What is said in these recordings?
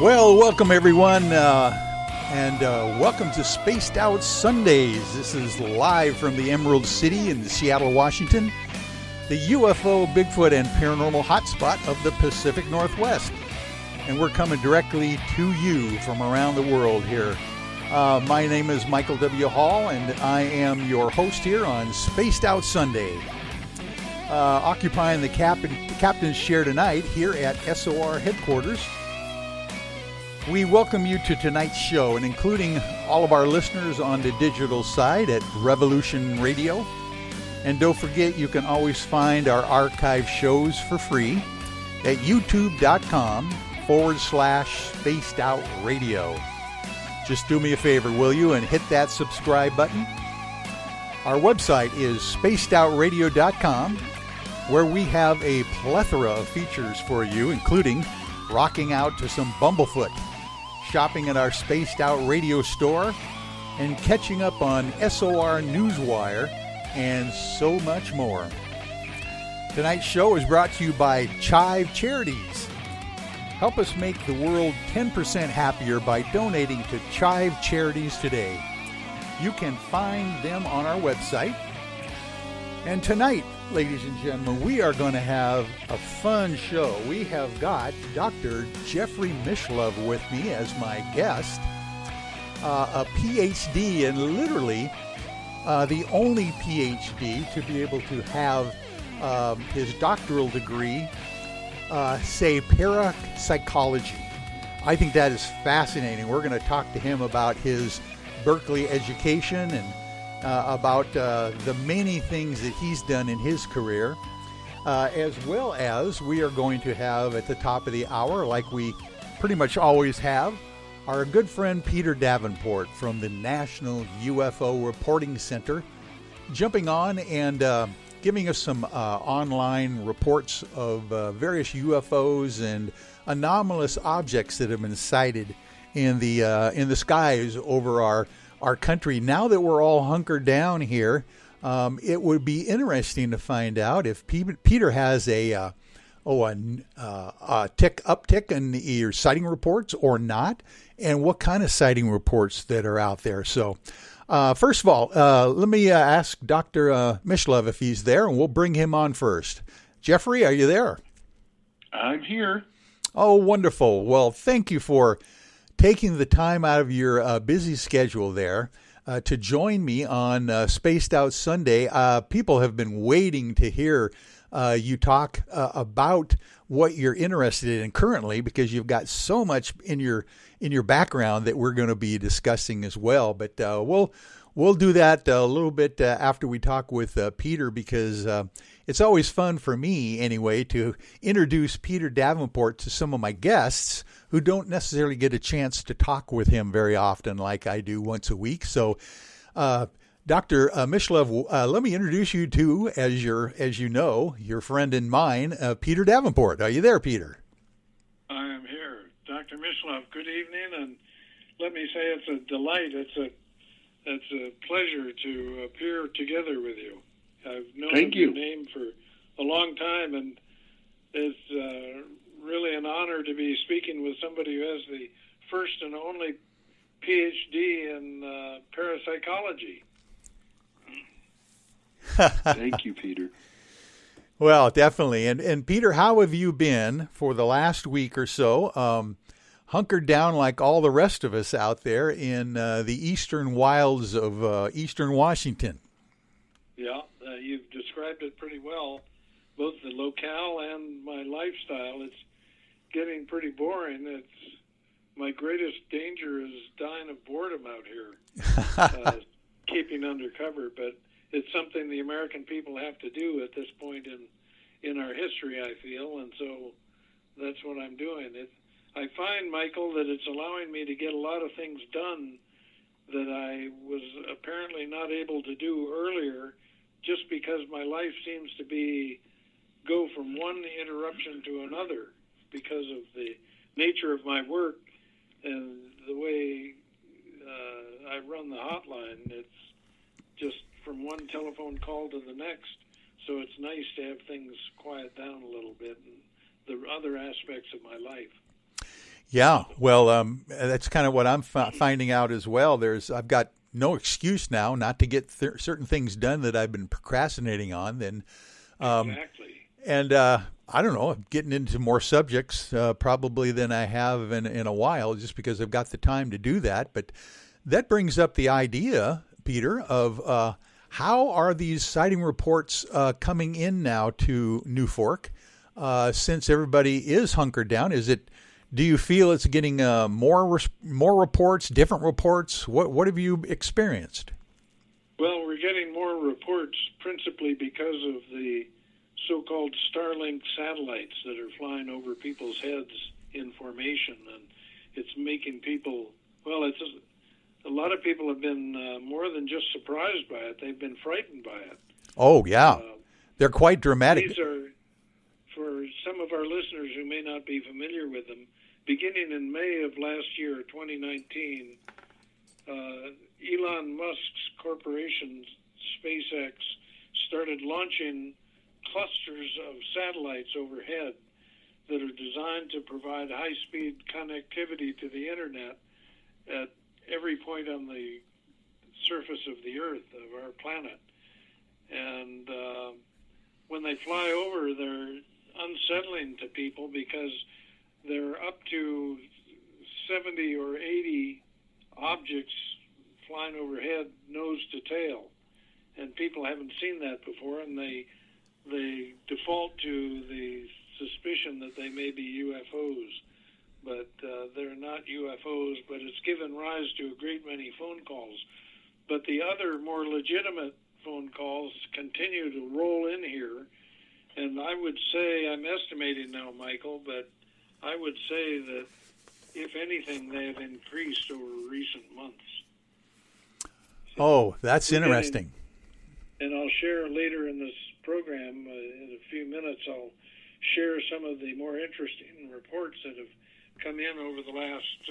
Well, welcome everyone, and welcome to Spaced Out Sundays. This is live from the Emerald City in Seattle, Washington, the UFO, Bigfoot, and paranormal hotspot of the Pacific Northwest. And we're coming directly to you from around the world here. My name is Michael W. Hall, and I am your host here on Spaced Out Sunday. Occupying the captain's chair tonight here at SOR headquarters. We welcome you to tonight's show, and including all of our listeners on the digital side at Revolution Radio. And don't forget, you can always find our archive shows for free at youtube.com/Spaced Out Radio. Just do me a favor, will you, and hit that subscribe button. Our website is spacedoutradio.com, where we have a plethora of features for you, including rocking out to some Bumblefoot, shopping at our Spaced Out Radio store, and catching up on SOR Newswire, and so much more. Tonight's show is brought to you by CHIVE Charities. Help us make the world 10% happier by donating to CHIVE Charities today. You can find them on our website. And tonight, ladies and gentlemen, we are going to have a fun show. We have got Dr. Jeffrey Mislove with me as my guest, a Ph.D. and literally the only Ph.D. to be able to have his doctoral degree, say parapsychology. I think that is fascinating. We're going to talk to him about his Berkeley education and about the many things that he's done in his career, as well as we are going to have at the top of the hour, like we pretty much always have, our good friend Peter Davenport from the National UFO Reporting Center, jumping on and giving us some online reports of various UFOs and anomalous objects that have been sighted in the skies over our country. Now that we're all hunkered down here, it would be interesting to find out if Peter has a uptick in your sighting reports or not, and what kind of sighting reports that are out there. So, first of all, let me ask Dr. Mislove if he's there, and we'll bring him on first. Jeffrey, are you there? I'm here. Oh, wonderful. Well, thank you for taking the time out of your busy schedule there to join me on Spaced Out Sunday. People have been waiting to hear you talk about what you're interested in currently, because you've got so much in your background that we're going to be discussing as well. But we'll do that a little bit after we talk with Peter, because it's always fun for me anyway to introduce Peter Davenport to some of my guests who don't necessarily get a chance to talk with him very often like I do once a week. So, Dr. Mislove, let me introduce you to, as you know, your friend and mine, Peter Davenport. Are you there, Peter? I am here. Dr. Mislove, good evening, and let me say it's a delight. It's a pleasure to appear together with you. I've known your name for a long time, and it's really an honor to be speaking with somebody who has the first and only Ph.D. in parapsychology. Thank you, Peter. Well, definitely. And Peter, how have you been for the last week or so? Hunkered down like all the rest of us out there in the eastern wilds of eastern Washington. Yeah, you've described it pretty well, both the locale and my lifestyle. It's getting pretty boring. My greatest danger is dying of boredom out here, keeping undercover. But it's something the American people have to do at this point in our history, I feel, and so that's what I'm doing. I find, Michael, that it's allowing me to get a lot of things done that I was apparently not able to do earlier, just because my life seems to go from one interruption to another because of the nature of my work and the way I run the hotline. It's just from one telephone call to the next, so it's nice to have things quiet down a little bit and the other aspects of my life. Yeah, well, that's kind of what I'm finding out as well. I've got no excuse now not to get certain things done that I've been procrastinating on. Then, Exactly. And I don't know, getting into more subjects probably than I have in a while, just because I've got the time to do that. But that brings up the idea, Peter, of how are these sighting reports coming in now to New Fork since everybody is hunkered down? Do you feel it's getting more reports, different reports? What have you experienced? Well, we're getting more reports principally because of the so-called Starlink satellites that are flying over people's heads in formation, and it's making people, a lot of people have been more than just surprised by it. They've been frightened by it. Oh, yeah. They're quite dramatic. These are, for some of our listeners who may not be familiar with them, beginning in May of last year, 2019, Elon Musk's corporation, SpaceX, started launching clusters of satellites overhead that are designed to provide high-speed connectivity to the internet at every point on the surface of the Earth, of our planet. And when they fly over, they're unsettling to people because they're up to 70 or 80 objects flying overhead, nose to tail. And people haven't seen that before, and they default to the suspicion that they may be UFOs. But they're not UFOs, but it's given rise to a great many phone calls. But the other more legitimate phone calls continue to roll in here, and I would say, I'm estimating now, Michael, but I would say that, if anything, they have increased over recent months. Oh, that's interesting. And I'll share later in this program, in a few minutes, I'll share some of the more interesting reports that have come in over the last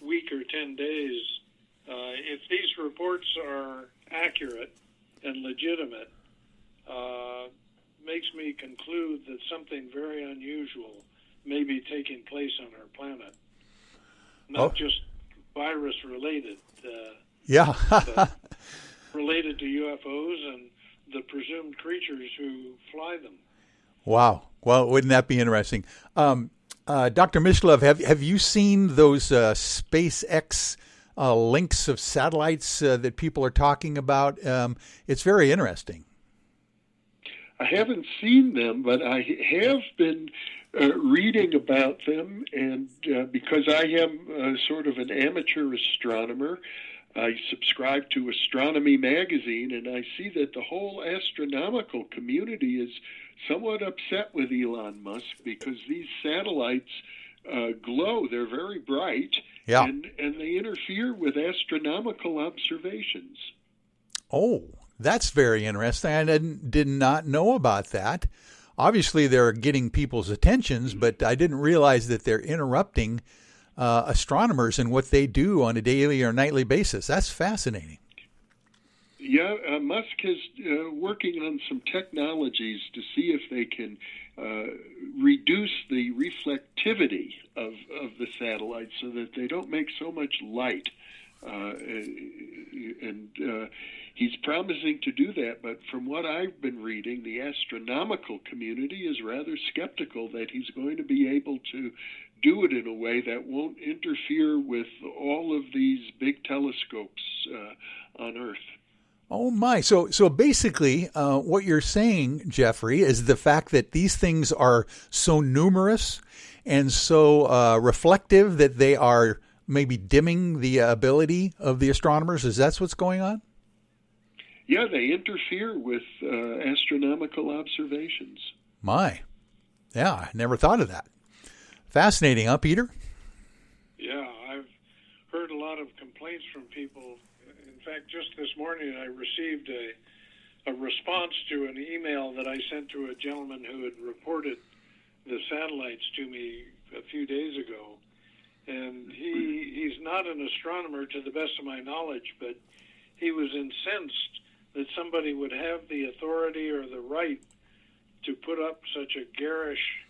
week or 10 days. If these reports are accurate and legitimate, makes me conclude that something very unusual may be taking place on our planet. Not just virus-related. But related to UFOs and the presumed creatures who fly them. Wow. Well, wouldn't that be interesting? Dr. Mislove, have you seen those SpaceX links of satellites that people are talking about? It's very interesting. I haven't seen them, but I have been reading about them, and because I am sort of an amateur astronomer, I subscribe to Astronomy Magazine, and I see that the whole astronomical community is somewhat upset with Elon Musk because these satellites glow. They're very bright, and they interfere with astronomical observations. Oh, that's very interesting. I did not know about that. Obviously, they're getting people's attentions, but I didn't realize that they're interrupting astronomers and what they do on a daily or nightly basis. That's fascinating. Yeah, Musk is working on some technologies to see if they can reduce the reflectivity of the satellites so that they don't make so much light. And he's promising to do that, but from what I've been reading, the astronomical community is rather skeptical that he's going to be able to do it in a way that won't interfere with all of these big telescopes on Earth. Oh my! So basically, what you're saying, Jeffrey, is the fact that these things are so numerous and so reflective that they are maybe dimming the ability of the astronomers. Is that what's going on? Yeah, they interfere with astronomical observations. My, yeah, I never thought of that. Fascinating, huh, Peter? Yeah, I've heard a lot of complaints from people. In fact, just this morning I received a response to an email that I sent to a gentleman who had reported the satellites to me a few days ago. And he's not an astronomer to the best of my knowledge, but he was incensed that somebody would have the authority or the right to put up such a garish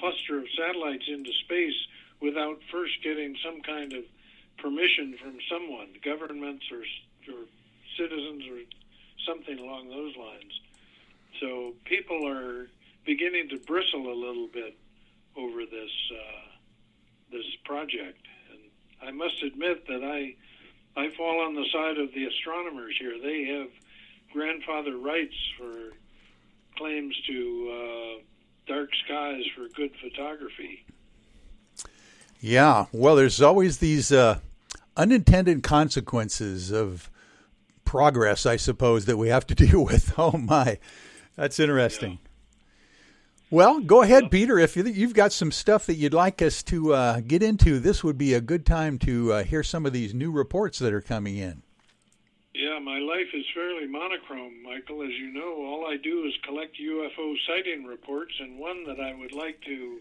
cluster of satellites into space without first getting some kind of permission from someone, governments or citizens or something along those lines. So people are beginning to bristle a little bit over this project. And I must admit that I fall on the side of the astronomers here. They have grandfather rights for claims to dark skies for good photography. Yeah, well, there's always these unintended consequences of progress, I suppose, that we have to deal with. Oh, my. That's interesting. Yeah. Well, go ahead, Peter. If you've got some stuff that you'd like us to get into, this would be a good time to hear some of these new reports that are coming in. Yeah, my life is fairly monochrome, Michael. As you know, all I do is collect UFO sighting reports, and one that I would like to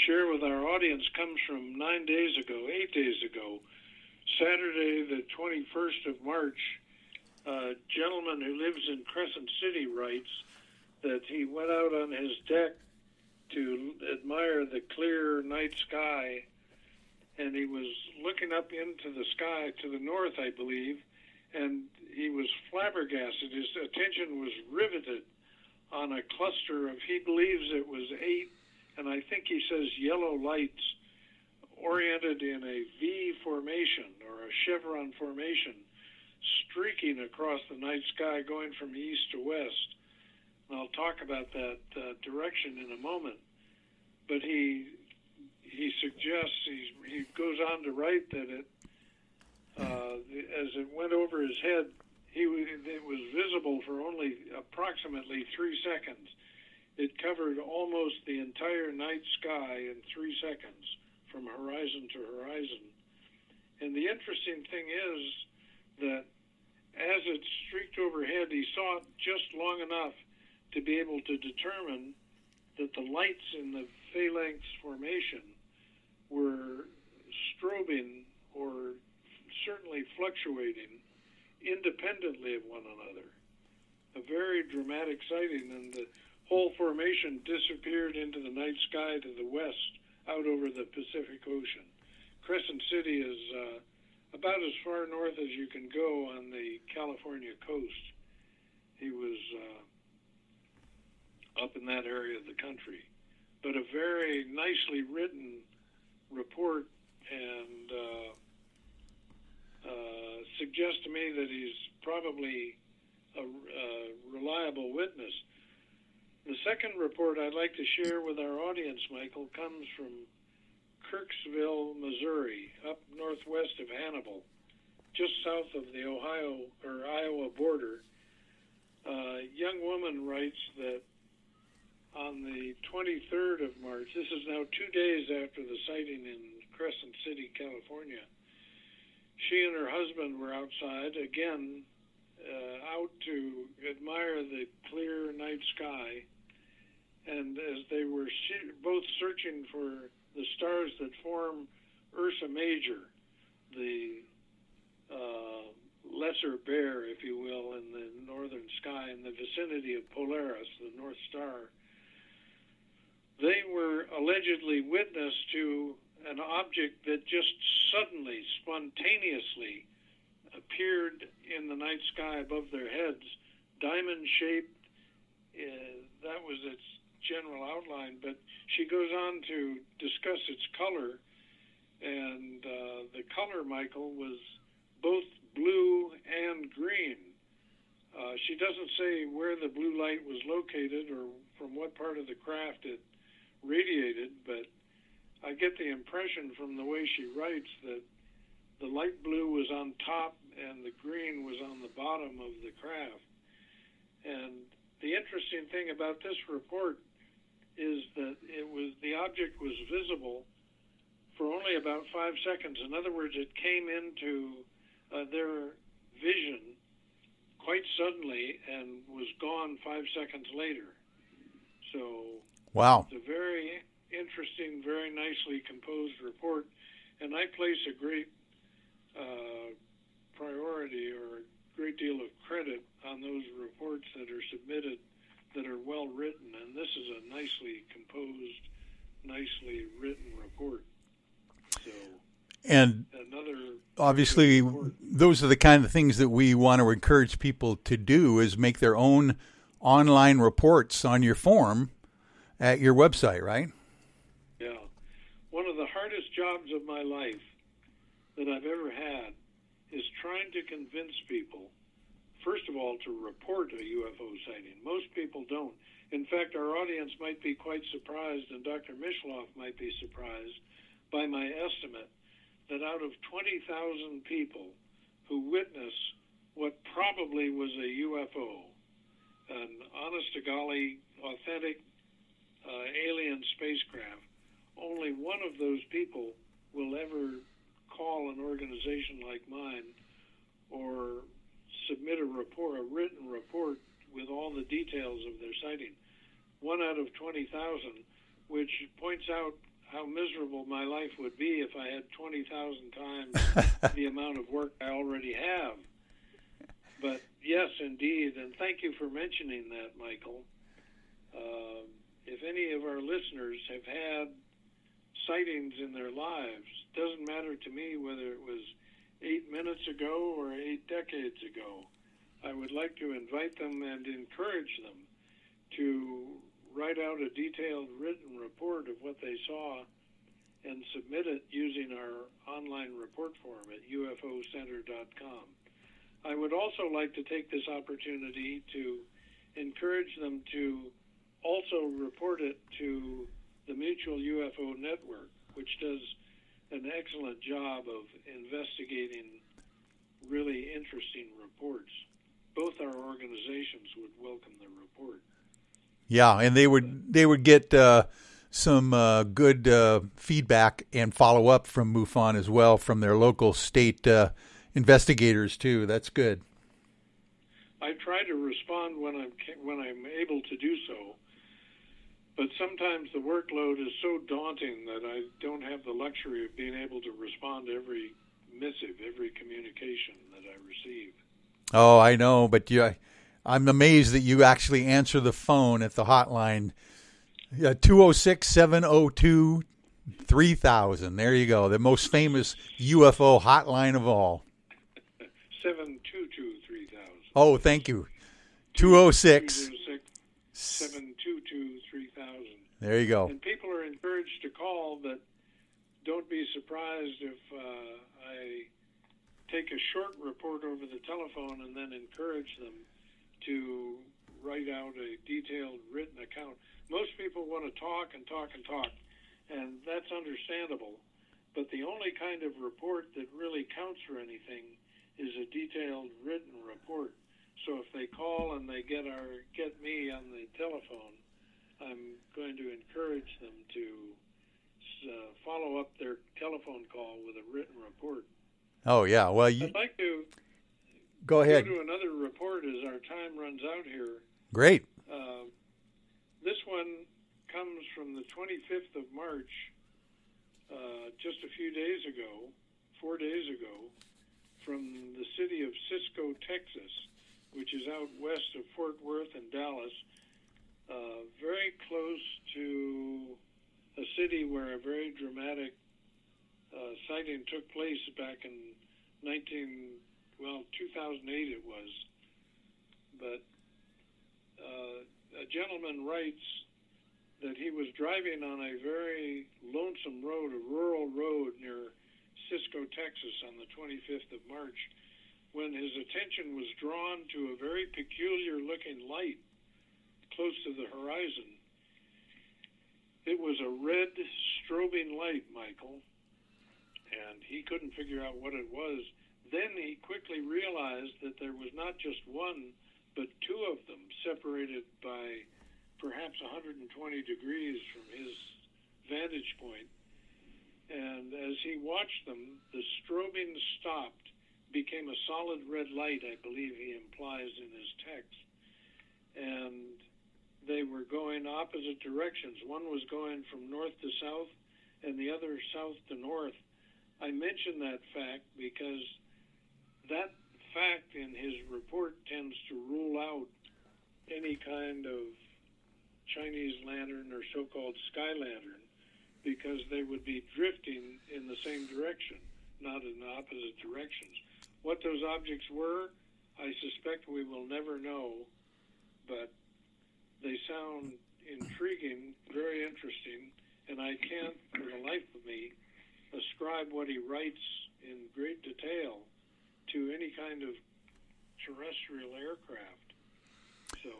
share with our audience comes from 8 days ago, Saturday the 21st of March. A gentleman who lives in Crescent City writes that he went out on his deck to admire the clear night sky, and he was looking up into the sky to the north, I believe, and he was flabbergasted. His attention was riveted on a cluster of, he believes it was 8, and I think he says yellow lights oriented in a V formation or a chevron formation, streaking across the night sky going from east to west. And I'll talk about that direction in a moment. But he suggests, he goes on to write that as it went over his head, it was visible for only approximately 3 seconds. It covered almost the entire night sky in 3 seconds, from horizon to horizon. And the interesting thing is that as it streaked overhead, he saw it just long enough to be able to determine that the lights in the phalanx formation were strobing or certainly fluctuating independently of one another. A very dramatic sighting, and the whole formation disappeared into the night sky to the west, out over the Pacific Ocean. Crescent City is about as far north as you can go on the California coast. He was up in that area of the country. But a very nicely written report, and suggests to me that he's probably a reliable witness. The second report I'd like to share with our audience, Michael, comes from Kirksville, Missouri, up northwest of Hannibal, just south of the Ohio or Iowa border. A young woman writes that on the 23rd of March, this is now 2 days after the sighting in Crescent City, California, she and her husband were outside, again, out to admire the clear night sky. And as they were both searching for the stars that form Ursa Major, the lesser bear, if you will, in the northern sky, in the vicinity of Polaris, the North Star, they were allegedly witness to an object that just suddenly, spontaneously appeared in the night sky above their heads, diamond-shaped. That was its general outline, but she goes on to discuss its color, and the color, Michael, was both blue and green. She doesn't say where the blue light was located or from what part of the craft it radiated, but I get the impression from the way she writes that the light blue was on top and the green was on the bottom of the craft. And the interesting thing about this report is that the object was visible for only about 5 seconds. In other words, it came into their vision quite suddenly and was gone 5 seconds later. So wow, it's a very interesting, very nicely composed report, and I place a great priority or a great deal of credit on those reports that are submitted that are well written, and this is a nicely composed, nice And another obviously, report. those are the kind of things that we want to encourage people to do, is make their own online reports on your form at your website, right? Yeah. One of the hardest jobs of my life that I've ever had is trying to convince people, first of all, to report a UFO sighting. Most people don't. In fact, our audience might be quite surprised, and Dr. Mislove might be surprised by my estimate that out of 20,000 people who witness what probably was a UFO, an honest-to-golly, authentic alien spacecraft, only one of those people will ever call an organization like mine or submit a report, a written report with all the details of their sighting. 1 out of 20,000, which points out how miserable my life would be if I had 20,000 times the amount of work I already have. But yes, indeed, and thank you for mentioning that, Michael. If any of our listeners have had sightings in their lives, doesn't matter to me whether it was 8 minutes ago or 8 decades ago, I would like to invite them and encourage them to write out a detailed written report of what they saw and submit it using our online report form at ufocenter.com. I would also like to take this opportunity to encourage them to also report it to the Mutual UFO Network, which does an excellent job of investigating really interesting reports. Both our organizations would welcome the report. Yeah, and they would get some good feedback and follow up from MUFON as well, from their local state investigators too. That's good. I try to respond when I'm able to do so, but sometimes the workload is so daunting that I don't have the luxury of being able to respond to every missive, every communication that I receive. Oh, I know, but I'm amazed that you actually answer the phone at the hotline. 206-702-3000. There you go. The most famous UFO hotline of all. 722-3000. Oh, thank you. 206. 722-3000. There you go. And people are encouraged to call, but don't be surprised if I take a short report over the telephone and then encourage them to write out a detailed written account. Most people want to talk and talk and talk, and that's understandable. But the only kind of report that really counts for anything is a detailed written report. So if they call and they get me on the telephone, I'm going to encourage them to follow up their telephone call with a written report. Oh, yeah. Well, I'd like to go ahead. Go to another report as our time runs out here. Great. This one comes from the 25th of March, just a few days ago, 4 days ago, from the city of Cisco, Texas, which is out west of Fort Worth and Dallas, very close to a city where a very dramatic sighting took place back in 2008 it was. But a gentleman writes that he was driving on a very lonesome road, a rural road near Cisco, Texas on the 25th of March, when his attention was drawn to a very peculiar-looking light close to the horizon. It was a red strobing light, Michael, and he couldn't figure out what it was. Then he quickly realized that there was not just one, but two of them separated by perhaps 120 degrees from his vantage point. And as he watched them, the strobing stopped, became a solid red light, I believe he implies in his text. And they were going opposite directions. One was going from north to south, and the other south to north. I mention that fact because that fact in his report tends to rule out any kind of Chinese lantern or so-called sky lantern, because they would be drifting in the same direction. not in opposite directions. What those objects were, I suspect we will never know, but they sound intriguing, very interesting, and I can't, for the life of me, ascribe what he writes in great detail to any kind of terrestrial aircraft. So,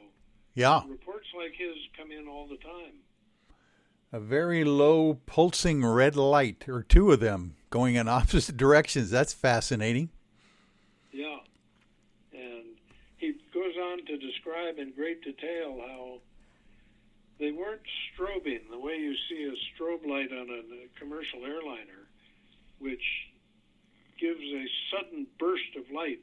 yeah, reports like his come in all the time. A very low pulsing red light, or two of them, going in opposite directions. That's fascinating. Yeah. And he goes on to describe in great detail how they weren't strobing the way you see a strobe light on a commercial airliner, which gives a sudden burst of light.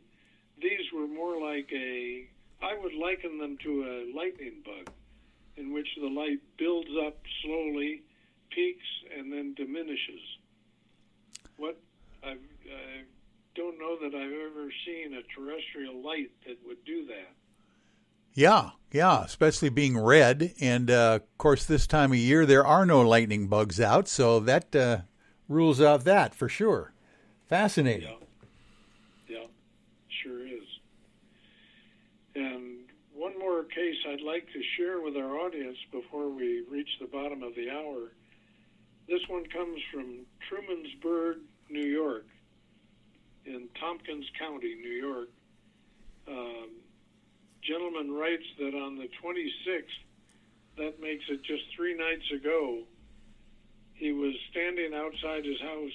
These were more like I would liken them to a lightning bug, in which the light builds up slowly, peaks, and then diminishes. I don't know that I've ever seen a terrestrial light that would do that. Yeah, especially being red. And, of course, this time of year, there are no lightning bugs out, so that rules out that for sure. Fascinating. Yeah, sure is. And one more case I'd like to share with our audience before we reach the bottom of the hour. This one comes from Trumansburg, New York, in Tompkins County, New York. Gentleman writes that on the 26th, that makes it just 3 nights ago, he was standing outside his house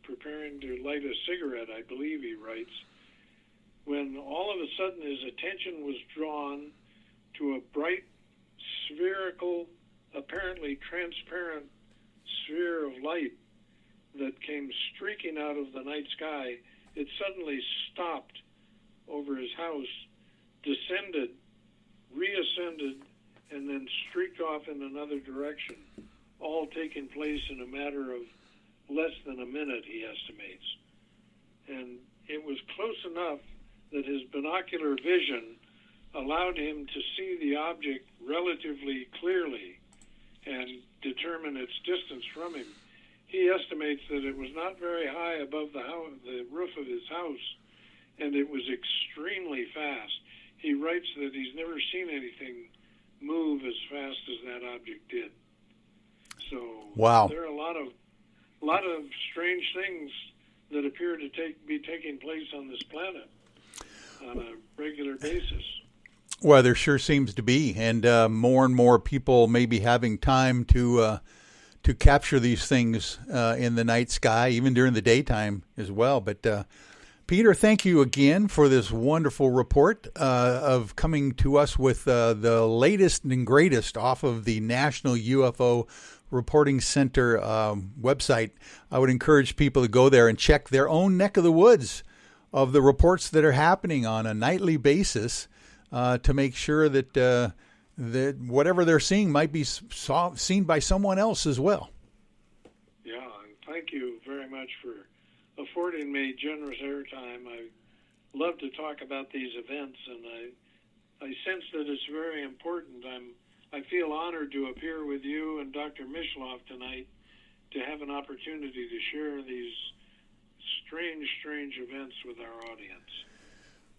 preparing to light a cigarette, I believe he writes, when all of a sudden his attention was drawn to a bright, spherical, apparently transparent sphere of light that came streaking out of the night sky. It suddenly stopped over his house, descended, reascended, and then streaked off in another direction, all taking place in a matter of less than a minute, he estimates. And it was close enough that his binocular vision allowed him to see the object relatively clearly and determine its distance from him. He estimates that it was not very high above the roof of his house, and it was extremely fast. He writes that he's never seen anything move as fast as that object did. So wow. There are a lot of strange things that appear to be taking place on this planet on a regular basis. Well, there sure seems to be, and more and more people may be having time to capture these things in the night sky, even during the daytime as well. But Peter, thank you again for this wonderful report of coming to us with the latest and greatest off of the National UFO Reporting Center website. I would encourage people to go there and check their own neck of the woods of the reports that are happening on a nightly basis to make sure that that whatever they're seeing might be seen by someone else as well. Yeah, and thank you very much for affording me generous airtime. I love to talk about these events, and I sense that it's very important. I feel honored to appear with you and Dr. Mislove tonight to have an opportunity to share these strange events with our audience.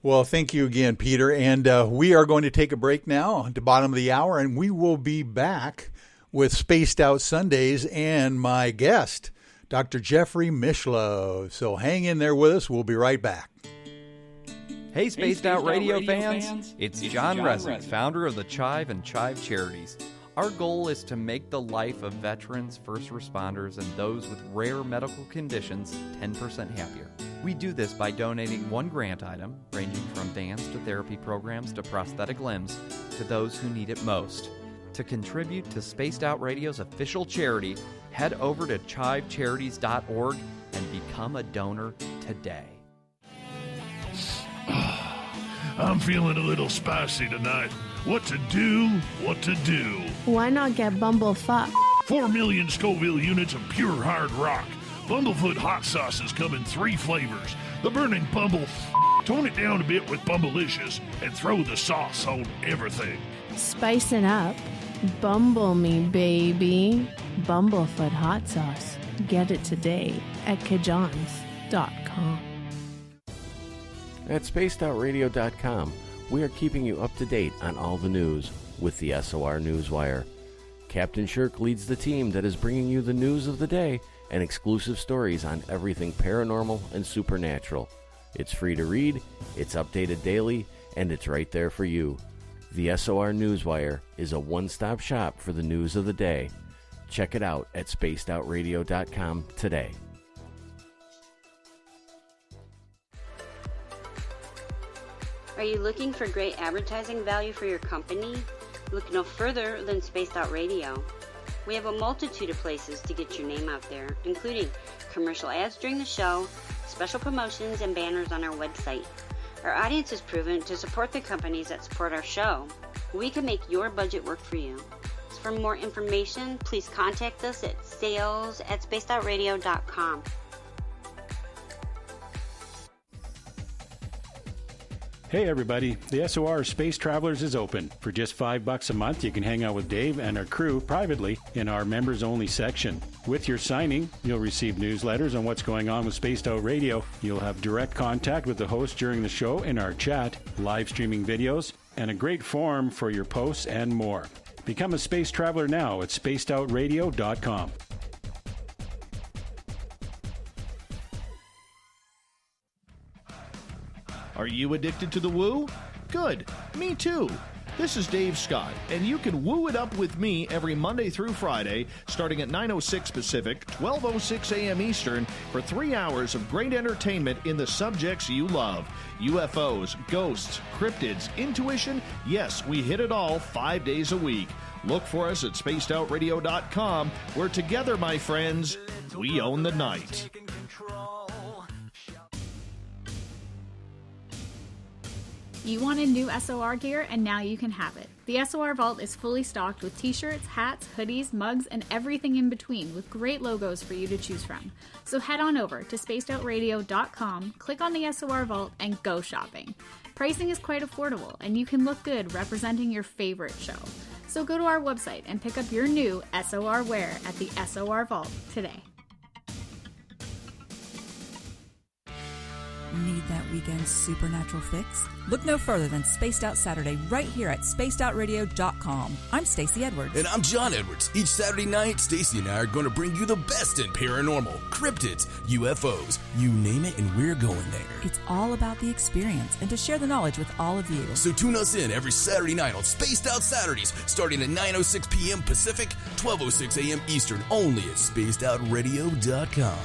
Well, thank you again, Peter. And we are going to take a break now at the bottom of the hour, and we will be back with Spaced Out Sundays and my guest, Dr. Jeffrey Mislove. So hang in there with us. We'll be right back. Hey, Spaced Out Radio fans. It's John Resnick, founder of the CHIVE and CHIVE Charities. Our goal is to make the life of veterans, first responders, and those with rare medical conditions 10% happier. We do this by donating one grant item, ranging from vans to therapy programs to prosthetic limbs, to those who need it most. To contribute to Spaced Out Radio's official charity, head over to chivecharities.org and become a donor today. I'm feeling a little spicy tonight. What to do? Why not get BUMBLEFOOT? 4 million Scoville units of pure hard rock. Bumblefoot hot sauces come in 3 flavors. The burning Bumble. Tone it down a bit with Bumblelicious and throw the sauce on everything. Spice it up. Bumble me, baby. Bumblefoot hot sauce. Get it today at kajans.com. At spacedoutradio.com, we are keeping you up to date on all the news with the SOR Newswire. Captain Shirk leads the team that is bringing you the news of the day and exclusive stories on everything paranormal and supernatural. It's free to read, it's updated daily, and it's right there for you. The SOR Newswire is a one-stop shop for the news of the day. Check it out at spacedoutradio.com today. Are you looking for great advertising value for your company? Look no further than Spaced Out Radio. We have a multitude of places to get your name out there, including commercial ads during the show, special promotions, and banners on our website. Our audience is proven to support the companies that support our show. We can make your budget work for you. So for more information, please contact us at sales@spacedoutradio.com. Hey everybody, the SOR Space Travelers is open. For just $5 a month, you can hang out with Dave and our crew privately in our members-only section. With your signing, you'll receive newsletters on what's going on with Spaced Out Radio. You'll have direct contact with the host during the show in our chat, live streaming videos, and a great forum for your posts and more. Become a space traveler now at spacedoutradio.com. Are you addicted to the woo? Good. Me too. This is Dave Scott, and you can woo it up with me every Monday through Friday, starting at 9:06 Pacific, 12:06 a.m. Eastern, for 3 hours of great entertainment in the subjects you love. UFOs, ghosts, cryptids, intuition. Yes, we hit it all 5 days a week. Look for us at spacedoutradio.com, where together, my friends, we own the night. You wanted new SOR gear, and now you can have it. The SOR Vault is fully stocked with t-shirts, hats, hoodies, mugs, and everything in between, with great logos for you to choose from. So head on over to spacedoutradio.com, click on the SOR Vault, and go shopping. Pricing is quite affordable, and you can look good representing your favorite show. So go to our website and pick up your new SOR wear at the SOR Vault today. Need that weekend supernatural fix? Look no further than Spaced Out Saturday right here at spacedoutradio.com. I'm Stacey Edwards. And I'm John Edwards. Each Saturday night, Stacey and I are going to bring you the best in paranormal, cryptids, UFOs, you name it, and we're going there. It's all about the experience and to share the knowledge with all of you. So tune us in every Saturday night on Spaced Out Saturdays, starting at 9:06 p.m. Pacific, 12:06 a.m. Eastern, only at spacedoutradio.com.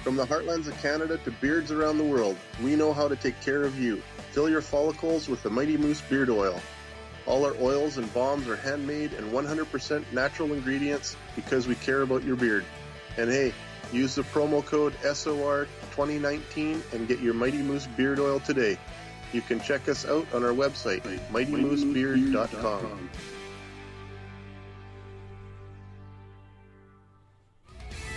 From the heartlands of Canada to beards around the world, we know how to take care of you. Fill your follicles with the Mighty Moose Beard Oil. All our oils and balms are handmade and 100% natural ingredients because we care about your beard. And hey, use the promo code SOR2019 and get your Mighty Moose Beard Oil today. You can check us out on our website, mightymoosebeard.com.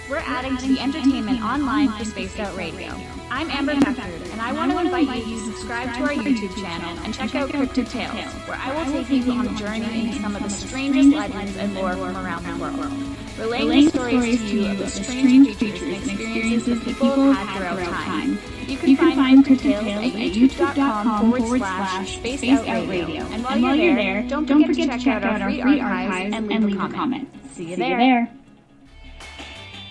We're adding to the entertainment online for Spaced Out Radio. I'm Amber Beckford, and I want to invite you to subscribe to our YouTube channel and check out Cryptid Tales, where I will take you on a journey into some of the strangest legends and lore from around the world, relaying stories to you of the strange creatures and experiences that people have had throughout time. You can find Cryptid Tales at youtube.com/spacedoutradio. And while you're there, don't forget to check out our free archives and leave a comment. See you there.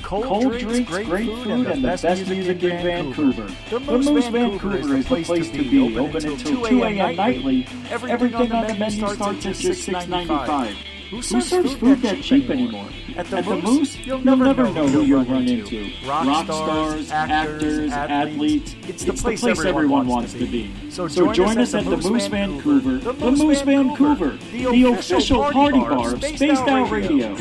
Cold drinks, great food, and the best music in Vancouver. The Moose Vancouver is the place to be. Open until 2 a.m. nightly. Everything on the menu starts at just $6.95. Who serves food that cheap anymore? At the Moose, you'll never know who you'll run into. Rock stars, actors, athletes. It's the place everyone wants to be. So join us at the Moose Vancouver. The Moose Vancouver, the official party bar of Spaced Out Radio.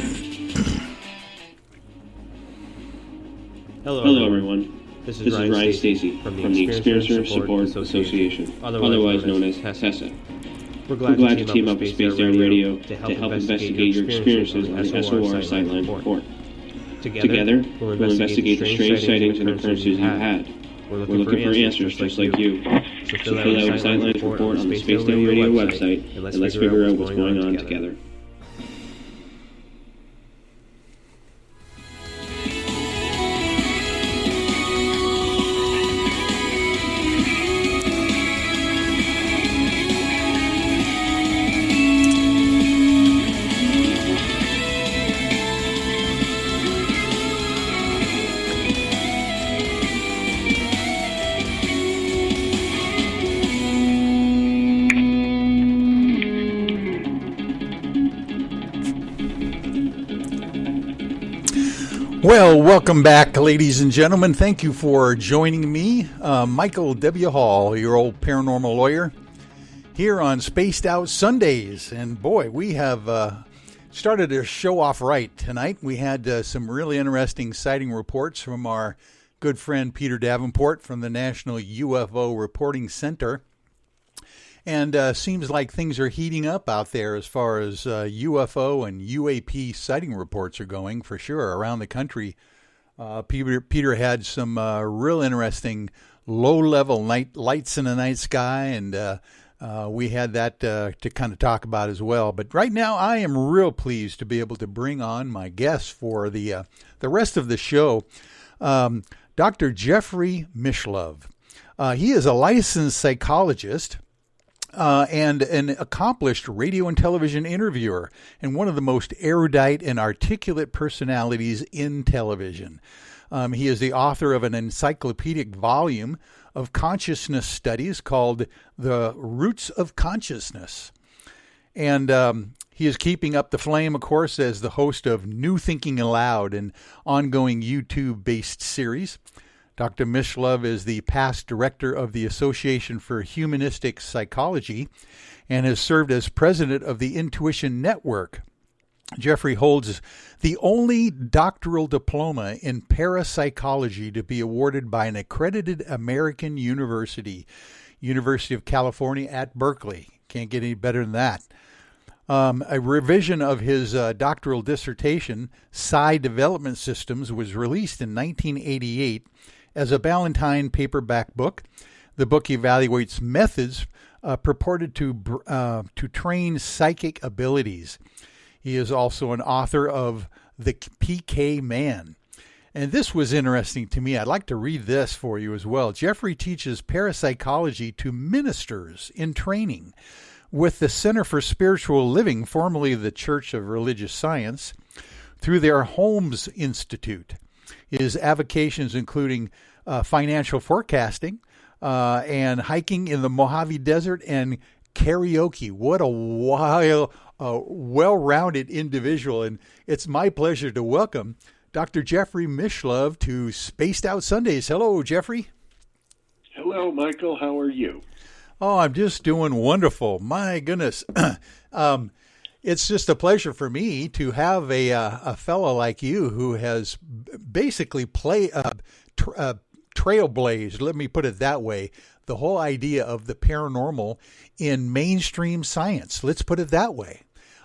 Hello everyone. This is Ryan Stacy from the Experiencer Support Association, otherwise known as HESA. We're glad to team up with Spaced Out Radio to help investigate your experiences on the SOR Sightline report. Together, we'll investigate the strange sightings and occurrences you've had. We're looking for answers just like you. So fill out a Sightline report on the Spaced Out Radio website, and let's figure out what's going on together. Hello everyone. This is Ryan Stacy from the Experiencer Support Association, otherwise known as HESA. We're glad to team up with Spaced Out Radio to help investigate your experiences on the SOR Sightline report. Together, we'll investigate the strange sightings and occurrences you've had. We're looking for answers just like you. So fill out a Sightline report on the Spaced Out Radio website, and let's figure out what's going on together. Cold drinks, great food, and the best music in Vancouver. Well, welcome back, ladies and gentlemen. Thank you for joining me, Michael W. Hall, your old paranormal lawyer, here on Spaced Out Sundays. And boy, we have started to show off right tonight. We had some really interesting sighting reports from our good friend Peter Davenport from the National UFO Reporting Center. And seems like things are heating up out there as far as UFO and UAP sighting reports are going, for sure, around the country. Peter had some real interesting low-level lights in the night sky, and we had that to kind of talk about as well. But right now, I am real pleased to be able to bring on my guest for the rest of the show, Dr. Jeffrey Mislove. He is a licensed psychologist, and an accomplished radio and television interviewer, and one of the most erudite and articulate personalities in television. He is the author of an encyclopedic volume of consciousness studies called The Roots of Consciousness. And he is keeping up the flame, of course, as the host of New Thinking Aloud, an ongoing YouTube-based series. Dr. Mislove is the past director of the Association for Humanistic Psychology and has served as president of the Intuition Network. Jeffrey holds the only doctoral diploma in parapsychology to be awarded by an accredited American university, University of California at Berkeley. Can't get any better than that. A revision of his doctoral dissertation, Psi Development Systems, was released in 1988 as a Ballantine paperback book. The book evaluates methods purported to train psychic abilities. He is also an author of The PK Man. And this was interesting to me. I'd like to read this for you as well. Jeffrey teaches parapsychology to ministers in training with the Center for Spiritual Living, formerly the Church of Religious Science, through their Holmes Institute. His avocations including financial forecasting and hiking in the Mojave Desert and karaoke. What a well-rounded individual. And it's my pleasure to welcome Dr. Jeffrey Mislove to Spaced Out Sundays. Hello, Jeffrey. Hello, Michael. How are you? Oh, I'm just doing wonderful. My goodness. It's just a pleasure for me to have a fellow like you who has basically trailblazed, let me put it that way, the whole idea of the paranormal in mainstream science. Let's put it that way.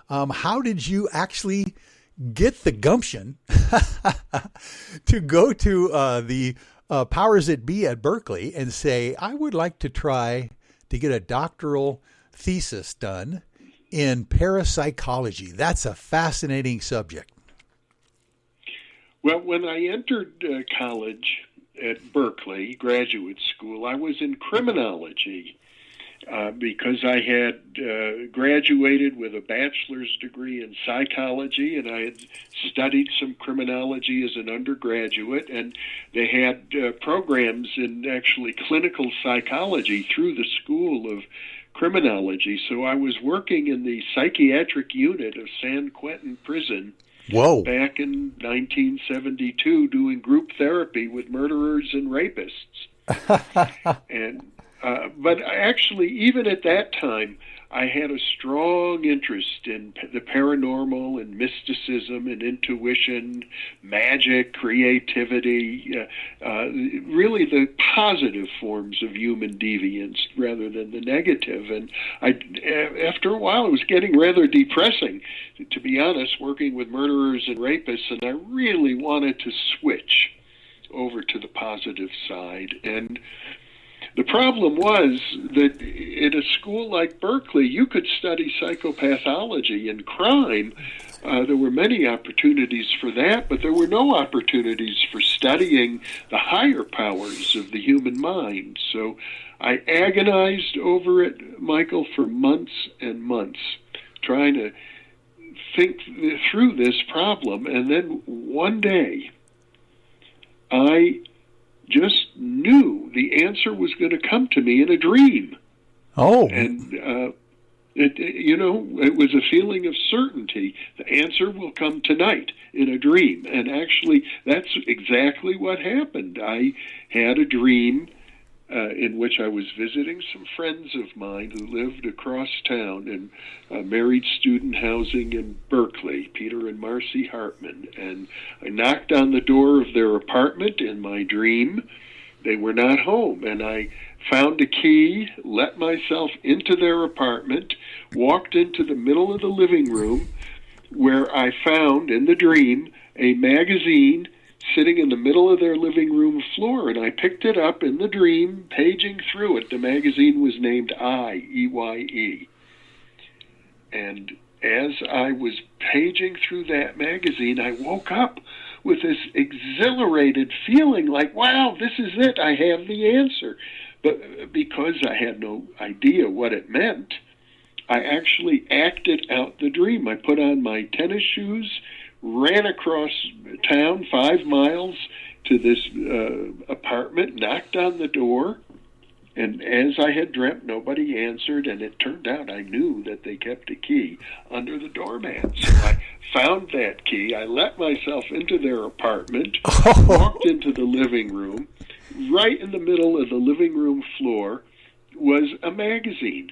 How did you actually get the gumption to go to the powers that be at Berkeley and say, I would like to try to get a doctoral thesis done in parapsychology? That's a fascinating subject. Well, when I entered college at Berkeley, graduate school, I was in criminology because I had graduated with a bachelor's degree in psychology, and I had studied some criminology as an undergraduate, and they had programs in actually clinical psychology through the School of Criminology. So I was working in the psychiatric unit of San Quentin Prison. Whoa. Back in 1972, doing group therapy with murderers and rapists. But actually, even at that time, I had a strong interest in the paranormal and mysticism and intuition, magic, creativity, really the positive forms of human deviance rather than the negative. And after a while, it was getting rather depressing, to be honest, working with murderers and rapists, and I really wanted to switch over to the positive side. And the problem was that in a school like Berkeley, you could study psychopathology and crime. There were many opportunities for that, but there were no opportunities for studying the higher powers of the human mind. So I agonized over it, Michael, for months and months, trying to think through this problem. And then one day, I just knew the answer was going to come to me in a dream. Oh. And It was a feeling of certainty. The answer will come tonight in a dream. And actually, that's exactly what happened. I had a dream in which I was visiting some friends of mine who lived across town in married student housing in Berkeley, Peter and Marcy Hartman. And I knocked on the door of their apartment in my dream. They were not home, and I found a key, let myself into their apartment, walked into the middle of the living room, where I found, in the dream, a magazine sitting in the middle of their living room floor, and I picked it up in the dream, paging through it. The magazine was named I, E-Y-E. And as I was paging through that magazine, I woke up with this exhilarated feeling like, wow, this is it, I have the answer. But because I had no idea what it meant, I actually acted out the dream. I put on my tennis shoes, ran across town 5 miles to this apartment, knocked on the door, and as I had dreamt, nobody answered, and it turned out I knew that they kept a key under the doormat. So I found that key. I let myself into their apartment, walked into the living room. Right in the middle of the living room floor was a magazine.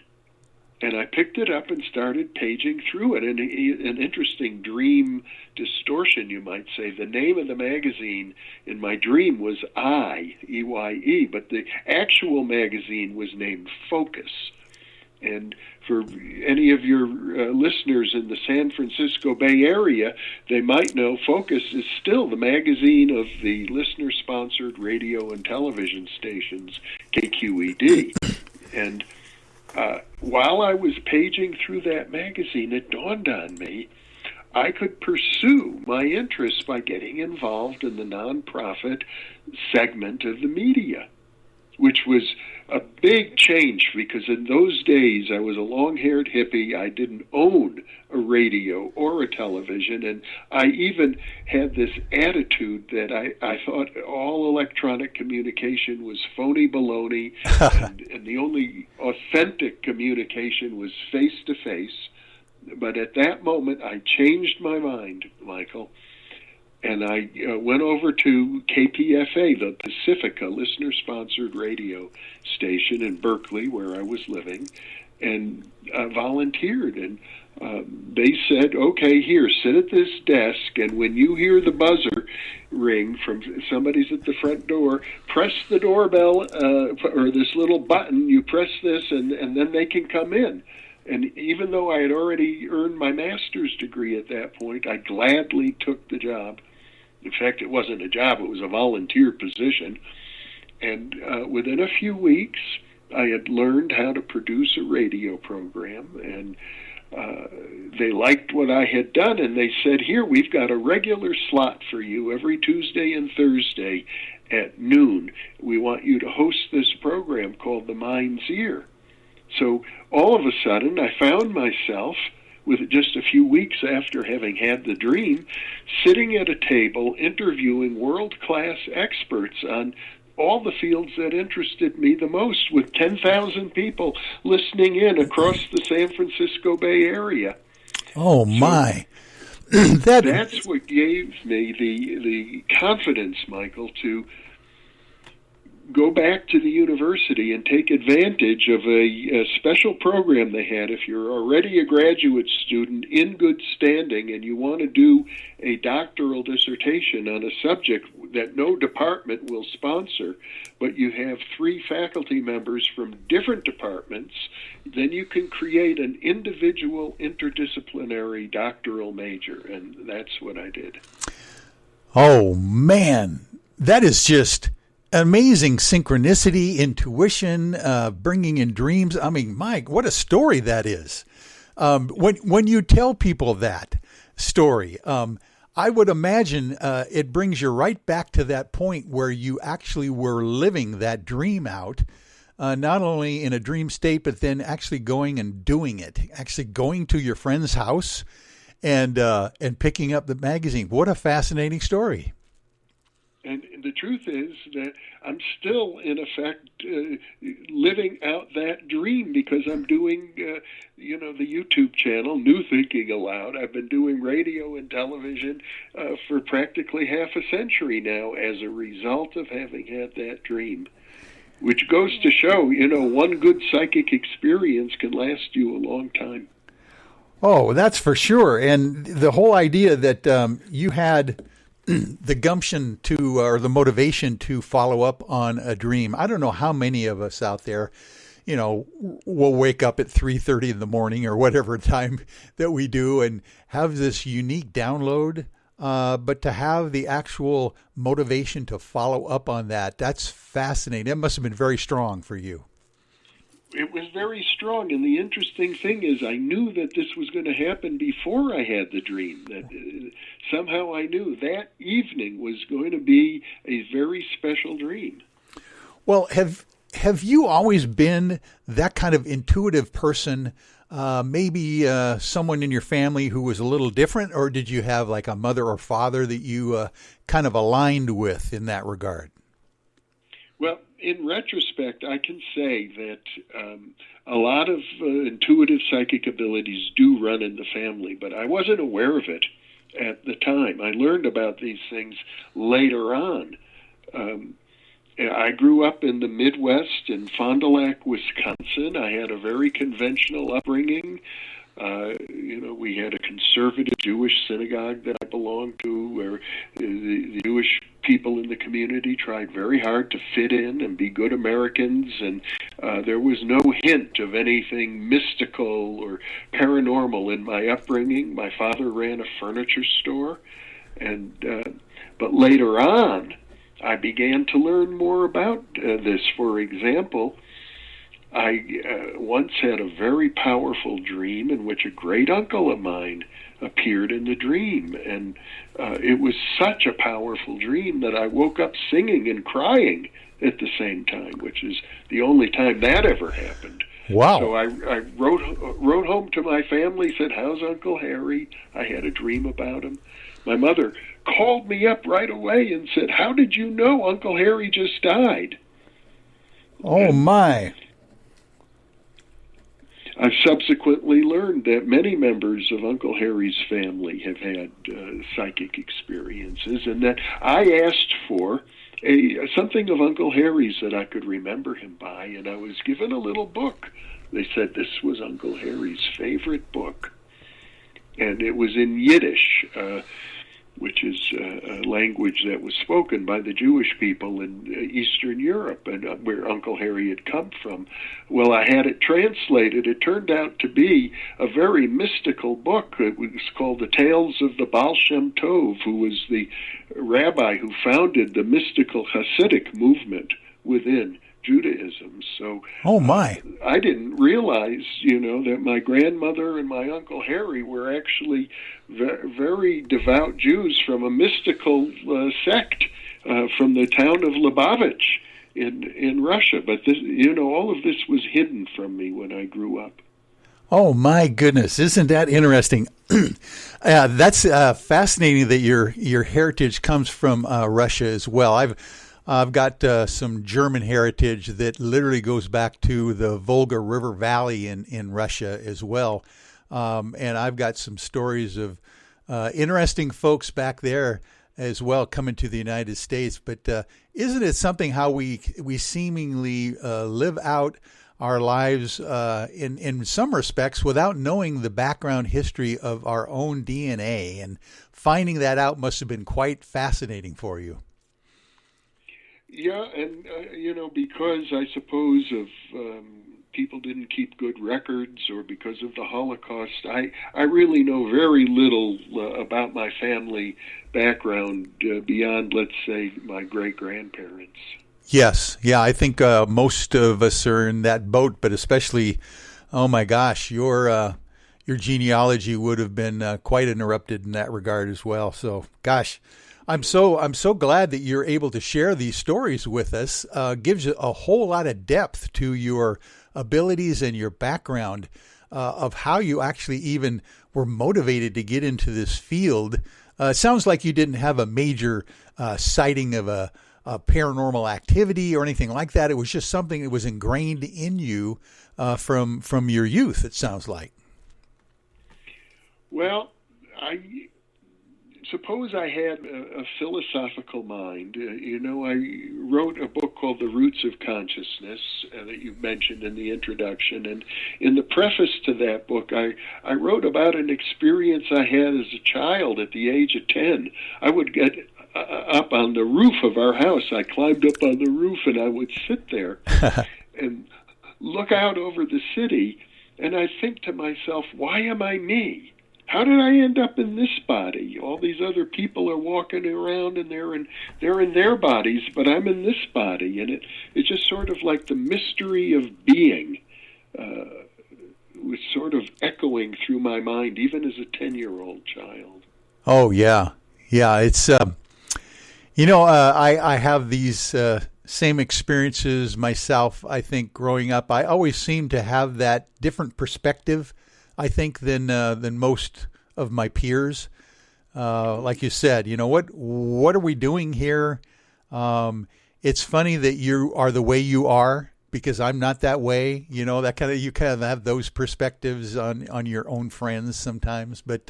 And I picked it up and started paging through it. And an interesting dream distortion, you might say. The name of the magazine in my dream was I, E-Y-E, but the actual magazine was named Focus. And for any of your listeners in the San Francisco Bay Area, they might know Focus is still the magazine of the listener-sponsored radio and television stations, KQED. And while I was paging through that magazine, it dawned on me I could pursue my interests by getting involved in the nonprofit segment of the media, which was a big change because in those days I was a long-haired hippie. I didn't own a radio or a television, and I even had this attitude that I thought all electronic communication was phony baloney, and the only authentic communication was face-to-face. But at that moment, I changed my mind, Michael, and I went over to KPFA, the Pacifica listener-sponsored radio station in Berkeley, where I was living, and volunteered. And they said, okay, here, sit at this desk, and when you hear the buzzer ring from somebody's at the front door, press the doorbell or this little button, you press this, and then they can come in. And even though I had already earned my master's degree at that point, I gladly took the job. In fact, it wasn't a job, it was a volunteer position. And within a few weeks, I had learned how to produce a radio program, and they liked what I had done, and they said, here, we've got a regular slot for you every Tuesday and Thursday at noon. We want you to host this program called The Mind's Ear. So all of a sudden, I found myself, with just a few weeks after having had the dream, sitting at a table interviewing world-class experts on all the fields that interested me the most, with 10,000 people listening in across the San Francisco Bay Area. Oh, my. So that's what gave me the confidence, Michael, to go back to the university and take advantage of a special program they had. If you're already a graduate student in good standing and you want to do a doctoral dissertation on a subject that no department will sponsor, but you have 3 faculty members from different departments, then you can create an individual interdisciplinary doctoral major, and that's what I did. Oh, man. That is just amazing synchronicity, intuition, bringing in dreams. I mean, Mike, what a story that is. When you tell people that story, I would imagine it brings you right back to that point where you actually were living that dream out, not only in a dream state, but then actually going and doing it, actually going to your friend's house and picking up the magazine. What a fascinating story. And the truth is that I'm still, in effect, living out that dream because I'm doing, the YouTube channel, New Thinking Aloud. I've been doing radio and television for practically half a century now as a result of having had that dream, which goes to show, one good psychic experience can last you a long time. Oh, that's for sure. And the whole idea that you had the gumption to, or the motivation to follow up on a dream. I don't know how many of us out there, will wake up at 3:30 in the morning or whatever time that we do and have this unique download. But to have the actual motivation to follow up on that's fascinating. It must have been very strong for you. It was very strong, and the interesting thing is I knew that this was going to happen before I had the dream, that somehow I knew that evening was going to be a very special dream. Well, have you always been that kind of intuitive person, maybe someone in your family who was a little different, or did you have like a mother or father that you kind of aligned with in that regard? Well, in retrospect, I can say that a lot of intuitive psychic abilities do run in the family, but I wasn't aware of it at the time. I learned about these things later on. I grew up in the Midwest in Fond du Lac, Wisconsin. I had a very conventional upbringing. We had a conservative Jewish synagogue that I belonged to, where the Jewish people in the community tried very hard to fit in and be good Americans, and there was no hint of anything mystical or paranormal in my upbringing. My father ran a furniture store, but later on, I began to learn more about this. For example, I once had a very powerful dream in which a great uncle of mine appeared in the dream, and it was such a powerful dream that I woke up singing and crying at the same time, which is the only time that ever happened. Wow. So I wrote home to my family, said, "How's Uncle Harry?" I had a dream about him. My mother called me up right away and said, "How did you know Uncle Harry just died?" Oh, my. I've subsequently learned that many members of Uncle Harry's family have had psychic experiences, and that I asked for something of Uncle Harry's that I could remember him by, and I was given a little book. They said this was Uncle Harry's favorite book, and it was in Yiddish, which is a language that was spoken by the Jewish people in Eastern Europe, and where Uncle Harry had come from. Well, I had it translated. It turned out to be a very mystical book. It was called The Tales of the Baal Shem Tov, who was the rabbi who founded the mystical Hasidic movement within Judaism. So oh my, I didn't realize, that my grandmother and my Uncle Harry were actually very devout Jews from a mystical sect from the town of Lubavitch in Russia. But this, all of this was hidden from me when I grew up. Oh my goodness, isn't that interesting? That's fascinating that your heritage comes from Russia as well. I've got some German heritage that literally goes back to the Volga River Valley in Russia as well. And I've got some stories of interesting folks back there as well coming to the United States. But isn't it something how we seemingly live out our lives in some respects without knowing the background history of our own DNA? And finding that out must have been quite fascinating for you. Yeah, and, because I suppose of people didn't keep good records or because of the Holocaust, I really know very little about my family background beyond, let's say, my great-grandparents. Yes, yeah, I think most of us are in that boat, but especially, oh my gosh, your genealogy would have been quite interrupted in that regard as well. So, gosh. I'm so glad that you're able to share these stories with us. Gives you a whole lot of depth to your abilities and your background of how you actually even were motivated to get into this field. It sounds like you didn't have a major sighting of a paranormal activity or anything like that. It was just something that was ingrained in you from your youth, it sounds like. Well, I suppose I had a philosophical mind. I wrote a book called The Roots of Consciousness that you mentioned in the introduction. And in the preface to that book, I wrote about an experience I had as a child at the age of 10. I would get up on the roof of our house. I climbed up on the roof and I would sit there and look out over the city. And I think to myself, why am I me? How did I end up in this body? All these other people are walking around and they're in their bodies, but I'm in this body. And it's just sort of like the mystery of being was sort of echoing through my mind, even as a 10-year-old child. Oh, yeah. Yeah, it's, I have these same experiences myself, I think, growing up. I always seem to have that different perspective, I think, than most of my peers. Like you said, what are we doing here? It's funny that you are the way you are, because I'm not that way. You kind of have those perspectives on your own friends sometimes. But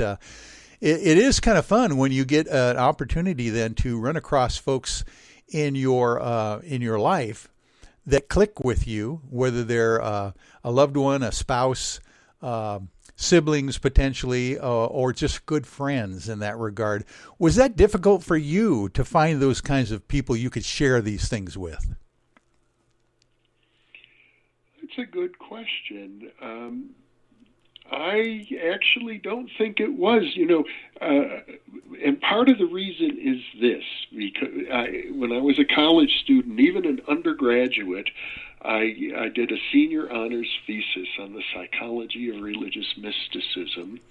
it is kind of fun when you get an opportunity then to run across folks in your life that click with you, whether they're a loved one, a spouse, siblings potentially, or just good friends in that regard. Was that difficult for you to find those kinds of people you could share these things with? It's a good question. I actually don't think it was, and part of the reason is this, because when I was a college student, even an undergraduate, I did a senior honors thesis on the psychology of religious mysticism.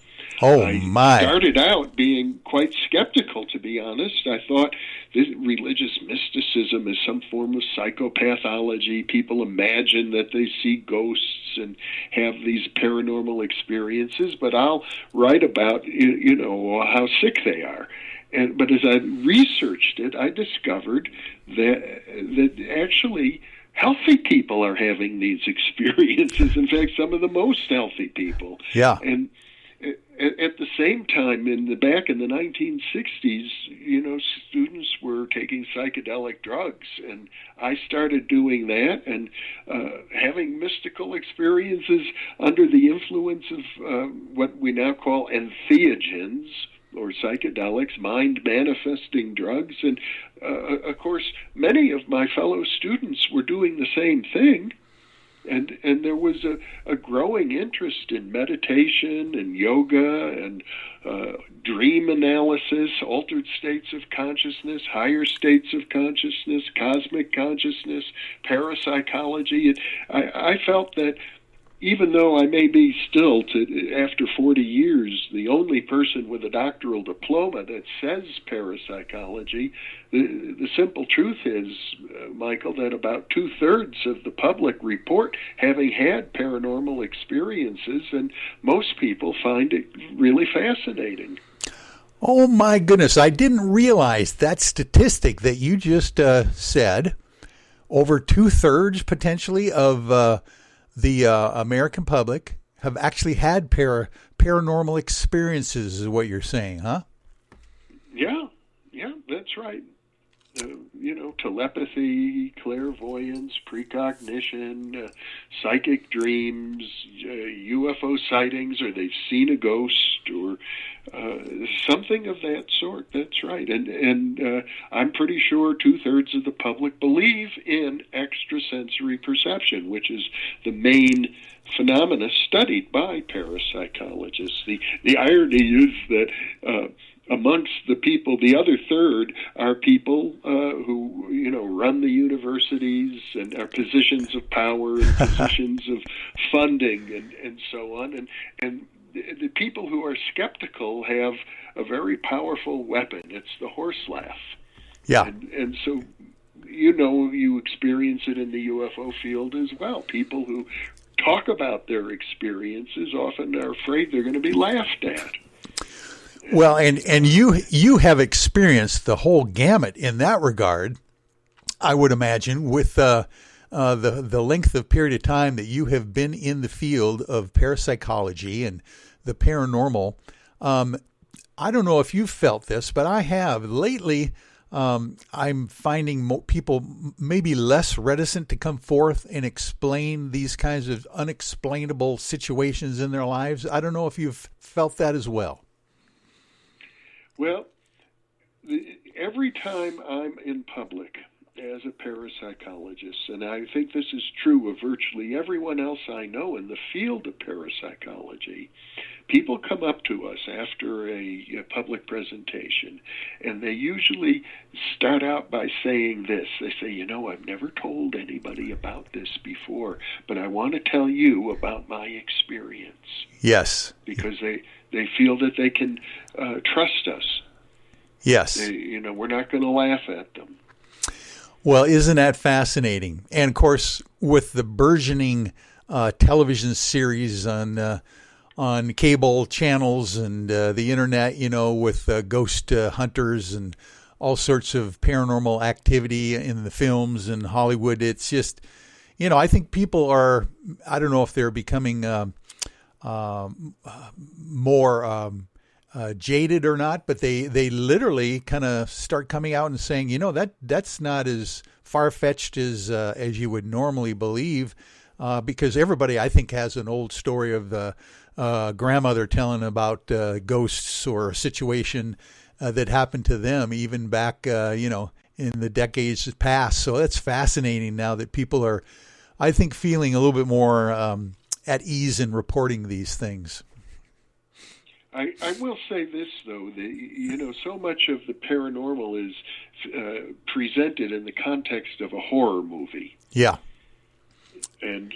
I started out being quite skeptical, to be honest. I thought this religious mysticism is some form of psychopathology. People imagine that they see ghosts and have these paranormal experiences, but I'll write about, how sick they are. But as I researched it, I discovered that actually healthy people are having these experiences. In fact, some of the most healthy people. Yeah. And at the same time, back in the 1960s, students were taking psychedelic drugs, and I started doing that and having mystical experiences under the influence of what we now call entheogens, or psychedelics, mind-manifesting drugs. And, of course, many of my fellow students were doing the same thing. And there was a growing interest in meditation and yoga and dream analysis, altered states of consciousness, higher states of consciousness, cosmic consciousness, parapsychology. I felt that even though I may be still, after 40 years, the only person with a doctoral diploma that says parapsychology, the simple truth is, Michael, that about 2/3 of the public report having had paranormal experiences, and most people find it really fascinating. Oh, my goodness. I didn't realize that statistic that you just said. Over 2/3 potentially of the American public have actually had paranormal experiences, is what you're saying, huh? Yeah, that's right. Telepathy, clairvoyance, precognition, psychic dreams, UFO sightings, or they've seen a ghost, or something of that sort. That's right. And I'm pretty sure 2/3 of the public believe in extrasensory perception, which is the main phenomena studied by parapsychologists. The irony is that amongst the people, the other third are people who, run the universities and are positions of power and positions of funding and so on. And the people who are skeptical have a very powerful weapon. It's the horse laugh. Yeah. And so, you experience it in the UFO field as well. People who talk about their experiences often are afraid they're going to be laughed at. Well, and you have experienced the whole gamut in that regard. I would imagine, with the length of period of time that you have been in the field of parapsychology and the paranormal. I don't know if you've felt this, but I have. Lately, I'm finding people maybe less reticent to come forth and explain these kinds of unexplainable situations in their lives. I don't know if you've felt that as well. Well, every time I'm in public as a parapsychologist, and I think this is true of virtually everyone else I know in the field of parapsychology, people come up to us after a public presentation, and they usually start out by saying this. They say, I've never told anybody about this before, but I want to tell you about my experience. Yes. Because they feel that they can trust us. Yes. We're not going to laugh at them. Well, isn't that fascinating? And, of course, with the burgeoning television series on cable channels and the internet, with ghost hunters and all sorts of paranormal activity in the films and Hollywood, it's just, I think people are, I don't know if they're becoming more jaded or not, but they literally kind of start coming out and saying, that's not as far-fetched as you would normally believe, because everybody, I think, has an old story of the grandmother telling about ghosts or a situation that happened to them even back, in the decades past. So that's fascinating now that people are, I think, feeling a little bit more at ease in reporting these things. I will say this, though, that, so much of the paranormal is presented in the context of a horror movie. Yeah. And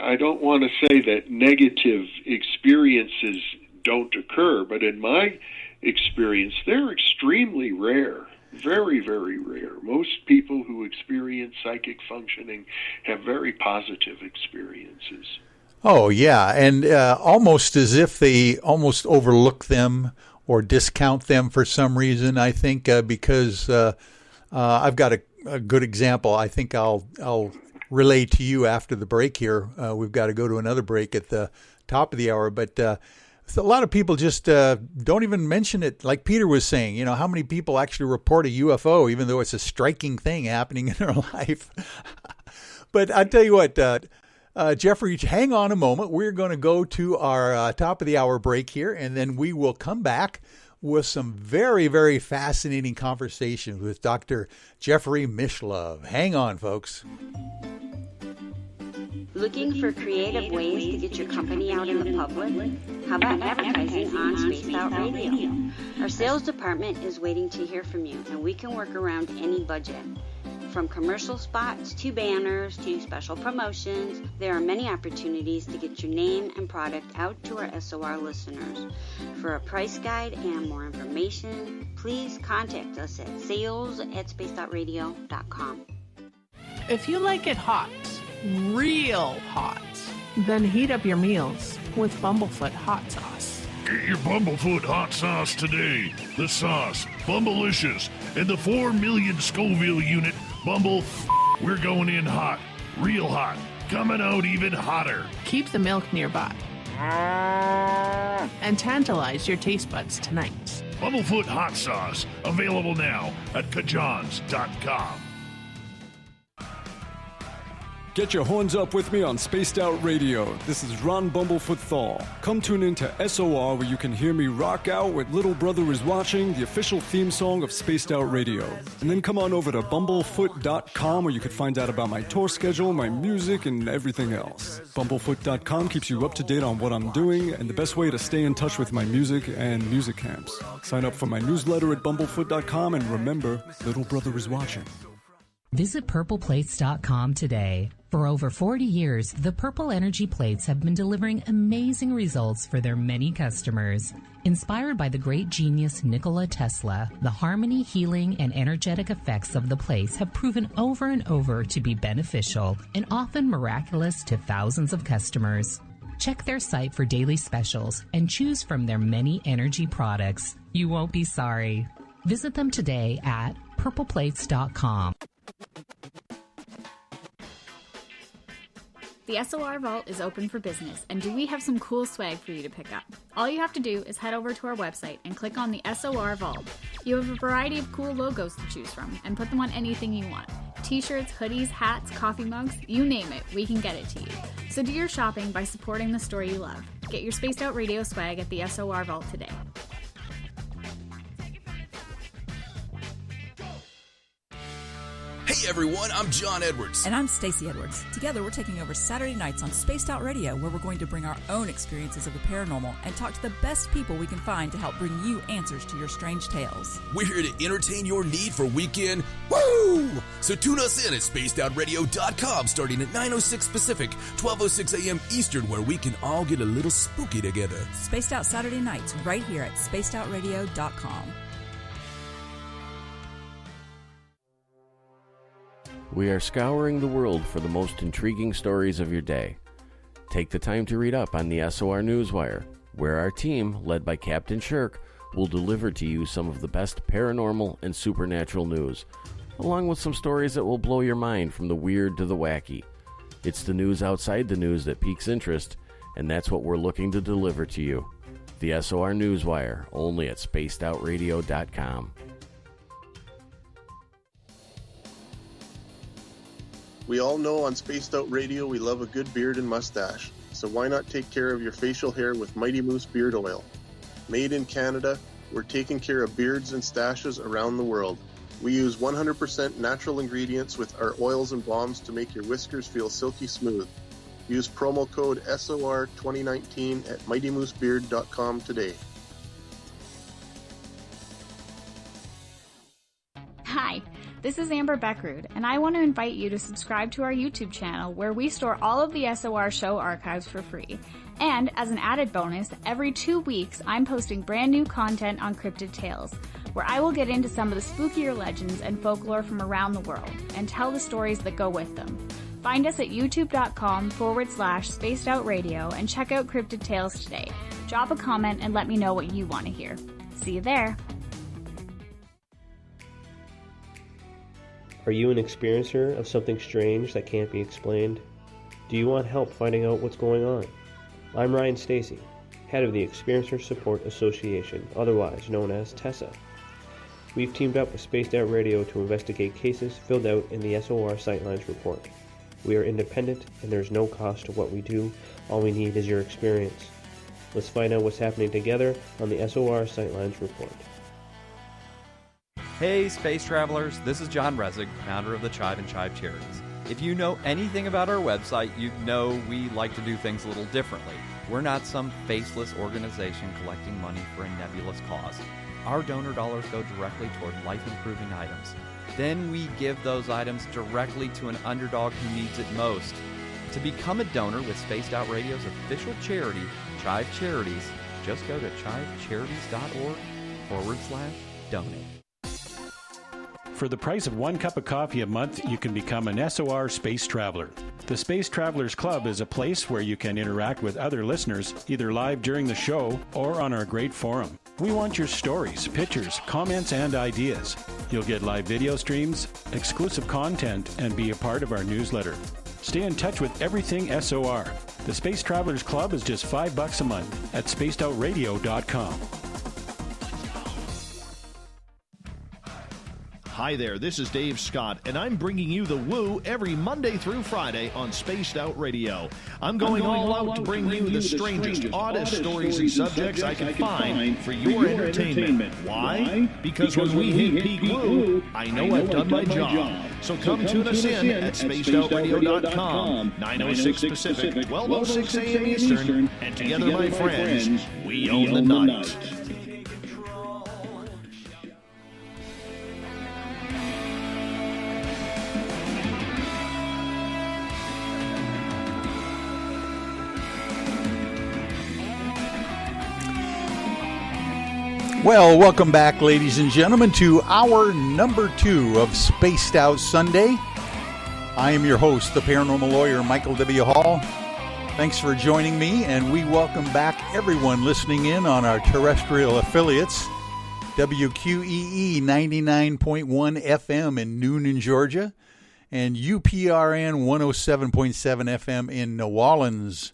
I don't want to say that negative experiences don't occur, but in my experience, they're extremely rare. Very, very rare. Most people who experience psychic functioning have very positive experiences. Oh, yeah, and almost as if they almost overlook them or discount them for some reason, I think, because I've got a good example. I think I'll relay to you after the break here. We've got to go to another break at the top of the hour, but a lot of people just don't even mention it. Like Peter was saying, how many people actually report a UFO, even though it's a striking thing happening in their life. But I tell you what, Jeffrey, hang on a moment. We're going to go to our top of the hour break here, and then we will come back with some very, very fascinating conversations with Dr. Jeffrey Mislove. Hang on, folks. Looking for creative ways to get your company out in the public? How about advertising on Spaced Out Radio? Our sales department is waiting to hear from you, and we can work around any budget. From commercial spots to banners to special promotions, there are many opportunities to get your name and product out to our SOR listeners. For a price guide and more information, please contact us at sales@spacedoutradio.com. If you like it hot, real hot, then heat up your meals with Bumblefoot hot sauce. Get your Bumblefoot hot sauce today. The sauce, Bumblelicious, and the 4 million Scoville unit Bumble. We're going in hot, real hot, coming out even hotter. Keep the milk nearby and tantalize your taste buds tonight. Bumblefoot hot sauce, available now at kajans.com. Get your horns up with me on Spaced Out Radio. This is Ron Bumblefoot Thal. Come tune in to SOR where you can hear me rock out with Little Brother is Watching, the official theme song of Spaced Out Radio. And then come on over to bumblefoot.com where you can find out about my tour schedule, my music, and everything else. Bumblefoot.com keeps you up to date on what I'm doing and the best way to stay in touch with my music and music camps. Sign up for my newsletter at bumblefoot.com and remember, Little Brother is watching. Visit purpleplates.com today. For over 40 years, the Purple Energy Plates have been delivering amazing results for their many customers. Inspired by the great genius Nikola Tesla, the harmony, healing, and energetic effects of the plates have proven over and over to be beneficial and often miraculous to thousands of customers. Check their site for daily specials and choose from their many energy products. You won't be sorry. Visit them today at purpleplates.com. The SOR Vault is open for business, and do we have some cool swag for you to pick up? All you have to do is head over to our website and click on the SOR Vault. You have a variety of cool logos to choose from, and put them on anything you want. T-shirts, hoodies, hats, coffee mugs, you name it, we can get it to you. So do your shopping by supporting the store you love. Get your Spaced Out Radio swag at the SOR Vault today. Hey everyone, I'm John Edwards. And I'm Stacey Edwards. Together we're taking over Saturday nights on Spaced Out Radio, where we're going to bring our own experiences of the paranormal and talk to the best people we can find to help bring you answers to your strange tales. We're here to entertain your need for weekend woo! So tune us in at spacedoutradio.com starting at 9:06 Pacific, 12:06 a.m. Eastern, where we can all get a little spooky together. Spaced Out Saturday nights right here at spacedoutradio.com. We are scouring the world for the most intriguing stories of your day. Take the time to read up on the SOR Newswire, where our team, led by Captain Shirk, will deliver to you some of the best paranormal and supernatural news, along with some stories that will blow your mind from the weird to the wacky. It's the news outside the news that piques interest, and that's what we're looking to deliver to you. The SOR Newswire, only at spacedoutradio.com. We all know on Spaced Out Radio we love a good beard and mustache, so why not take care of your facial hair with Mighty Moose Beard Oil? Made in Canada, we're taking care of beards and stashes around the world. We use 100% natural ingredients with our oils and balms to make your whiskers feel silky smooth. Use promo code SOR2019 at mightymoosebeard.com today. Hi, this is Amber Beckrud, and I want to invite you to subscribe to our YouTube channel, where we store all of the SOR show archives for free. And as an added bonus, every 2 weeks I'm posting brand new content on Cryptid Tales, where I will get into some of the spookier legends and folklore from around the world and tell the stories that go with them. Find us at youtube.com/Spaced Out Radio and check out Cryptid Tales today. Drop a comment and let me know what you want to hear. See you there. Are you an experiencer of something strange that can't be explained? Do you want help finding out what's going on? I'm Ryan Stacy, head of the Experiencer Support Association, otherwise known as TESA. We've teamed up with Spaced Out Radio to investigate cases filled out in the SOR Sightlines report. We are independent and there's no cost to what we do. All we need is your experience. Let's find out what's happening together on the SOR Sightlines report. Hey, space travelers, this is John Resig, founder of the CHIVE and CHIVE Charities. If you know anything about our website, you know we like to do things a little differently. We're not some faceless organization collecting money for a nebulous cause. Our donor dollars go directly toward life-improving items. Then we give those items directly to an underdog who needs it most. To become a donor with Spaced Out Radio's official charity, CHIVE Charities, just go to chivecharities.org/donate. For the price of 1 cup of coffee a month, you can become an SOR Space Traveler. The Space Travelers Club is a place where you can interact with other listeners, either live during the show or on our great forum. We want your stories, pictures, comments, and ideas. You'll get live video streams, exclusive content, and be a part of our newsletter. Stay in touch with everything SOR. The Space Travelers Club is just $5 a month at spacedoutradio.com. Hi there, this is Dave Scott, and I'm bringing you the woo every Monday through Friday on Spaced Out Radio. I'm going all out to bring you the strangest, oddest stories and subjects I can find for your entertainment. Why? Because when we hit peak woo, I know I've done my job. So come tune us in at spacedoutradio.com, 9:06 Pacific, 12:06 a.m. Eastern, and together, my friends, we own the night. Well, welcome back, ladies and gentlemen, to hour number 2 of Spaced Out Sunday. I am your host, the paranormal lawyer, Michael W. Hall. Thanks for joining me, and we welcome back everyone listening in on our terrestrial affiliates, WQEE 99.1 FM in Noonan, Georgia, and UPRN 107.7 FM in New Orleans.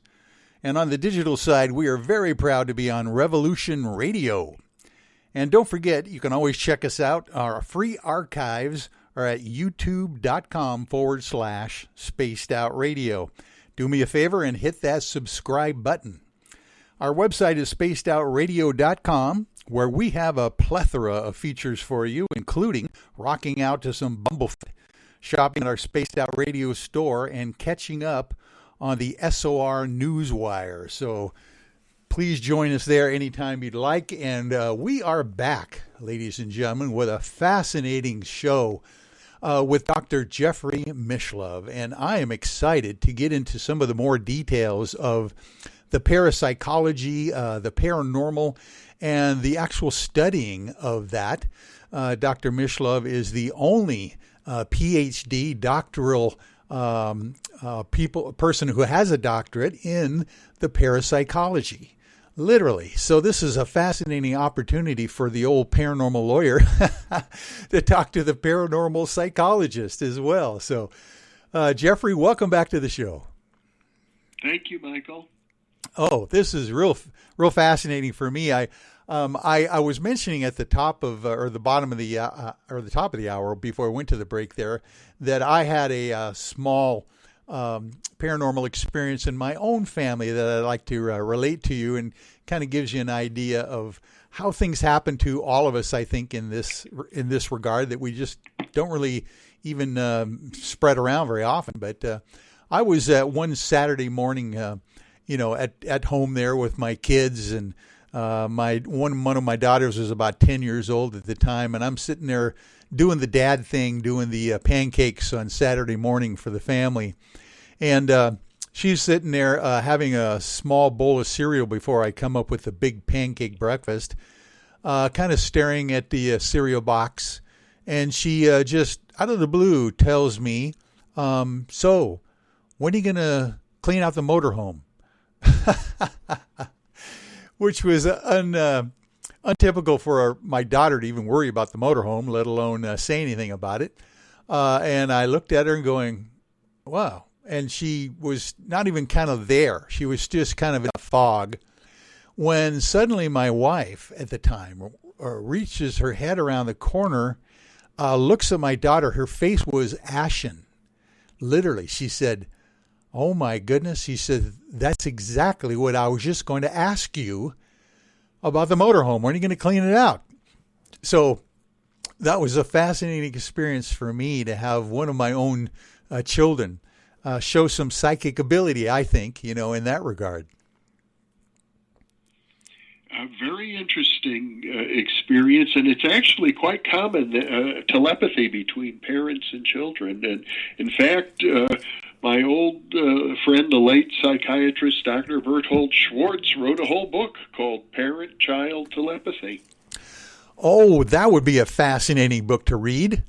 And on the digital side, we are very proud to be on Revolution Radio. And don't forget, you can always check us out. Our free archives are at youtube.com/spacedoutradio. Do me a favor and hit that subscribe button. Our website is spacedoutradio.com, where we have a plethora of features for you, including rocking out to some Bumblefoot, shopping at our Spaced Out Radio store, and catching up on the SOR Newswire. So please join us there anytime you'd like. And we are back, ladies and gentlemen, with a fascinating show with Dr. Jeffrey Mislove. And I am excited to get into some of the more details of the parapsychology, the paranormal, and the actual studying of that. Dr. Mislove is the only Ph.D. doctoral person who has a doctorate in the parapsychology. Literally. So this is a fascinating opportunity for the old paranormal lawyer to talk to the paranormal psychologist as well. So, Jeffrey, welcome back to the show. Thank you, Michael. Oh, this is real fascinating for me. I was mentioning at the top of or the bottom of the or the top of the hour before I went to the break there that I had a small paranormal experience in my own family that I'd like to relate to you, and kind of gives you an idea of how things happen to all of us, I think, in this regard, that we just don't really even spread around very often. But I was one Saturday morning, at home there with my kids, and one of my daughters was about 10 years old at the time, and I'm sitting there doing the dad thing, doing the pancakes on Saturday morning for the family. And she's sitting there having a small bowl of cereal before I come up with the big pancake breakfast, kind of staring at the cereal box. And she just, out of the blue, tells me, so, when are you going to clean out the motorhome? Which was untypical for my daughter to even worry about the motorhome, let alone say anything about it. And I looked at her and going, wow. And she was not even kind of there. She was just kind of in a fog. When suddenly my wife at the time reaches her head around the corner, looks at my daughter. Her face was ashen. Literally, she said, oh my goodness. She said, that's exactly what I was just going to ask you about the motorhome. When are you going to clean it out? So that was a fascinating experience for me to have one of my own children show some psychic ability, I think, in that regard. A very interesting experience, and it's actually quite common, telepathy between parents and children. And in fact, my old friend, the late psychiatrist Dr. Berthold Schwartz, wrote a whole book called Parent-Child Telepathy. Oh, that would be a fascinating book to read.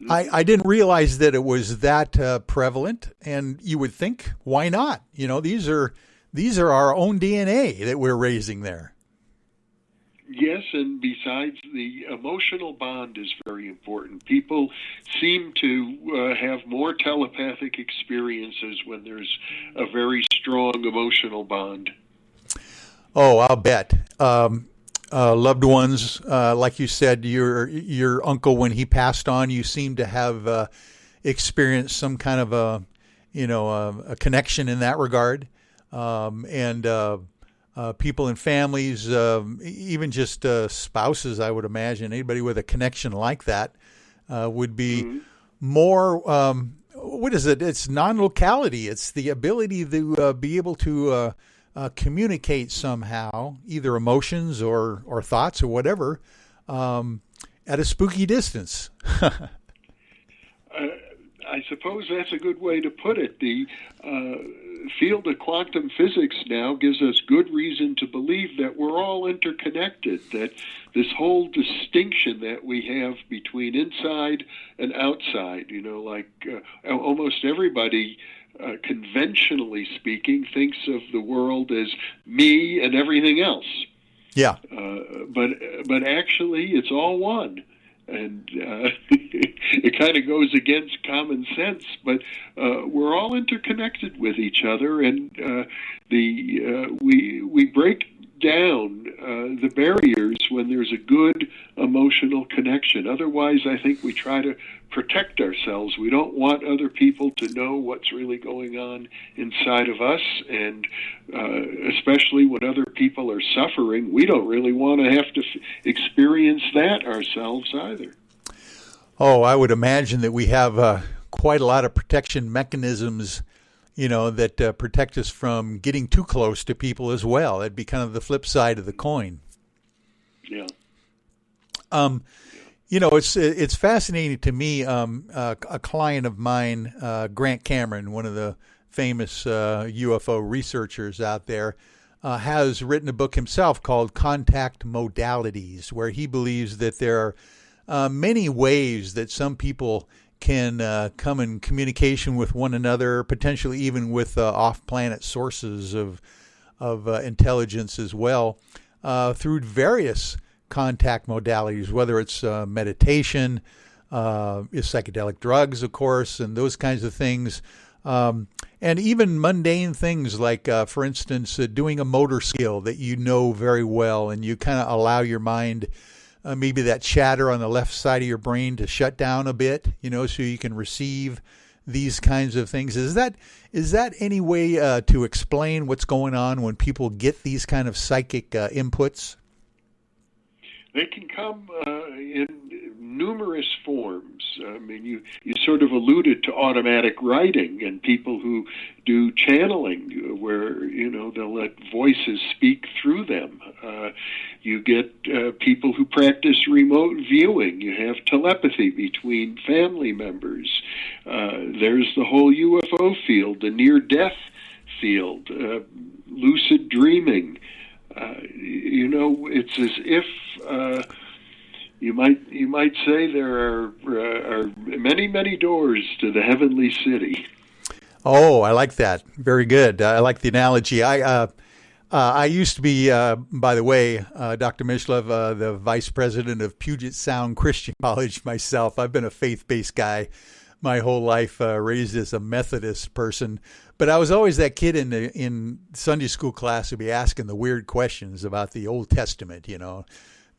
I didn't realize that it was that prevalent, and you would think, why not? These are our own DNA that we're raising there. Yes, and besides, the emotional bond is very important. People seem to have more telepathic experiences when there's a very strong emotional bond. Oh, I'll bet. Loved ones, like you said, your uncle, when he passed on, you seem to have experienced some kind of a connection in that regard. And people in families, even just spouses, I would imagine, anybody with a connection like that would be more, what is it? It's non-locality. It's the ability to be able to communicate somehow, either emotions or thoughts or whatever, at a spooky distance. I suppose that's a good way to put it. The field of quantum physics now gives us good reason to believe that we're all interconnected, that this whole distinction that we have between inside and outside, almost everybody, conventionally speaking, thinks of the world as me and everything else. Yeah. But actually, it's all one. And it kind of goes against common sense, but we're all interconnected with each other, and we break down the barriers when there's a good emotional connection. Otherwise, I think we try to protect ourselves. We don't want other people to know what's really going on inside of us, and especially when other people are suffering, we don't really want to have to experience that ourselves either. Oh, I would imagine that we have quite a lot of protection mechanisms, that protect us from getting too close to people as well. That'd be kind of the flip side of the coin. Yeah. It's fascinating to me. A client of mine, Grant Cameron, one of the famous UFO researchers out there, has written a book himself called Contact Modalities, where he believes that there are many ways that some people can come in communication with one another, potentially even with off-planet sources of intelligence as well, through various contact modalities, whether it's meditation, psychedelic drugs, of course, and those kinds of things, and even mundane things like, for instance, doing a motor skill that you know very well, and you kind of allow your mind, maybe that chatter on the left side of your brain, to shut down a bit, so you can receive these kinds of things. Is that any way to explain what's going on when people get these kind of psychic inputs? They can come in numerous forms. I mean, you sort of alluded to automatic writing and people who do channeling, where they'll let voices speak through them. You get people who practice remote viewing. You have telepathy between family members. There's the whole UFO field, the near-death field, lucid dreaming. It's as if you might say there are many, many doors to the heavenly city. Oh, I like that. Very good. I like the analogy. I used to be, by the way, Dr. Mislove, the vice president of Puget Sound Christian College myself. I've been a faith-based guy my whole life, raised as a Methodist person. But I was always that kid in Sunday school class who'd be asking the weird questions about the Old Testament,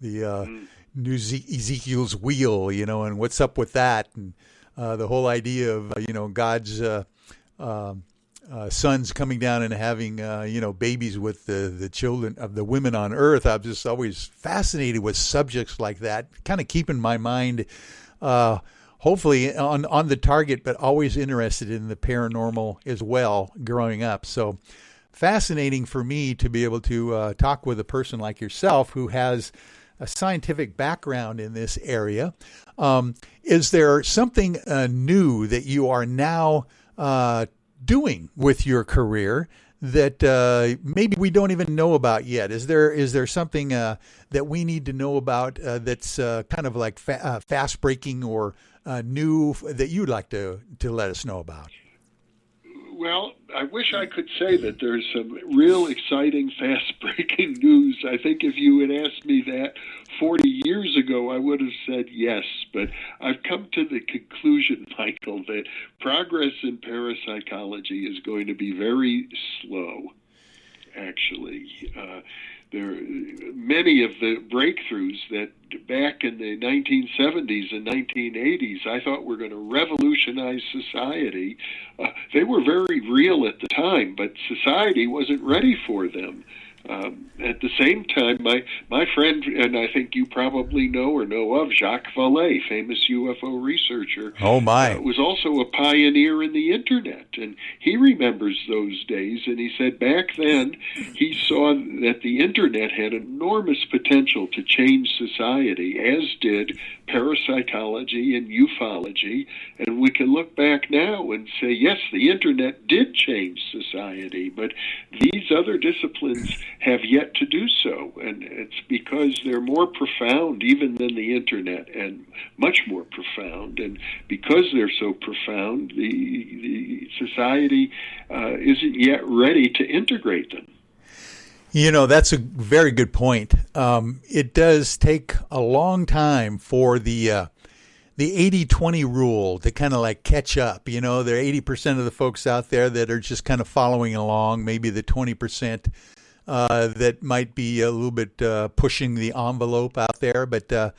the New Ezekiel's wheel, and what's up with that, and the whole idea of, God's sons coming down and having, babies with the children of the women on earth. I was just always fascinated with subjects like that, kind of keeping my mind hopefully on the target, but always interested in the paranormal as well growing up. So fascinating for me to be able to talk with a person like yourself who has a scientific background in this area. Is there something new that you are now doing with your career that maybe we don't even know about yet? Is there something that we need to know about that's kind of like fast breaking or new that you'd like to let us know about? Well, I wish I could say that there's some real exciting, fast-breaking news. I think if you had asked me that 40 years ago, I would have said yes. But I've come to the conclusion, Michael, that progress in parapsychology is going to be very slow, actually. There are many of the breakthroughs that back in the 1970s and 1980s I thought were going to revolutionize society. They were very real at the time, but society wasn't ready for them. At the same time, my friend, and I think you probably know of, Jacques Vallée, famous UFO researcher. Oh, my. Was also a pioneer in the Internet, and he remembers those days, and he said back then he saw that the Internet had enormous potential to change society, as did parapsychology and ufology, and we can look back now and say, yes, the Internet did change society, but these other disciplines have yet to do so, and it's because they're more profound even than the Internet, and much more profound, and because they're so profound, the society isn't yet ready to integrate them. You know, that's a very good point. It does take a long time for the 80-20 rule to kind of like catch up. You know, there are 80% of the folks out there that are just kind of following along, maybe the 20% that might be a little bit pushing the envelope out there. But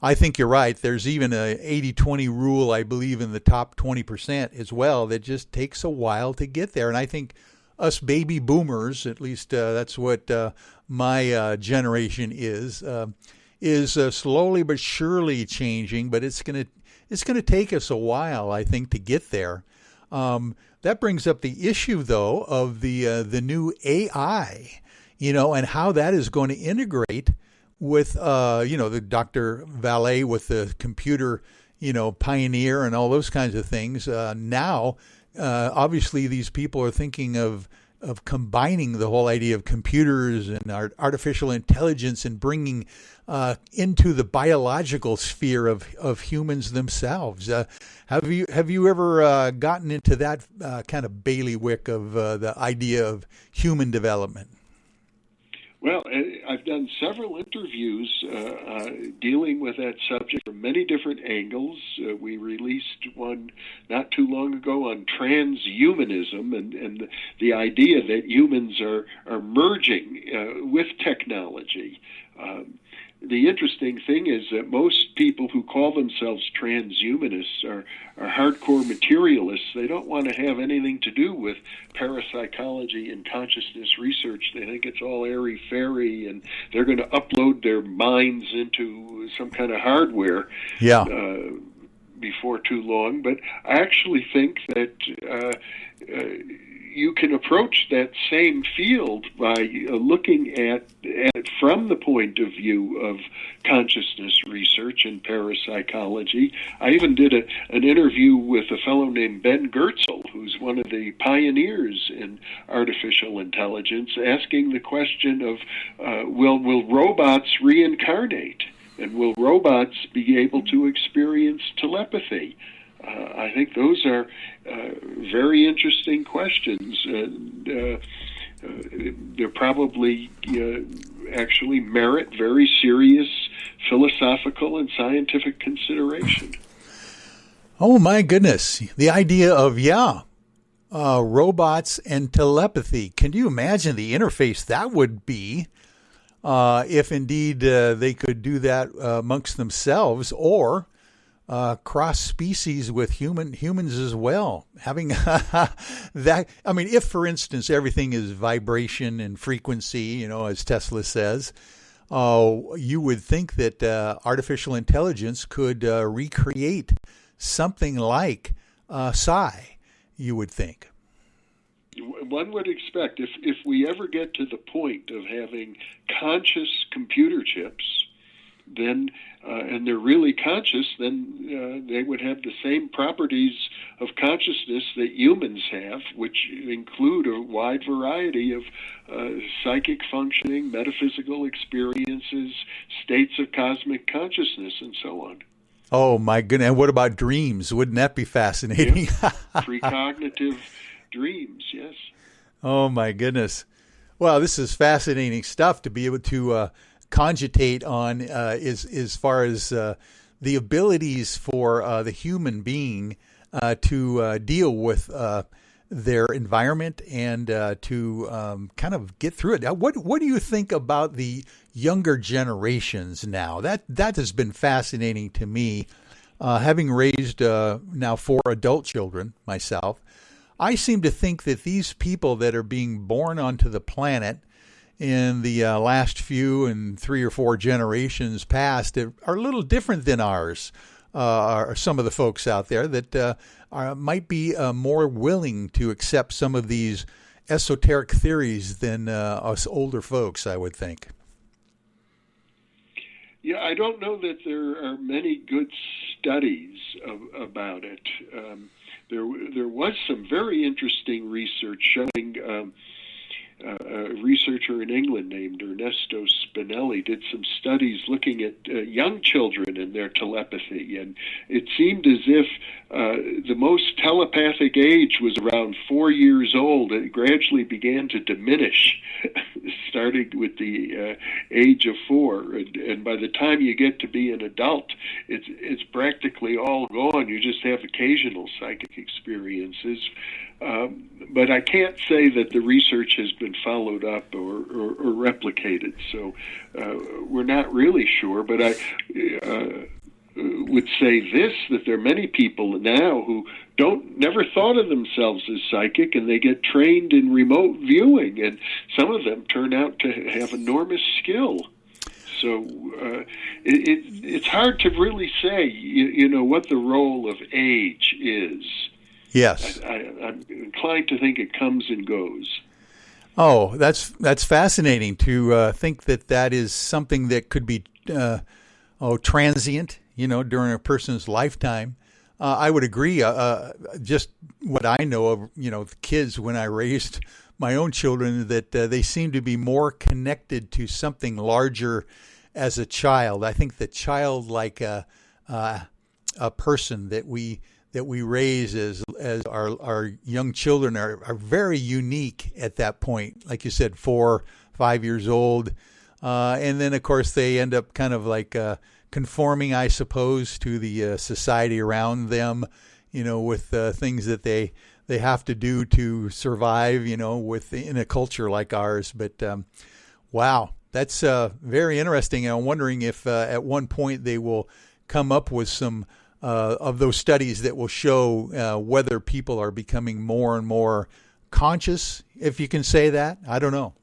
I think you're right. There's even a 80-20 rule, I believe, in the top 20% as well that just takes a while to get there. And I think us baby boomers, at least that's what my generation is slowly but surely changing. But it's gonna take us a while, I think, to get there. That brings up the issue, though, of the new AI, you know, and how that is going to integrate with the Dr. Valet with the computer, pioneer and all those kinds of things. Now, obviously, these people are thinking of combining the whole idea of computers and artificial intelligence and bringing into the biological sphere of humans themselves. Have you ever gotten into that kind of bailiwick of the idea of human development? Well, I've done several interviews dealing with that subject from many different angles. We released one not too long ago on transhumanism and the idea that humans are merging with technology. The interesting thing is that most people who call themselves transhumanists are hardcore materialists. They don't want to have anything to do with parapsychology and consciousness research. They think it's all airy-fairy, and they're going to upload their minds into some kind of hardware before too long. But I actually think that you can approach that same field by looking at it from the point of view of consciousness research and parapsychology. I even did an interview with a fellow named Ben Goertzel, who's one of the pioneers in artificial intelligence, asking the question of, will robots reincarnate? And will robots be able to experience telepathy? I think those are very interesting questions. They're probably actually merit very serious philosophical and scientific consideration. Oh, my goodness. The idea of, robots and telepathy. Can you imagine the interface that would be if indeed they could do that amongst themselves, or cross species with humans as well, having that. I mean, if, for instance, everything is vibration and frequency, as Tesla says, you would think that artificial intelligence could recreate something like psi, you would think. One would expect, if we ever get to the point of having conscious computer chips, then and they're really conscious, then they would have the same properties of consciousness that humans have, which include a wide variety of psychic functioning, metaphysical experiences, states of cosmic consciousness, and so on. Oh, my goodness. And what about dreams? Wouldn't that be fascinating? Yeah. Precognitive dreams, yes. Oh, my goodness. Well, this is fascinating stuff to be able to cogitate on as far as the abilities for the human being to deal with their environment and to kind of get through it. Now, what do you think about the younger generations now? That has been fascinating to me. Having raised now 4 adult children myself, I seem to think that these people that are being born onto the planet in the last few and 3 or 4 generations past are a little different than ours. Are some of the folks out there that might be more willing to accept some of these esoteric theories than us older folks, I would think. Yeah, I don't know that there are many good studies about it. There was some very interesting research showing a researcher in England named Ernesto Spinelli did some studies looking at young children and their telepathy, and it seemed as if the most telepathic age was around 4 years old. It gradually began to diminish, starting with the age of 4, and by the time you get to be an adult, it's practically all gone. You just have occasional psychic experiences. But I can't say that the research has been followed up or replicated, so we're not really sure. But I would say this, that there are many people now who never thought of themselves as psychic, and they get trained in remote viewing, and some of them turn out to have enormous skill. So it's hard to really say, you know, what the role of age is. Yes. I'm inclined to think it comes and goes. Oh, that's fascinating to think that is something that could be transient, you know, during a person's lifetime. I would agree. Just what I know of, you know, the kids when I raised my own children, that they seem to be more connected to something larger as a child. I think the child, like a person that we raise as our young children are very unique at that point. Like you said, 4, 5 years old. And then, of course, they end up kind of like conforming, I suppose, to the society around them, you know, with things that they have to do to survive, you know, in a culture like ours. But, wow, that's very interesting. And I'm wondering if at one point they will come up with some of those studies that will show whether people are becoming more and more conscious, if you can say that. I don't know.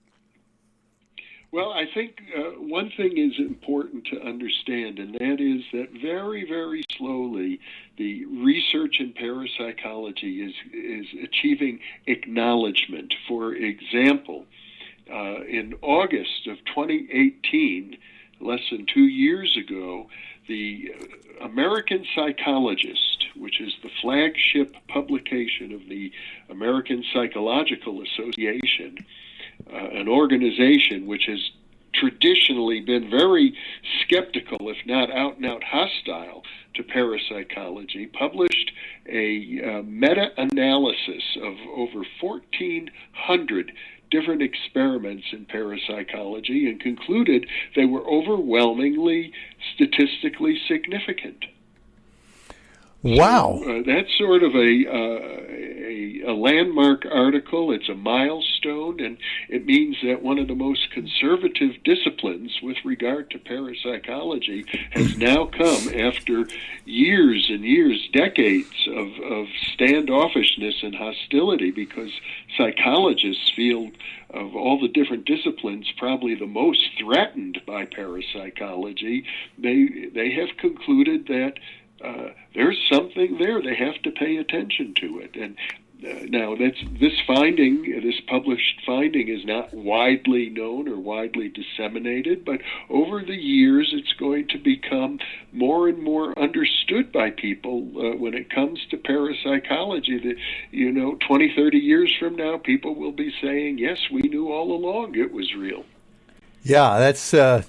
Well, I think one thing is important to understand, and that is that very, very slowly the research in parapsychology is achieving acknowledgement. For example, in August of 2018, less than 2 years ago, the American Psychologist, which is the flagship publication of the American Psychological Association, an organization which has traditionally been very skeptical, if not out-and-out hostile, to parapsychology, published a meta-analysis of over 1,400 different experiments in parapsychology and concluded they were overwhelmingly statistically significant. Wow. So, that's sort of a landmark article. It's a milestone, and it means that one of the most conservative disciplines with regard to parapsychology has now come after years and years, decades of standoffishness and hostility, because psychologists feel of all the different disciplines probably the most threatened by parapsychology. They have concluded that there's something there. They have to pay attention to it. And now this published finding is not widely known or widely disseminated, but over the years it's going to become more and more understood by people when it comes to parapsychology. That, you know, 20, 30 years from now, people will be saying, yes, we knew all along it was real. Yeah, that's the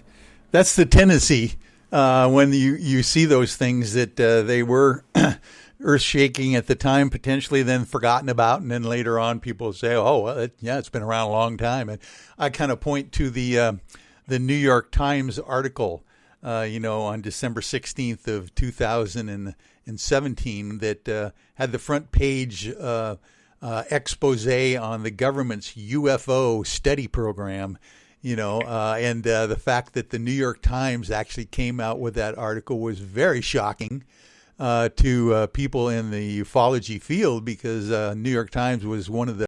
tendency. When you see those things that they were earth-shaking at the time, potentially then forgotten about, and then later on people say, oh, well, it's been around a long time. And I kind of point to the New York Times article, on December 16th of 2017 that had the front page expose on the government's UFO study program. And the fact that the New York Times actually came out with that article was very shocking to people in the ufology field, because New York Times was one of the,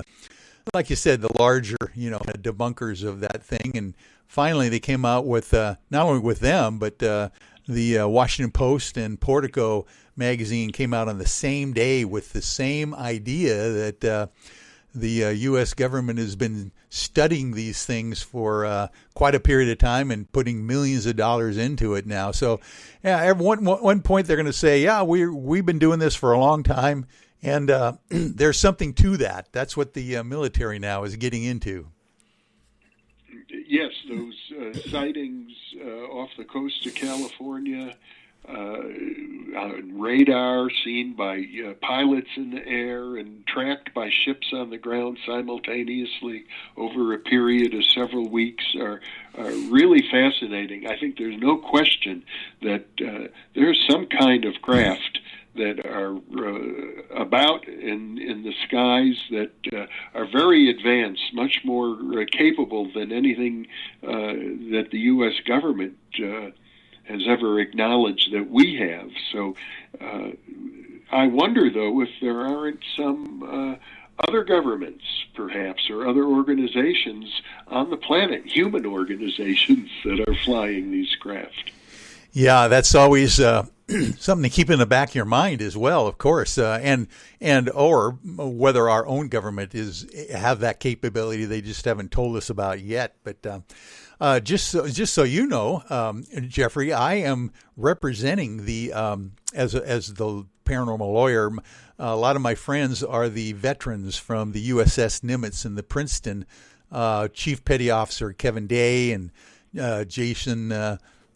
like you said, the larger, debunkers of that thing. And finally they came out with, not only with them, but the Washington Post and Portico magazine came out on the same day with the same idea that the U.S. government has been studying these things for quite a period of time and putting millions of dollars into it now. So, yeah, at one point they're going to say, yeah, we've been doing this for a long time, and there's something to that. That's what the military now is getting into. those sightings off the coast of California, on radar, seen by pilots in the air and tracked by ships on the ground simultaneously over a period of several weeks are really fascinating. I think there's no question that there's some kind of craft that are about in the skies that are very advanced, much more capable than anything that the U.S. government has ever acknowledged that we have. So I wonder, though, if there aren't some other governments, perhaps, or other organizations on the planet, human organizations, that are flying these craft. Yeah, that's always something to keep in the back of your mind as well, of course, and or whether our own government have that capability they just haven't told us about yet. But just so you know, Jeffrey, I am representing the as the paranormal lawyer. A lot of my friends are the veterans from the USS Nimitz and the Princeton. Chief Petty Officer Kevin Day and Jason.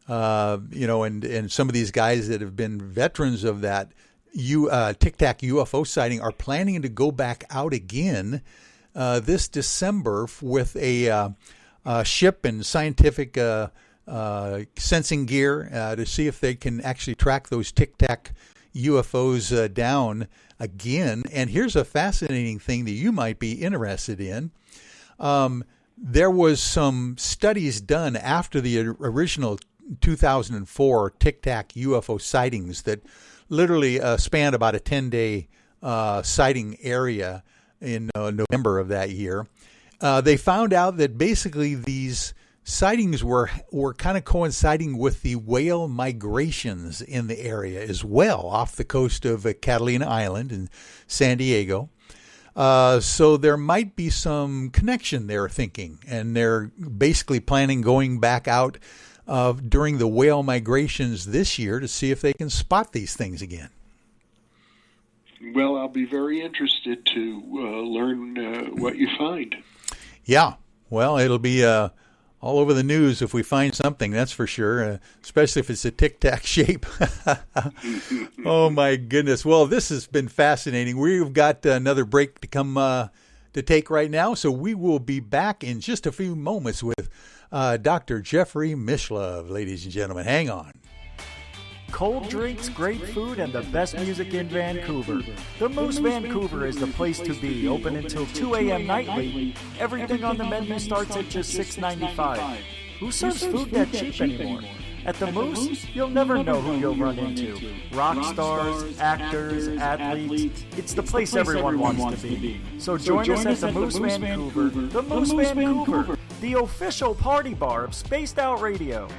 And some of these guys that have been veterans of that Tic Tac UFO sighting are planning to go back out again this December with a ship and scientific sensing gear to see if they can actually track those Tic Tac UFOs down again. And here's a fascinating thing that you might be interested in. There was some studies done after the original 2004 Tic Tac UFO sightings that literally spanned about a 10-day sighting area in November of that year. They found out that basically these sightings were kind of coinciding with the whale migrations in the area as well, off the coast of Catalina Island in San Diego. So there might be some connection they're thinking, and they're basically planning going back out during the whale migrations this year to see if they can spot these things again. Well, I'll be very interested to learn what you find. Yeah, well, it'll be all over the news if we find something, that's for sure, especially if it's a Tic Tac shape. Oh, my goodness. Well, this has been fascinating. We've got another break to come to take right now, so we will be back in just a few moments with Dr. Jeffrey Mislove, ladies and gentlemen. Hang on. Cold drinks, great food, and the best music in Vancouver. The Moose Vancouver is the place to be, open until 2 a.m. nightly. Everything on the menu starts at just $6.95. Who serves food that cheap anymore? At the Moose, you'll never know who you'll run into. Rock stars, actors, athletes. It's the place everyone wants to be. So join us at the Moose Vancouver. The Moose Vancouver, the official party bar of Spaced Out Radio.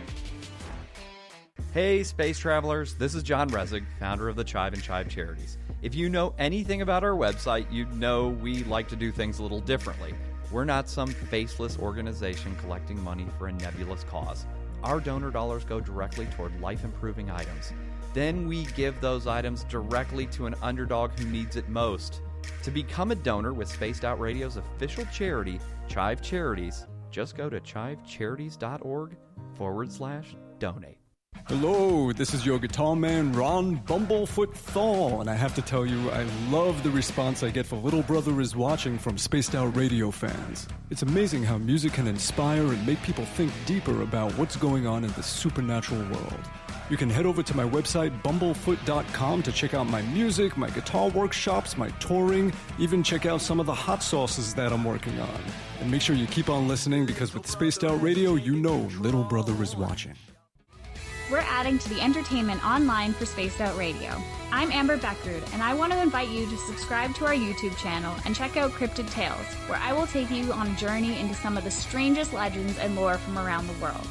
Hey, space travelers, this is John Resig, founder of the CHIVE and CHIVE Charities. If you know anything about our website, you know we like to do things a little differently. We're not some faceless organization collecting money for a nebulous cause. Our donor dollars go directly toward life-improving items. Then we give those items directly to an underdog who needs it most. To become a donor with Spaced Out Radio's official charity, CHIVE Charities, just go to chivecharities.org/donate. Hello, this is your guitar man, Ron Bumblefoot Thaw, and I have to tell you, I love the response I get for Little Brother Is Watching from Spaced Out Radio fans. It's amazing how music can inspire and make people think deeper about what's going on in the supernatural world. You can head over to my website, bumblefoot.com, to check out my music, my guitar workshops, my touring, even check out some of the hot sauces that I'm working on. And make sure you keep on listening, because with Spaced Out Radio, you know Little Brother is watching. We're adding to the entertainment online for Spaced Out Radio. I'm Amber Beckrud, and I want to invite you to subscribe to our YouTube channel and check out Cryptid Tales, where I will take you on a journey into some of the strangest legends and lore from around the world,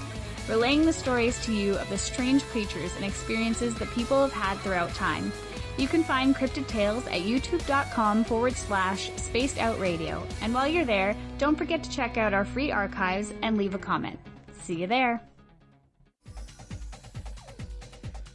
relaying the stories to you of the strange creatures and experiences that people have had throughout time. You can find Cryptid Tales at youtube.com/Spaced Out Radio. And while you're there, don't forget to check out our free archives and leave a comment. See you there.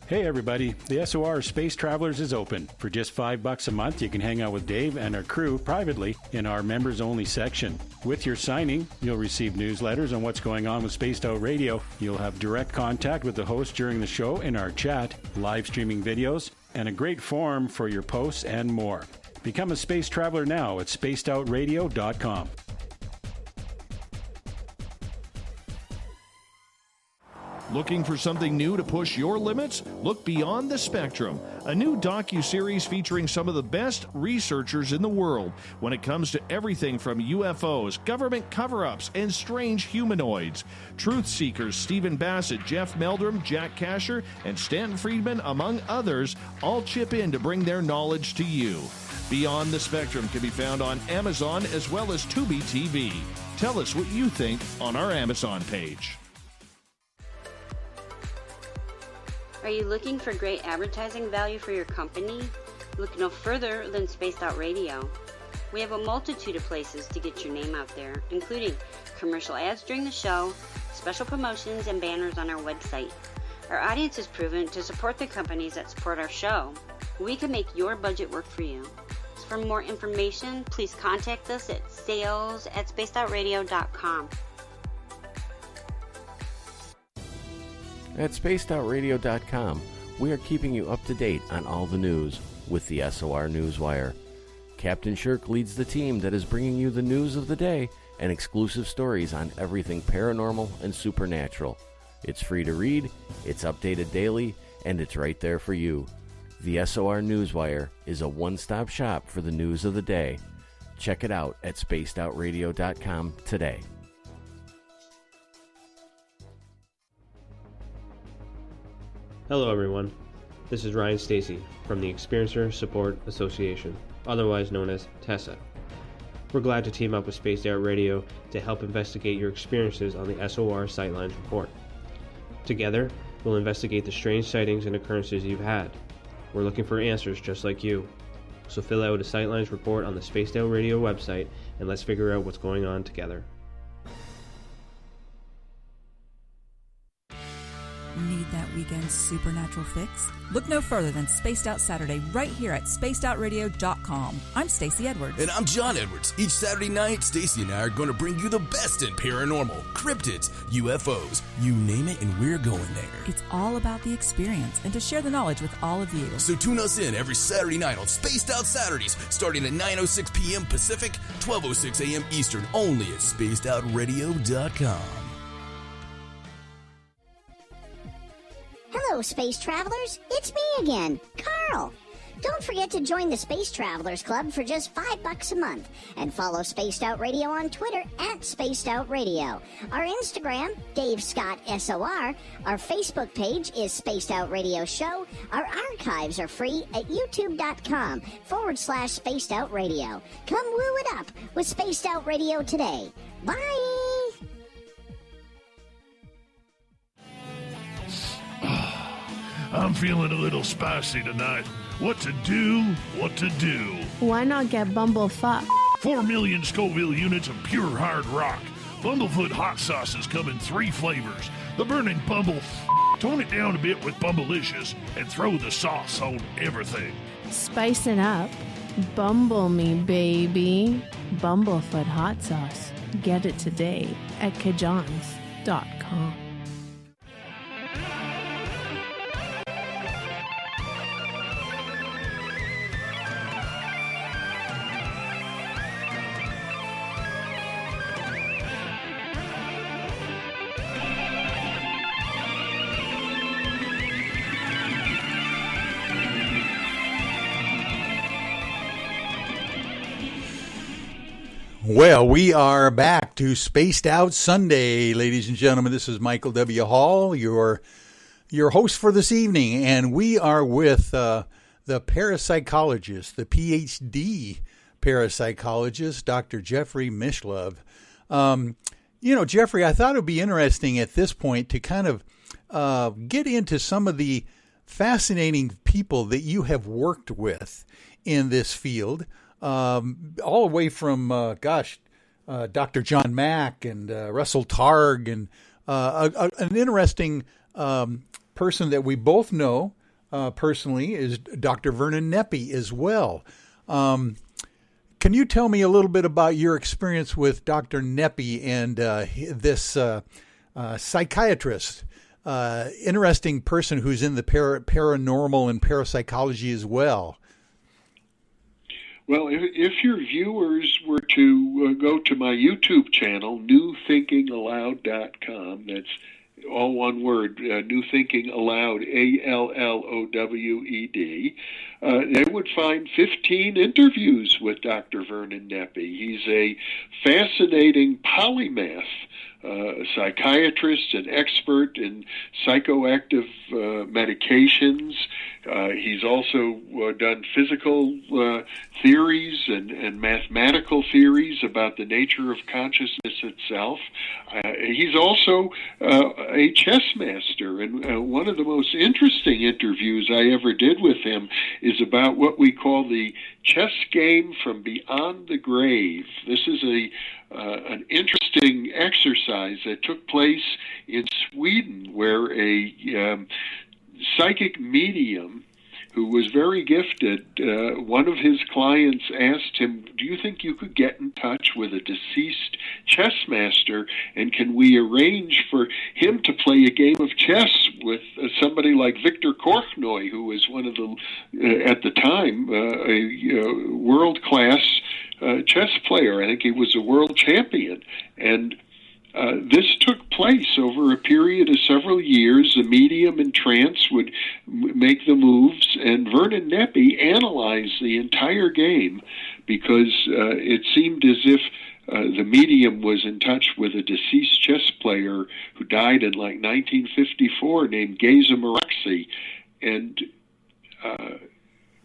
Hey everybody, the SOR Space Travelers is open. For just $5 a month, you can hang out with Dave and our crew privately in our members-only section. With your signing, you'll receive newsletters on what's going on with Spaced Out Radio. You'll have direct contact with the host during the show in our chat, live streaming videos, and a great forum for your posts and more. Become a space traveler now at spacedoutradio.com. Looking for something new to push your limits? Look Beyond the Spectrum, a new docu-series featuring some of the best researchers in the world when it comes to everything from UFOs, government cover-ups, and strange humanoids. Truth seekers Stephen Bassett, Jeff Meldrum, Jack Kasher, and Stanton Friedman, among others, all chip in to bring their knowledge to you. Beyond the Spectrum can be found on Amazon as well as Tubi TV. Tell us what you think on our Amazon page. Are you looking for great advertising value for your company? Look no further than Spaced Out Radio. We have a multitude of places to get your name out there, including commercial ads during the show, special promotions, and banners on our website. Our audience is proven to support the companies that support our show. We can make your budget work for you. So for more information, please contact us at sales@spacedoutradio.com. At spacedoutradio.com, we are keeping you up to date on all the news with the SOR Newswire. Captain Shirk leads the team that is bringing you the news of the day and exclusive stories on everything paranormal and supernatural. It's free to read, it's updated daily, and it's right there for you. The SOR Newswire is a one-stop shop for the news of the day. Check it out at spacedoutradio.com today. Hello everyone, this is Ryan Stacy from the Experiencer Support Association, otherwise known as THAL. We're glad to team up with Spaced Out Radio to help investigate your experiences on the SOR Sightlines Report. Together, we'll investigate the strange sightings and occurrences you've had. We're looking for answers just like you. So fill out a Sightlines report on the Spaced Out Radio website and let's figure out what's going on together. Need that weekend supernatural fix? Look no further than Spaced Out Saturday right here at spacedoutradio.com. I'm Stacey Edwards. And I'm John Edwards. Each Saturday night, Stacey and I are going to bring you the best in paranormal, cryptids, UFOs, you name it, and we're going there. It's all about the experience and to share the knowledge with all of you. So tune us in every Saturday night on Spaced Out Saturdays, starting at 9:06 p.m. Pacific, 12:06 a.m. Eastern, only at spacedoutradio.com. Hello, Space Travelers. It's me again, Carl. Don't forget to join the Space Travelers Club for just $5 a month and follow Spaced Out Radio on Twitter at Spaced Out Radio. Our Instagram, Dave Scott SOR. Our Facebook page is Spaced Out Radio Show. Our archives are free at youtube.com/Spaced Out Radio. Come woo it up with Spaced Out Radio today. Bye! I'm feeling a little spicy tonight. What to do? What to do? Why not get Bumblefoot? 4 million Scoville units of pure hard rock. Bumblefoot hot sauces come in 3 flavors. The burning Bumble. Tone it down a bit with Bumblelicious and throw the sauce on everything. Spice it up. Bumble me, baby. Bumblefoot hot sauce. Get it today at kajans.com. Well, we are back to Spaced Out Sunday, ladies and gentlemen. This is Michael W. Hall, your host for this evening, and we are with the parapsychologist, the Ph.D. parapsychologist, Dr. Jeffrey Mislove. Jeffrey, I thought it would be interesting at this point to kind of get into some of the fascinating people that you have worked with in this field. All the way from, Dr. John Mack and Russell Targ and an interesting person that we both know, personally is Dr. Vernon Neppy as well. Can you tell me a little bit about your experience with Dr. Neppy and this psychiatrist, interesting person who's in the paranormal and parapsychology as well? Well, if your viewers were to go to my YouTube channel, newthinkingaloud.com, that's all one word, New Thinking Aloud, ALLOWED, they would find 15 interviews with Dr. Vernon Neppy. He's a fascinating polymath, psychiatrist, an expert in psychoactive medications. He's also done physical theories and mathematical theories about the nature of consciousness itself. He's also a chess master, and one of the most interesting interviews I ever did with him is about what we call the chess game from beyond the grave. This is an interesting exercise that took place in Sweden, where a psychic medium who was very gifted, one of his clients asked him, do you think you could get in touch with a deceased chess master, and can we arrange for him to play a game of chess with somebody like Victor Korchnoi, who was one of the, at the time, a world-class chess player. I think he was a world champion. And this took place over a period of several years. The medium in trance would make the moves, and Vernon Neppy analyzed the entire game because it seemed as if the medium was in touch with a deceased chess player who died in like 1954 named Geza Maraxi. And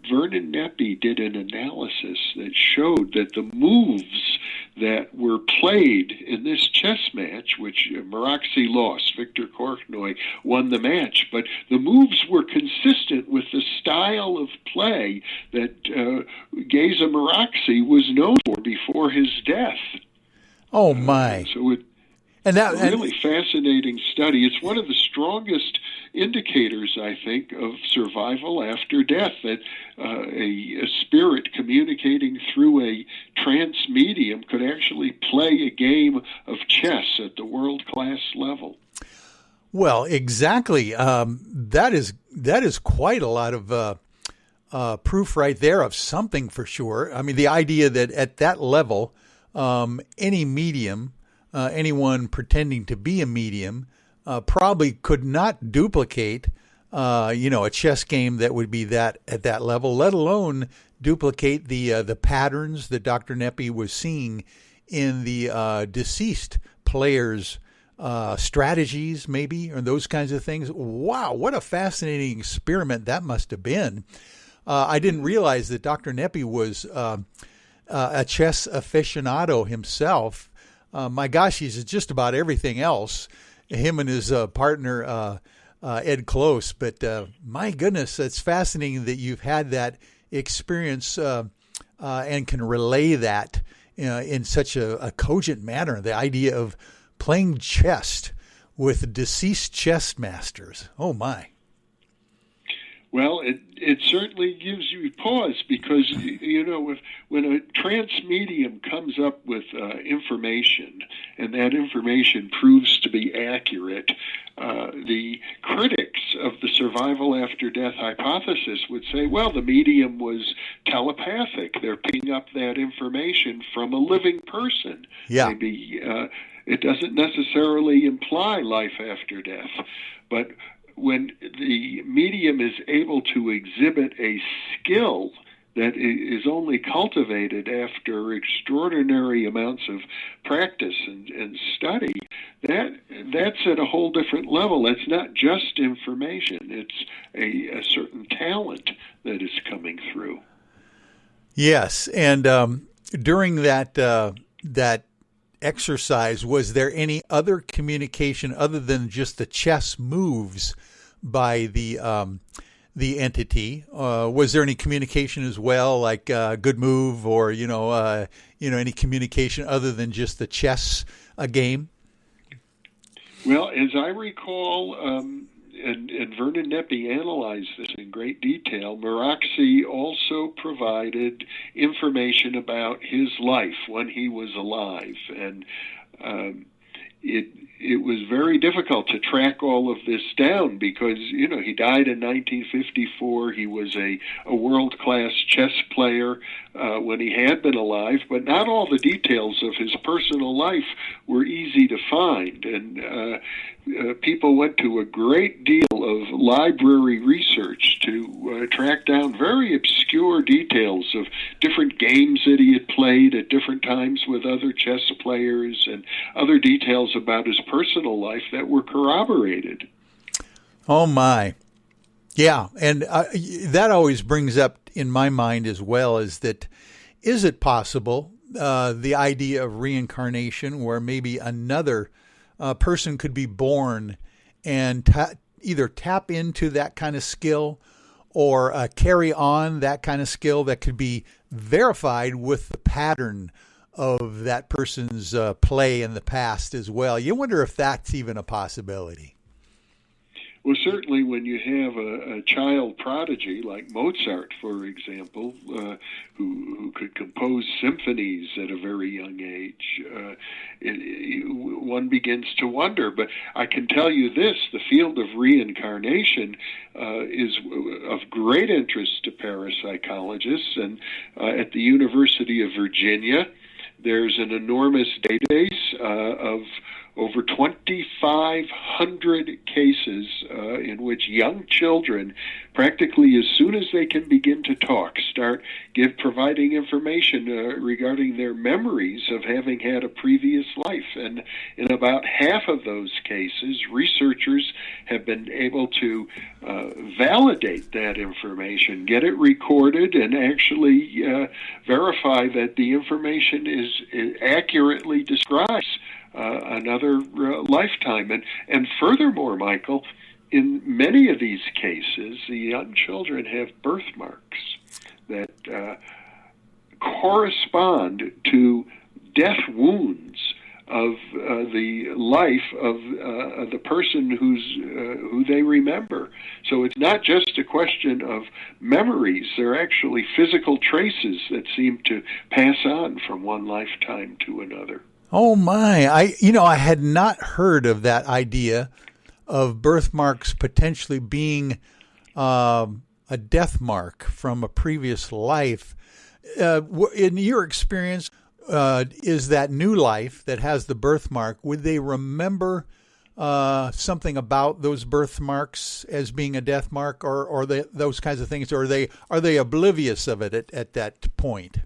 Vernon Neppy did an analysis that showed that the moves that were played in this chess match, which Maraxi lost, Victor Korchnoi won the match, but the moves were consistent with the style of play that Geza Maraxi was known for before his death. Oh, my. So it's a really fascinating study. It's one of the strongest indicators, I think, of survival after death, that a spirit communicating through a trance medium could actually play a game of chess at the world-class level. Well, exactly. That is quite a lot of proof right there of something for sure. I mean, the idea that at that level, any medium, anyone pretending to be a medium, probably could not duplicate, a chess game that would be that at that level, let alone duplicate the patterns that Dr. Neppy was seeing in the deceased players' strategies, maybe, or those kinds of things. Wow, what a fascinating experiment that must have been. I didn't realize that Dr. Neppy was a chess aficionado himself. My gosh, he's just about everything else. Him and his partner, Ed Close. But my goodness, it's fascinating that you've had that experience and can relay that in such a cogent manner. The idea of playing chess with deceased chess masters. Oh, my. Well, it certainly gives you pause because, when a trance medium comes up with information and that information proves to be accurate, the critics of the survival after death hypothesis would say, well, the medium was telepathic. They're picking up that information from a living person. Yeah. Maybe it doesn't necessarily imply life after death, but when the medium is able to exhibit a skill that is only cultivated after extraordinary amounts of practice and study, that's at a whole different level. It's not just information. It's a certain talent that is coming through. Yes, and during that exercise, was there any other communication other than just the chess moves by the entity? Was there any communication as well, like good move, or any communication other than just the chess game? Well, as I recall, and Vernon Neppy analyzed this in great detail. Meraxi also provided information about his life when he was alive, and it was very difficult to track all of this down because, you know, he died in 1954. He was a world-class chess player when he had been alive, but not all the details of his personal life were easy to find. And people went to a great deal of library research to track down very obscure details of different games that he had played at different times with other chess players and other details about his personal life that were corroborated. Oh, my. Yeah, and that always brings up in my mind as well is it possible, the idea of reincarnation, where maybe another person could be born and either tap into that kind of skill or carry on that kind of skill that could be verified with the pattern of that person's play in the past as well. You wonder if that's even a possibility. Well, certainly when you have a child prodigy like Mozart, for example, who could compose symphonies at a very young age, one begins to wonder. But I can tell you this, the field of reincarnation is of great interest to parapsychologists. And at the University of Virginia, there's an enormous database of over 2,500 cases in which young children, practically as soon as they can begin to talk, start providing information regarding their memories of having had a previous life. And in about half of those cases, researchers have been able to validate that information, get it recorded, and actually verify that the information accurately describes another lifetime. And furthermore, Michael, in many of these cases, the young children have birthmarks that correspond to death wounds of the life of the person who they remember. So it's not just a question of memories. They're actually physical traces that seem to pass on from one lifetime to another. Oh my! I had not heard of that idea of birthmarks potentially being a death mark from a previous life. In your experience, is that new life that has the birthmark, would they remember something about those birthmarks as being a death mark, or those kinds of things, or are they oblivious of it at that point?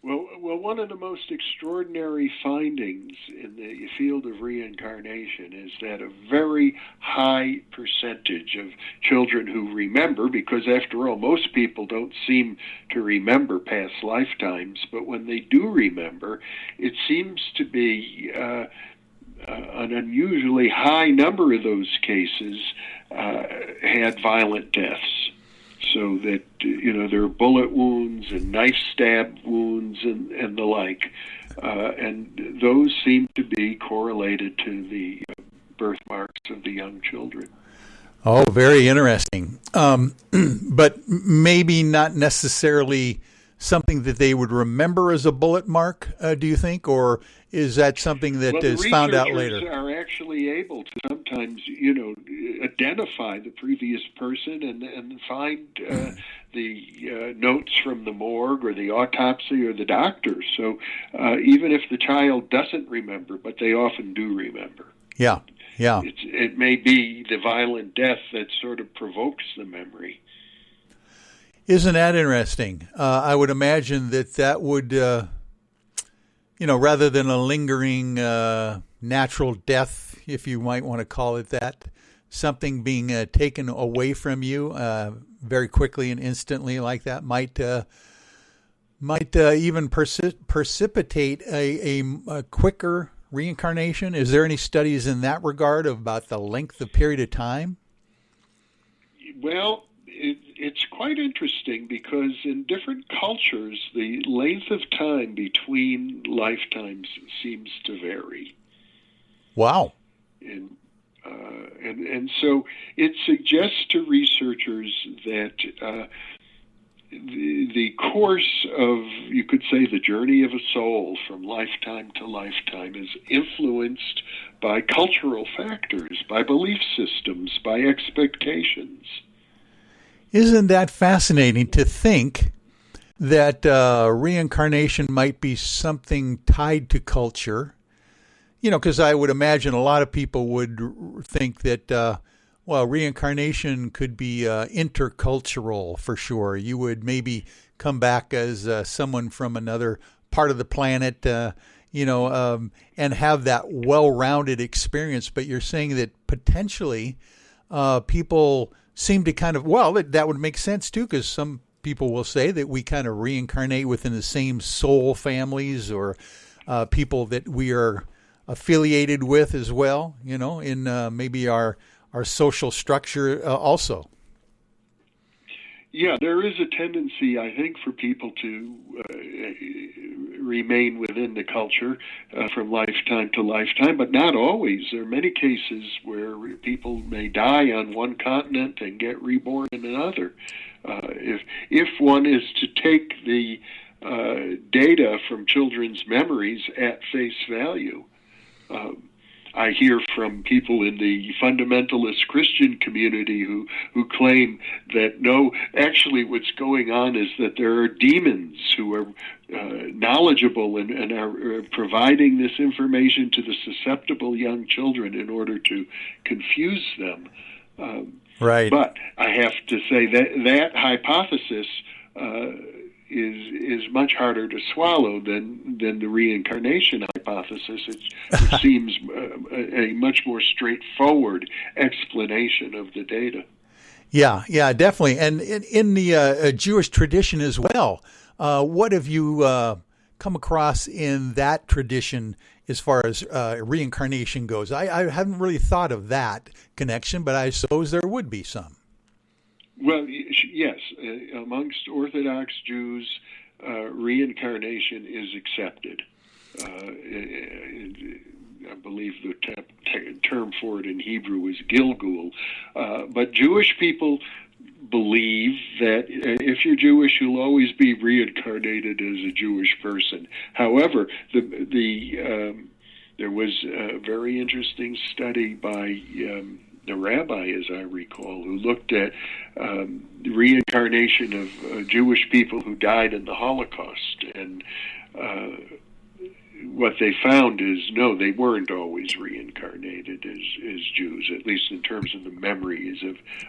Well, one of the most extraordinary findings in the field of reincarnation is that a very high percentage of children who remember, because after all, most people don't seem to remember past lifetimes, but when they do remember, it seems to be an unusually high number of those cases had violent deaths. So that, there are bullet wounds and knife stab wounds and the like. And those seem to be correlated to the birthmarks of the young children. Oh, very interesting. But maybe not necessarily something that they would remember as a bullet mark, do you think? Or is that something that is found out later? Researchers are actually able to sometimes, identify the previous person and find the notes from the morgue or the autopsy or the doctor. So even if the child doesn't remember, but they often do remember. Yeah. It may be the violent death that sort of provokes the memory. Isn't that interesting? I would imagine that would, rather than a lingering natural death, if you might want to call it that, something being taken away from you very quickly and instantly like that might even precipitate a quicker reincarnation. Is there any studies in that regard about the length of period of time? Well, it's quite interesting because in different cultures, the length of time between lifetimes seems to vary. Wow. And so it suggests to researchers that the course of, you could say, the journey of a soul from lifetime to lifetime is influenced by cultural factors, by belief systems, by expectations. Isn't that fascinating to think that reincarnation might be something tied to culture? Because I would imagine a lot of people would think that, reincarnation could be intercultural for sure. You would maybe come back as someone from another part of the planet, and have that well-rounded experience. But you're saying that potentially people seem to kind of, that would make sense too, because some people will say that we kind of reincarnate within the same soul families or people that we are affiliated with as well, in maybe our social structure also. Yeah, there is a tendency, I think, for people to remain within the culture from lifetime to lifetime, but not always. There are many cases where people may die on one continent and get reborn in another. If one is to take the data from children's memories at face value, I hear from people in the fundamentalist Christian community who claim that no, actually what's going on is that there are demons who are knowledgeable and are providing this information to the susceptible young children in order to confuse them. Right. But I have to say that hypothesis is much harder to swallow than the reincarnation hypothesis. It seems a much more straightforward explanation of the data. Yeah, definitely. And in the Jewish tradition as well, what have you come across in that tradition as far as reincarnation goes? I haven't really thought of that connection, but I suppose there would be some. Well, yes. Amongst Orthodox Jews, reincarnation is accepted. I believe the term for it in Hebrew is Gilgul. But Jewish people believe that if you're Jewish, you'll always be reincarnated as a Jewish person. However, there was a very interesting study by the rabbi, as I recall, who looked at the reincarnation of Jewish people who died in the Holocaust. And what they found is, no, they weren't always reincarnated as Jews, at least in terms of the memories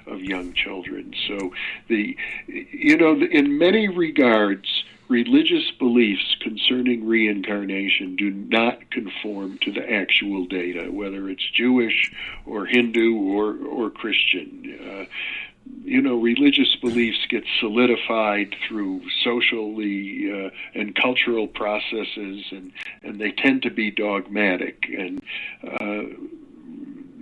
of young children. So, in many regards, religious beliefs concerning reincarnation do not conform to the actual data, whether it's Jewish or Hindu or Christian. Religious beliefs get solidified through socially and cultural processes, and they tend to be dogmatic. And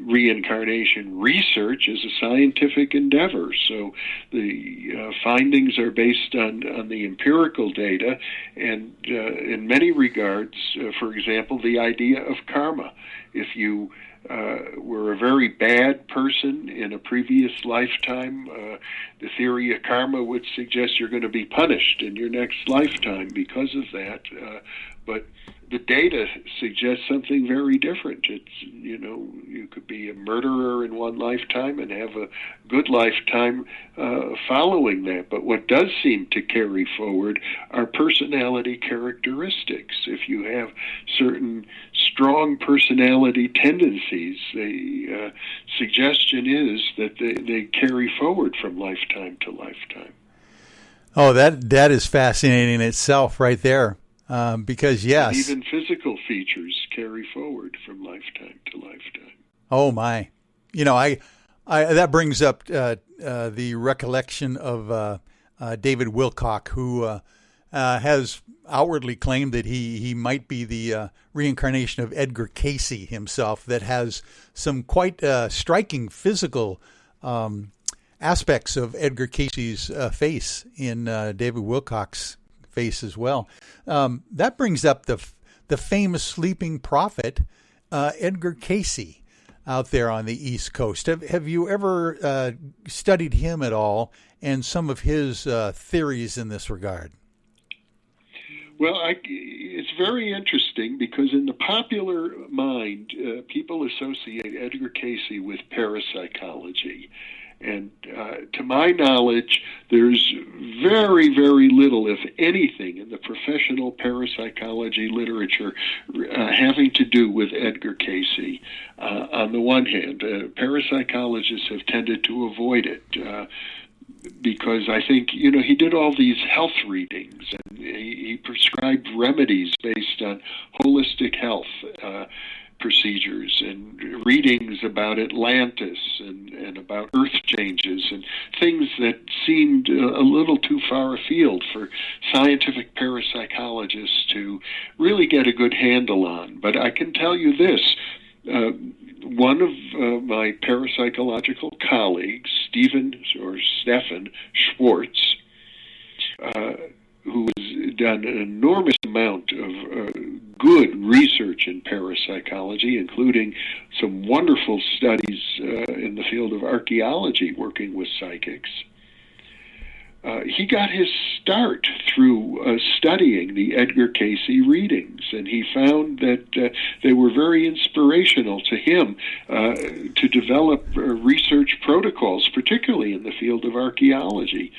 reincarnation research is a scientific endeavor, so the findings are based on the empirical data, and in many regards, for example, the idea of karma. If you were a very bad person in a previous lifetime, the theory of karma would suggest you're going to be punished in your next lifetime because of that. But the data suggests something very different. It's, you could be a murderer in one lifetime and have a good lifetime following that. But what does seem to carry forward are personality characteristics. If you have certain strong personality tendencies, the suggestion is that they carry forward from lifetime to lifetime. Oh, that is fascinating in itself right there. Because, yes. And even physical features carry forward from lifetime to lifetime. Oh, my. I that brings up the recollection of David Wilcock, who has outwardly claimed that he might be the reincarnation of Edgar Cayce himself, that has some quite striking physical aspects of Edgar Cayce's face in David Wilcock's face as well. That brings up the famous sleeping prophet, Edgar Cayce. out there on the East Coast. Have you ever studied him at all and some of his theories in this regard? Well, it's very interesting because in the popular mind, people associate Edgar Cayce with parapsychology. And to my knowledge, there's very, very little, if anything, in the professional parapsychology literature having to do with Edgar Cayce. On the one hand, parapsychologists have tended to avoid it because I think, he did all these health readings and he prescribed remedies based on holistic health procedures and readings about Atlantis and about earth changes and things that seemed a little too far afield for scientific parapsychologists to really get a good handle on. But I can tell you this, one of my parapsychological colleagues, Stefan Schwartz, who has done an enormous amount of good research in parapsychology, including some wonderful studies in the field of archaeology working with psychics. He got his start through studying the Edgar Cayce readings, and he found that they were very inspirational to him to develop research protocols, particularly in the field of archaeology.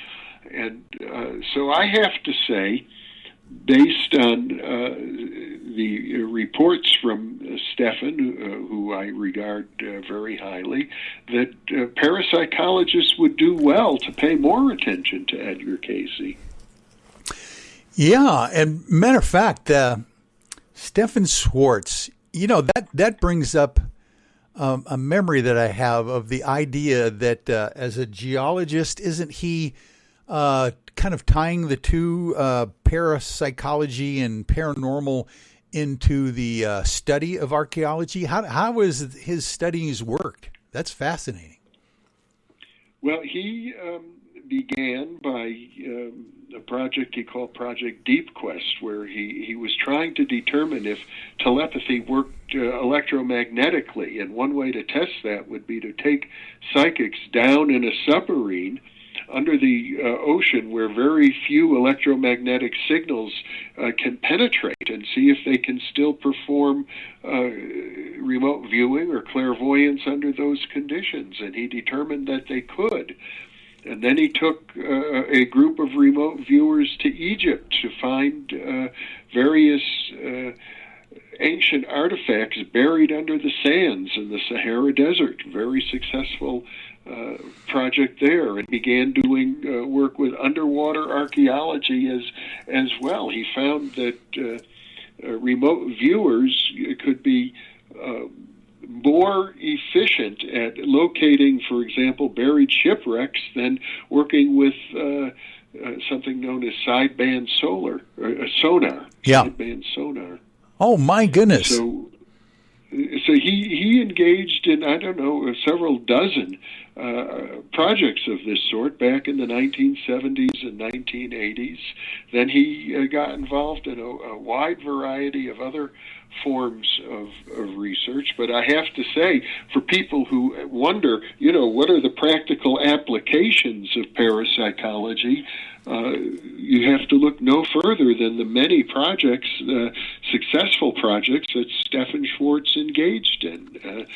And so I have to say, based on the reports from Stefan, who I regard very highly, that parapsychologists would do well to pay more attention to Edgar Cayce. Yeah, and matter of fact, Stefan Schwartz, that brings up a memory that I have of the idea that as a geologist, isn't he kind of tying the two, parapsychology and paranormal, into the study of archaeology? How has his studies worked? That's fascinating. Well, he began by a project he called Project Deep Quest, where he was trying to determine if telepathy worked electromagnetically, and one way to test that would be to take psychics down in a submarine under the ocean where very few electromagnetic signals can penetrate, and see if they can still perform remote viewing or clairvoyance under those conditions. And he determined that they could. And then he took a group of remote viewers to Egypt to find various ancient artifacts buried under the sands in the Sahara Desert. Very successful project there, and began doing work with underwater archaeology as well. He found that remote viewers could be more efficient at locating, for example, buried shipwrecks than working with something known as sideband sonar. Yeah. Sideband sonar. Oh my goodness! So he engaged in, I don't know, several dozen projects of this sort back in the 1970s and 1980s. Then he got involved in a wide variety of other forms of research. But I have to say, for people who wonder, what are the practical applications of parapsychology, you have to look no further than the many projects, successful projects that Stefan Schwartz engaged in.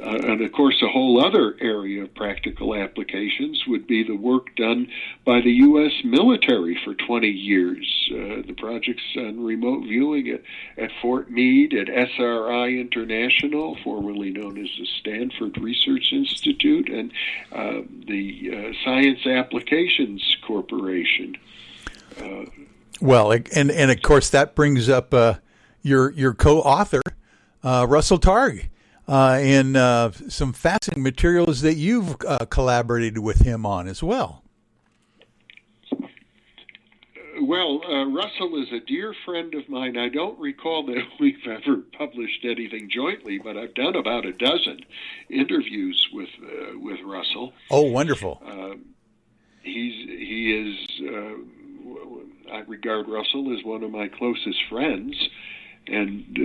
And of course, a whole other area of practical applications would be the work done by the U.S. military for 20 years. The projects on remote viewing at Fort Meade, at SRI International, formerly known as the Stanford Research Institute, and the Science Applications Corporation. Well, and of course that brings up your co-author, Russell Targ. And some fascinating materials that you've collaborated with him on as well. Well, Russell is a dear friend of mine. I don't recall that we've ever published anything jointly, but I've done about a dozen interviews with Russell. Oh, wonderful! He is. I regard Russell as one of my closest friends. and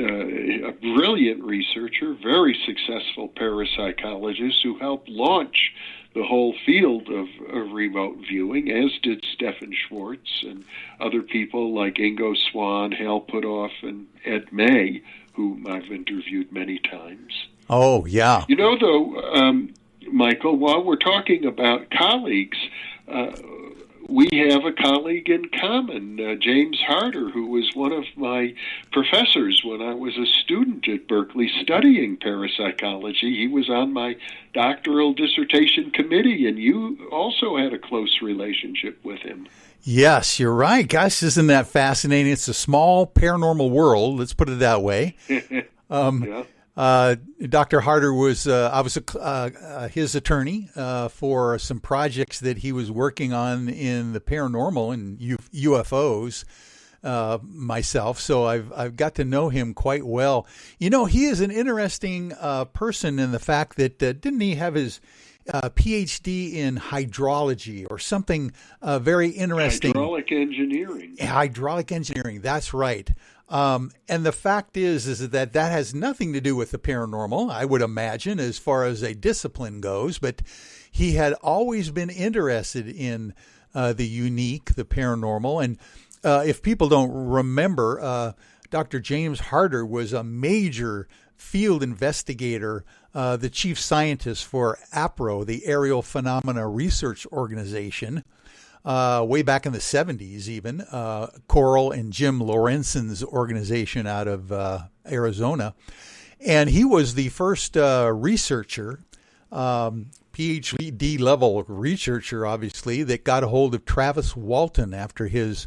a brilliant researcher, very successful parapsychologist who helped launch the whole field of remote viewing, as did Stephen Schwartz and other people like Ingo Swann, Hal Puthoff, and Ed May, whom I've interviewed many times. Oh, yeah. You know, though, Michael, while we're talking about colleagues, we have a colleague in common, James Harder, who was one of my professors when I was a student at Berkeley studying parapsychology. He was on my doctoral dissertation committee, and you also had a close relationship with him. Yes, you're right. Gosh, isn't that fascinating? It's a small paranormal world, let's put it that way. Yeah. Dr. Harder was, I was his attorney for some projects that he was working on in the paranormal and UFOs myself. So I've got to know him quite well. You know, he is an interesting person in the fact that didn't he have his Ph.D. in hydrology or something very interesting? Hydraulic engineering, that's right. And the fact is that has nothing to do with the paranormal, I would imagine, as far as a discipline goes. But he had always been interested in the unique, the paranormal. And if people don't remember, Dr. James Harder was a major field investigator, the chief scientist for APRO, the Aerial Phenomena Research Organization. Way back in the 70s even, Coral and Jim Lorenzon's organization out of Arizona. And he was the first researcher, Ph.D. level researcher, obviously, that got a hold of Travis Walton after his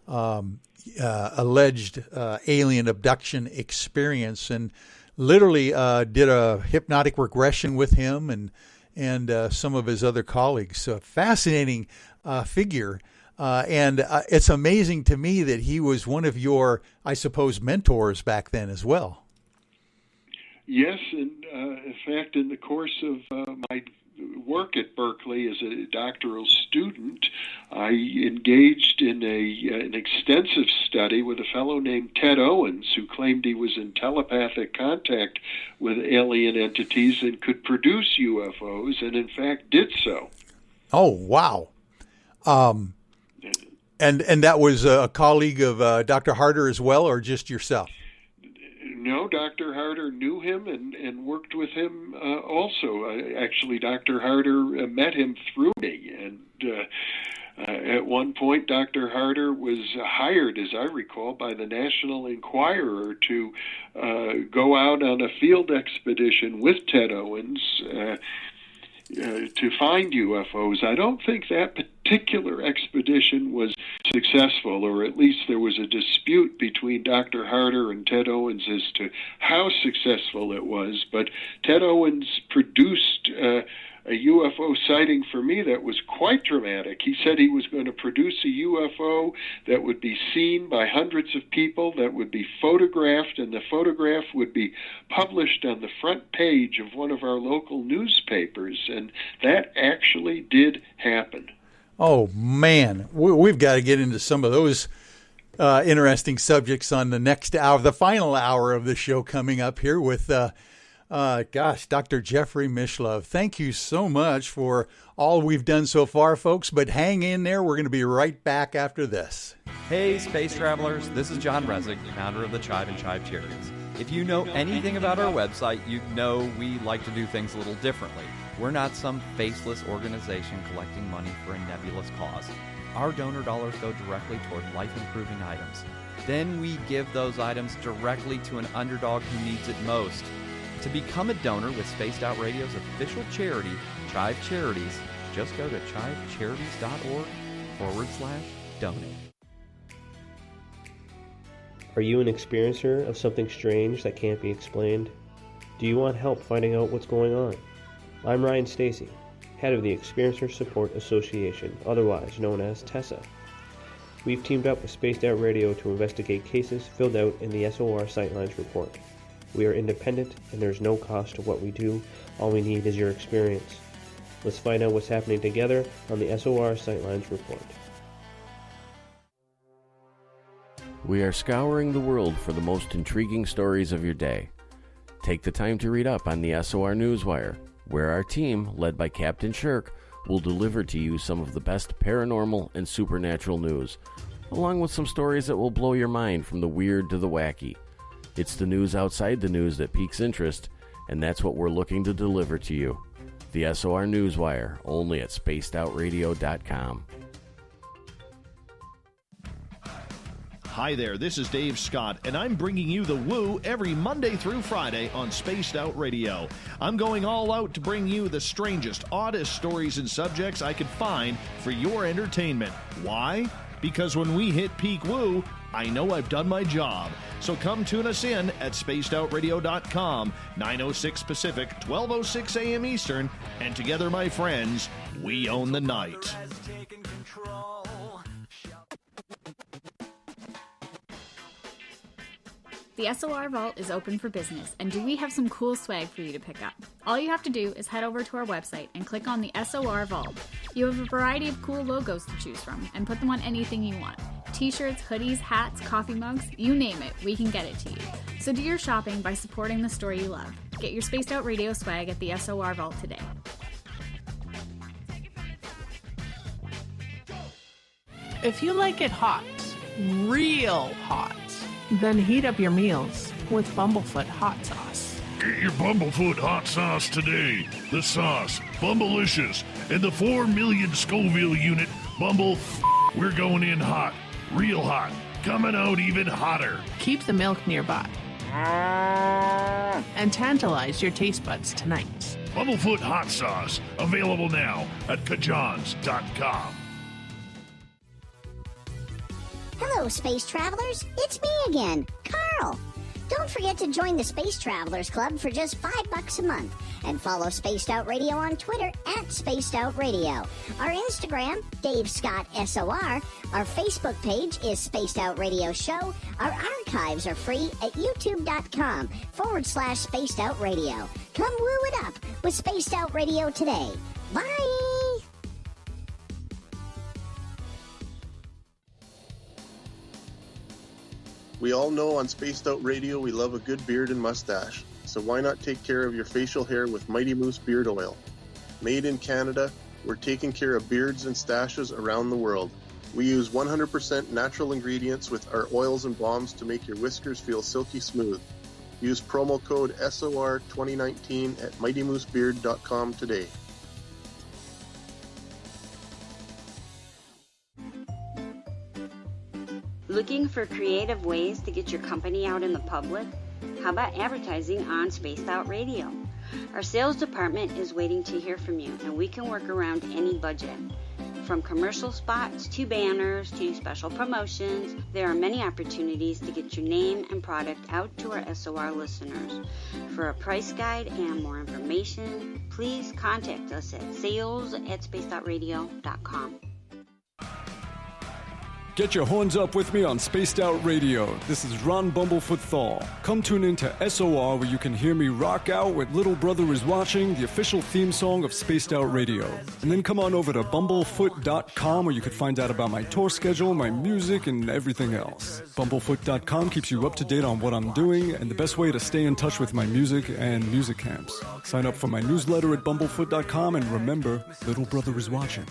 alleged alien abduction experience, and literally did a hypnotic regression with him and some of his other colleagues. So fascinating figure. And it's amazing to me that he was one of your, I suppose, mentors back then as well. Yes, and in fact, in the course of my work at Berkeley as a doctoral student, I engaged in an extensive study with a fellow named Ted Owens, who claimed he was in telepathic contact with alien entities and could produce UFOs, and in fact did so. Oh, wow. And that was a colleague of Dr. Harder as well, or just yourself? No, Dr. Harder knew him and worked with him also. Actually, Dr. Harder met him through me, and at one point, Dr. Harder was hired, as I recall, by the National Enquirer to go out on a field expedition with Ted Owens to find UFOs. I don't think that particular expedition was successful, or at least there was a dispute between Dr. Harder and Ted Owens as to how successful it was. But Ted Owens produced a UFO sighting for me that was quite dramatic. He said he was going to produce a UFO that would be seen by hundreds of people, that would be photographed, and the photograph would be published on the front page of one of our local newspapers, and that actually did happen. Oh, man. We've got to get into some of those interesting subjects on the next hour, the final hour of the show coming up here with Dr. Jeffrey Mislove. Thank you so much for all we've done so far, folks, but hang in there. We're going to be right back after this. Hey, space travelers. This is John Resig, founder of the CHIVE and CHIVE Charities. If you know anything about our website, you know we like to do things a little differently. We're not some faceless organization collecting money for a nebulous cause. Our donor dollars go directly toward life-improving items. Then we give those items directly to an underdog who needs it most. To become a donor with Spaced Out Radio's official charity, CHIVE Charities, just go to chivecharities.org/donate. Are you an experiencer of something strange that can't be explained? Do you want help finding out what's going on? I'm Ryan Stacy, head of the Experiencer Support Association, otherwise known as TESA. We've teamed up with Spaced Out Radio to investigate cases filled out in the SOR Sightlines report. We are independent, and there's no cost to what we do. All we need is your experience. Let's find out what's happening together on the SOR Sightlines report. We are scouring the world for the most intriguing stories of your day. Take the time to read up on the SOR Newswire, where our team, led by Captain Shirk, will deliver to you some of the best paranormal and supernatural news, along with some stories that will blow your mind from the weird to the wacky. It's the news outside the news that piques interest, and that's what we're looking to deliver to you. The SOR Newswire, only at spacedoutradio.com. Hi there, this is Dave Scott, and I'm bringing you the Woo every Monday through Friday on Spaced Out Radio. I'm going all out to bring you the strangest, oddest stories and subjects I could find for your entertainment. Why? Because when we hit peak Woo, I know I've done my job. So come tune us in at spacedoutradio.com, 9:06 Pacific, 12:06 a.m. Eastern, and together, my friends, we own the night. The SOR Vault is open for business, and do we have some cool swag for you to pick up? All you have to do is head over to our website and click on the SOR Vault. You have a variety of cool logos to choose from, and put them on anything you want. T-shirts, hoodies, hats, coffee mugs, you name it, we can get it to you. So do your shopping by supporting the store you love. Get your Spaced Out Radio swag at the SOR Vault today. If you like it hot, real hot, then heat up your meals with Bumblefoot hot sauce. Get your Bumblefoot hot sauce today. The sauce, Bumblelicious, and the 4 million Scoville unit Bumble. We're going in hot, real hot, coming out even hotter. Keep the milk nearby and tantalize your taste buds tonight. Bumblefoot hot sauce, available now at kajans.com. Hello, space travelers. It's me again, Carl. Don't forget to join the Space Travelers Club for just $5 a month and follow Spaced Out Radio on Twitter at Spaced Out Radio. Our Instagram, Dave Scott SOR. Our Facebook page is Spaced Out Radio Show. Our archives are free at youtube.com/Spaced Out Radio. Come woo it up with Spaced Out Radio today. Bye! We all know on Spaced Out Radio we love a good beard and mustache, so why not take care of your facial hair with Mighty Moose Beard Oil? Made in Canada, we're taking care of beards and stashes around the world. We use 100% natural ingredients with our oils and balms to make your whiskers feel silky smooth. Use promo code SOR2019 at MightyMooseBeard.com today. Looking for creative ways to get your company out in the public? How about advertising on Spaced Out Radio? Our sales department is waiting to hear from you, and we can work around any budget. From commercial spots to banners to special promotions, there are many opportunities to get your name and product out to our SOR listeners. For a price guide and more information, please contact us at sales@spacedoutradio.com. Get your horns up with me on Spaced Out Radio. This is Ron Bumblefoot Thal. Come tune in to SOR where you can hear me rock out with Little Brother Is Watching, the official theme song of Spaced Out Radio. And then come on over to bumblefoot.com where you can find out about my tour schedule, my music, and everything else. Bumblefoot.com keeps you up to date on what I'm doing and the best way to stay in touch with my music and music camps. Sign up for my newsletter at bumblefoot.com and remember, Little Brother Is Watching.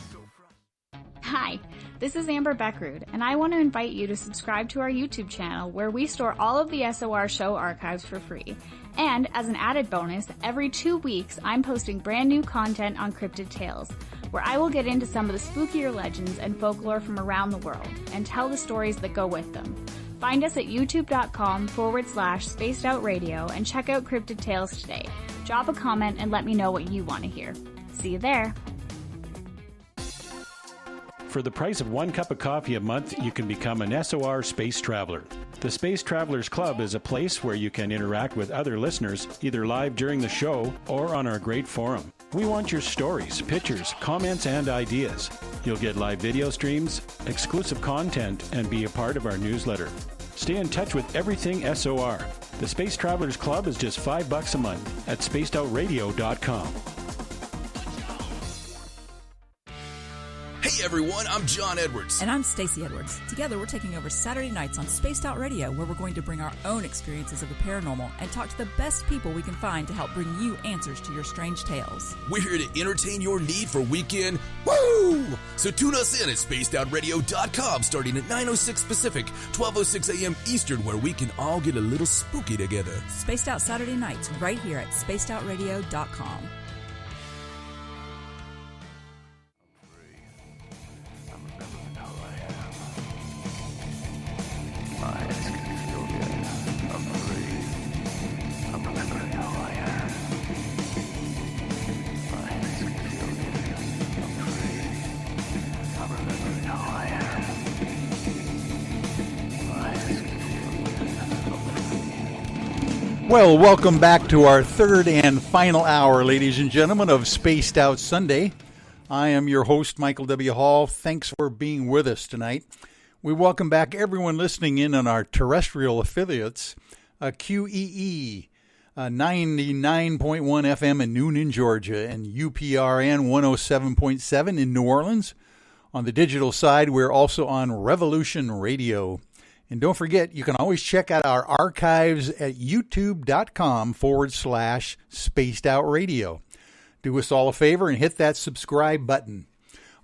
Hi, this is Amber Beckrud, and I want to invite you to subscribe to our YouTube channel where we store all of the SOR show archives for free. And as an added bonus, every 2 weeks I'm posting brand new content on Cryptid Tales, where I will get into some of the spookier legends and folklore from around the world and tell the stories that go with them. Find us at youtube.com/Spaced Out Radio and check out Cryptid Tales today. Drop a comment and let me know what you want to hear. See you there. For the price of 1 cup of coffee a month, you can become an SOR Space Traveler. The Space Travelers Club is a place where you can interact with other listeners, either live during the show or on our great forum. We want your stories, pictures, comments, and ideas. You'll get live video streams, exclusive content, and be a part of our newsletter. Stay in touch with everything SOR. The Space Travelers Club is just $5 a month at spacedoutradio.com. Hey everyone. I'm John Edwards. And I'm Stacey Edwards. Together, we're taking over Saturday nights on Spaced Out Radio, where we're going to bring our own experiences of the paranormal and talk to the best people we can find to help bring you answers to your strange tales. We're here to entertain your need for weekend woo! So tune us in at spacedoutradio.com starting at 9:06 Pacific, 12:06 a.m. Eastern, where we can all get a little spooky together. Spaced Out Saturday nights right here at spacedoutradio.com. Well, welcome back to our third and final hour, ladies and gentlemen, of Spaced Out Sunday. I am your host, Michael W. Hall. Thanks for being with us tonight. We welcome back everyone listening in on our terrestrial affiliates, QEE 99.1 FM in Noonan, Georgia, and UPRN 107.7 in New Orleans. On the digital side, we're also on Revolution Radio. And don't forget, you can always check out our archives at youtube.com/Spaced Out Radio. Do us all a favor and hit that subscribe button.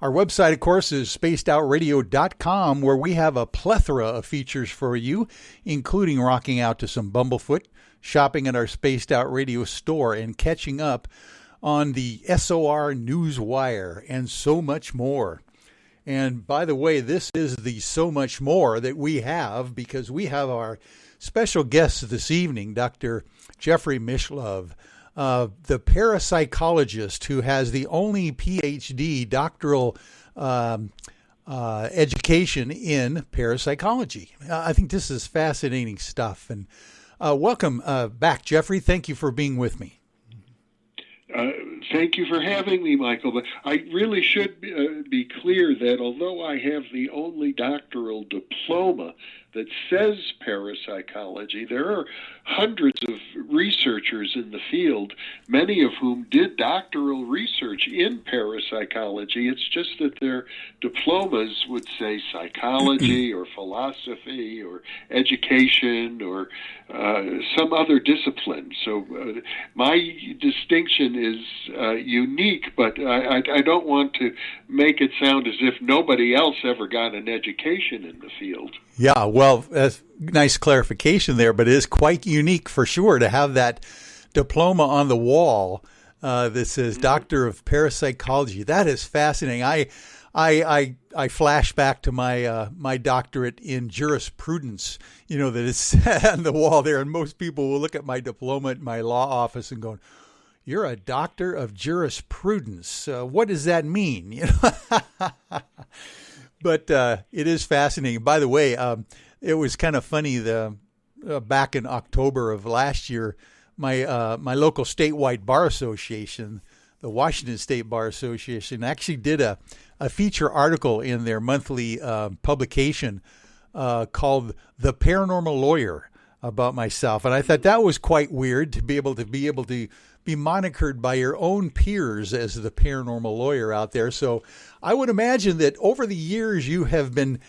Our website, of course, is spacedoutradio.com, where we have a plethora of features for you, including rocking out to some Bumblefoot, shopping at our Spaced Out Radio store, and catching up on the SOR Newswire, and so much more. And by the way, this is the so much more that we have, because we have our special guest this evening, Dr. Jeffrey Mislove, the parapsychologist who has the only Ph.D. doctoral education in parapsychology. I think this is fascinating stuff. And welcome back, Jeffrey. Thank you for being with me. Thank you for having me, Michael. But I really should be clear that although I have the only doctoral diploma that says parapsychology, there are hundreds of researchers in the field, many of whom did doctoral research in parapsychology. It's just that their diplomas would say psychology or philosophy or education or some other discipline. So my distinction is unique, but I don't want to make it sound as if nobody else ever got an education in the field. Yeah, well, that's nice clarification there, but it is quite unique for sure to have that diploma on the wall that says Doctor of Parapsychology. That is fascinating. I flash back to my doctorate in jurisprudence, that is on the wall there, and most people will look at my diploma at my law office and go, "You're a doctor of jurisprudence. What does that mean?" But it is fascinating. By the way, it was kind of funny. Back in October of last year, my local statewide bar association, the Washington State Bar Association, actually did a feature article in their monthly publication called "The Paranormal Lawyer" about myself, and I thought that was quite weird to be able to be monikered by your own peers as the paranormal lawyer out there. So I would imagine that over the years you have been,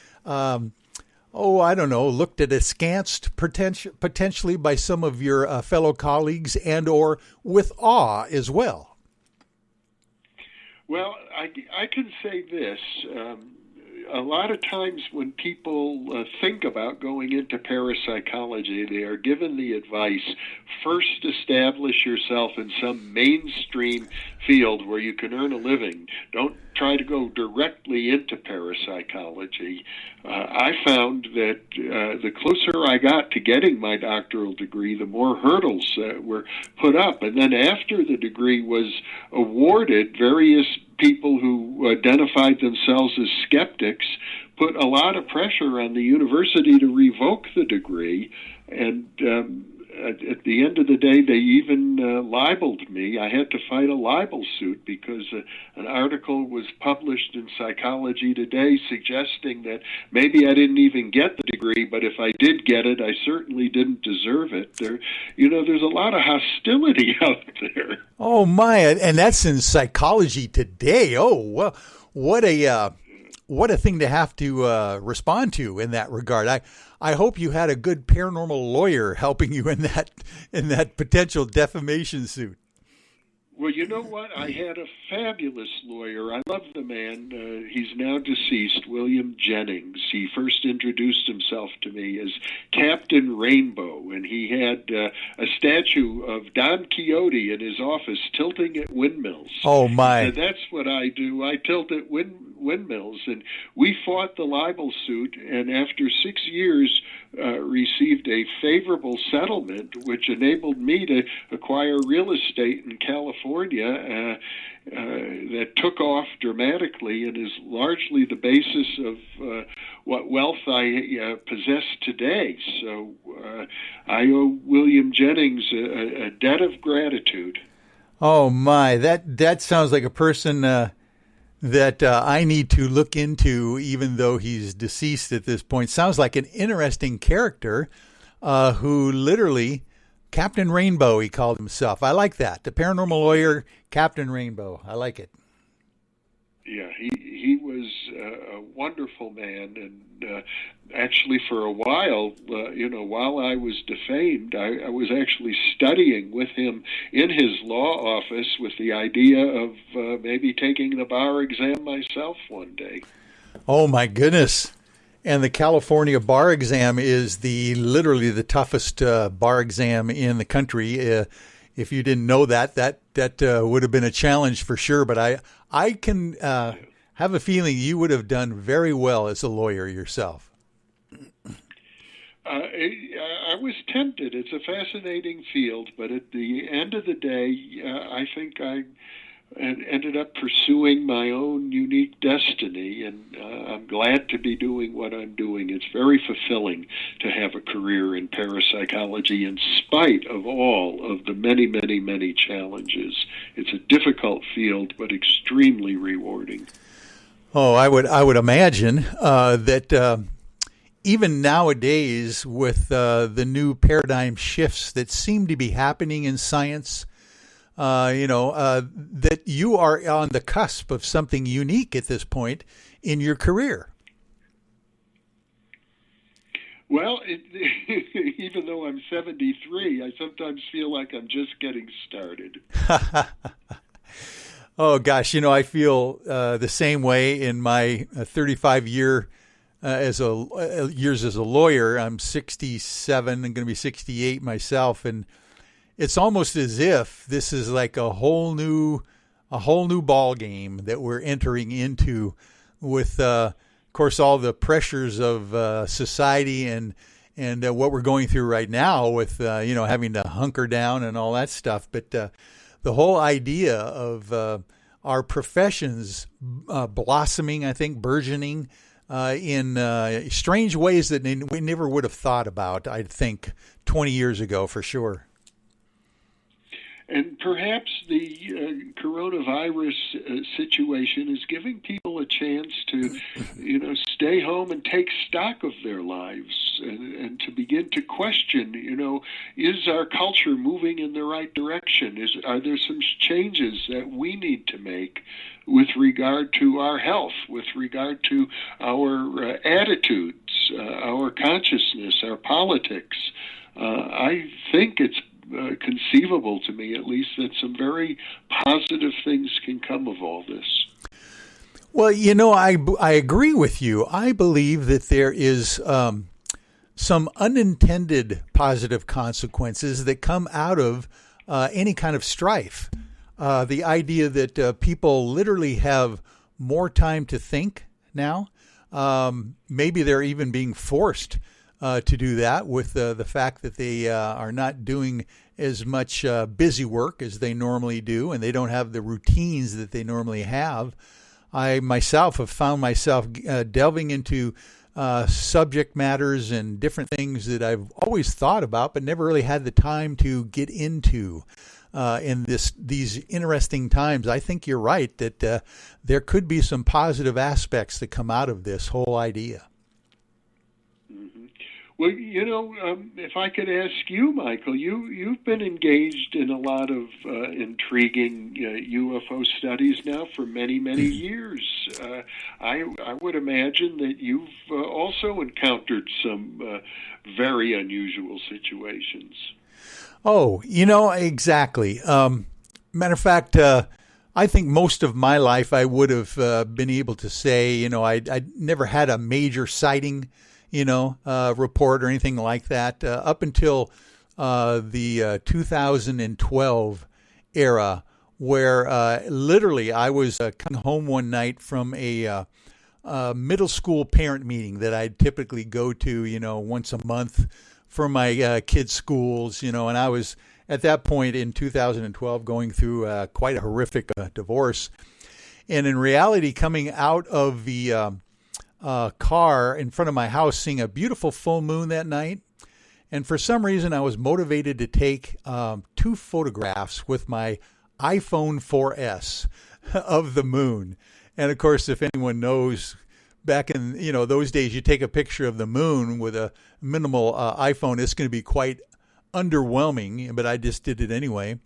looked at askance potentially by some of your fellow colleagues and or with awe as well. Well, I can say this. A lot of times when people think about going into parapsychology, they are given the advice, first establish yourself in some mainstream field where you can earn a living. Don't try to go directly into parapsychology. I found that the closer I got to getting my doctoral degree, the more hurdles were put up. And then after the degree was awarded, various people who identified themselves as skeptics put a lot of pressure on the university to revoke the degree, and at the end of the day, they even libeled me. I had to fight a libel suit because an article was published in Psychology Today suggesting that maybe I didn't even get the degree, but if I did get it, I certainly didn't deserve it. There's a lot of hostility out there. Oh, my, and that's in Psychology Today. Oh, well, what a what a thing to have to respond to in that regard. I hope you had a good paranormal lawyer helping you in that potential defamation suit. Well, you know what? I had a fabulous lawyer. I love the man. He's now deceased, William Jennings. He first introduced himself to me as Captain Rainbow, and he had a statue of Don Quixote in his office tilting at windmills. Oh, my. And that's what I do. I tilt at windmills, and we fought the libel suit, and after 6 years, received a favorable settlement, which enabled me to acquire real estate in California that took off dramatically and is largely the basis of what wealth I possess today. So I owe William Jennings a debt of gratitude. Oh, my. That sounds like a person that I need to look into, even though he's deceased at this point. Sounds like an interesting character who literally, Captain Rainbow, he called himself. I like that. The paranormal lawyer, Captain Rainbow. I like it. Yeah, he was a wonderful man, and actually for a while, while I was defamed, I was actually studying with him in his law office with the idea of maybe taking the bar exam myself one day. Oh, my goodness. And the California bar exam is literally the toughest bar exam in the country. If you didn't know that would have been a challenge for sure. But I can have a feeling you would have done very well as a lawyer yourself. I was tempted. It's a fascinating field, but at the end of the day, I think I ended up pursuing my own unique destiny, and I'm glad to be doing what I'm doing. It's very fulfilling to have a career in parapsychology in spite of all of the many, many, many challenges. It's a difficult field, but extremely rewarding. Oh, I would imagine that even nowadays with the new paradigm shifts that seem to be happening in science, that you are on the cusp of something unique at this point in your career. Well, even though I'm 73, I sometimes feel like I'm just getting started. Oh, gosh, I feel the same way in my 35 years as a lawyer. I'm 67 and going to be 68 myself, and it's almost as if this is like a whole new ball game that we're entering into with, of course, all the pressures of society and what we're going through right now with, having to hunker down and all that stuff. But the whole idea of our professions blossoming, I think, burgeoning in strange ways that we never would have thought about, I think, 20 years ago for sure. And perhaps the coronavirus situation is giving people a chance to, stay home and take stock of their lives and to begin to question, is our culture moving in the right direction? Are there some changes that we need to make with regard to our health, with regard to our attitudes, our consciousness, our politics? I think it's conceivable to me, at least, that some very positive things can come of all this. Well, I agree with you. I believe that there is some unintended positive consequences that come out of any kind of strife. The idea that people literally have more time to think now. Maybe they're even being forced to do that with the fact that they are not doing as much busy work as they normally do, and they don't have the routines that they normally have. I myself have found myself delving into subject matters and different things that I've always thought about but never really had the time to get into in these interesting times. I think you're right that there could be some positive aspects that come out of this whole idea. Well, if I could ask you, Michael, you've been engaged in a lot of intriguing UFO studies now for many, many years. I would imagine that you've also encountered some very unusual situations. Oh, exactly. Matter of fact, I think most of my life I would have been able to say, I never had a major sighting, report or anything like that up until the 2012 era, where literally I was coming home one night from a middle school parent meeting that I'd typically go to, once a month for my kids' schools, and I was at that point in 2012 going through quite a horrific divorce. And in reality, coming out of the car in front of my house, seeing a beautiful full moon that night. And for some reason, I was motivated to take 2 photographs with my iPhone 4S of the moon. And of course, if anyone knows, back in those days, you take a picture of the moon with a minimal iPhone, it's going to be quite underwhelming, but I just did it anyway.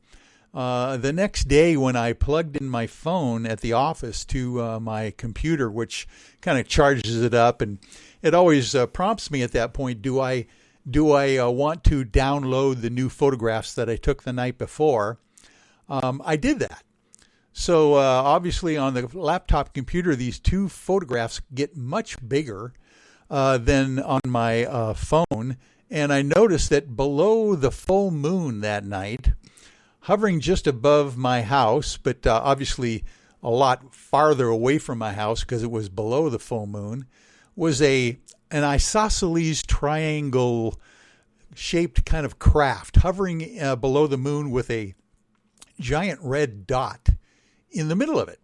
The next day when I plugged in my phone at the office to my computer, which kind of charges it up, and it always prompts me at that point, do I want to download the new photographs that I took the night before? I did that. So obviously on the laptop computer, these 2 photographs get much bigger than on my phone. And I noticed that below the full moon that night, hovering just above my house, but obviously a lot farther away from my house because it was below the full moon, was an isosceles triangle shaped kind of craft hovering below the moon with a giant red dot in the middle of it.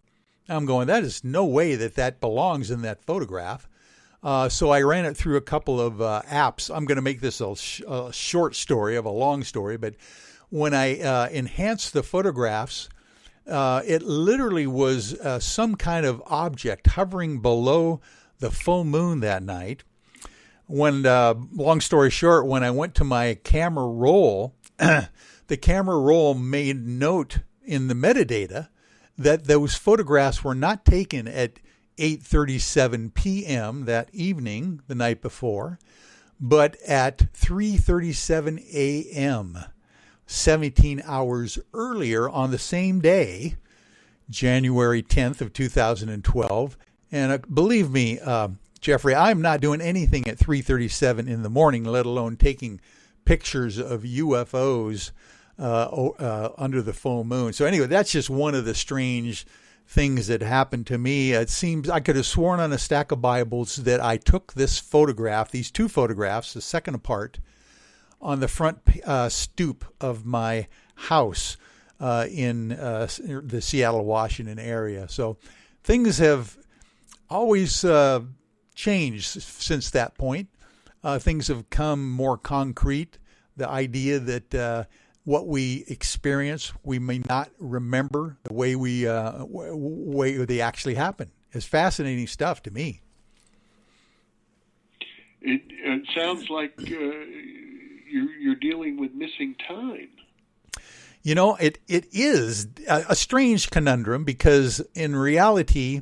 I'm going, that is no way that belongs in that photograph. So I ran it through a couple of apps. I'm going to make this a short story of a long story, but when I enhanced the photographs, it literally was some kind of object hovering below the full moon that night. When, long story short, when I went to my camera roll, the camera roll made note in the metadata that those photographs were not taken at 8:37 p.m. that evening, the night before, but at 3:37 a.m., 17 hours earlier on the same day, January 10th of 2012. And believe me, Jeffrey, I'm not doing anything at 3:37 in the morning, let alone taking pictures of UFOs under the full moon. So anyway, that's just one of the strange things that happened to me. It seems I could have sworn on a stack of Bibles that I took this photograph, these 2 photographs, the second apart, on the front stoop of my house in the Seattle, Washington area. So things have always changed since that point. Things have come more concrete. The idea that what we experience, we may not remember the way way they actually happen. It's fascinating stuff to me. It sounds like you're dealing with missing time. It is a strange conundrum because in reality,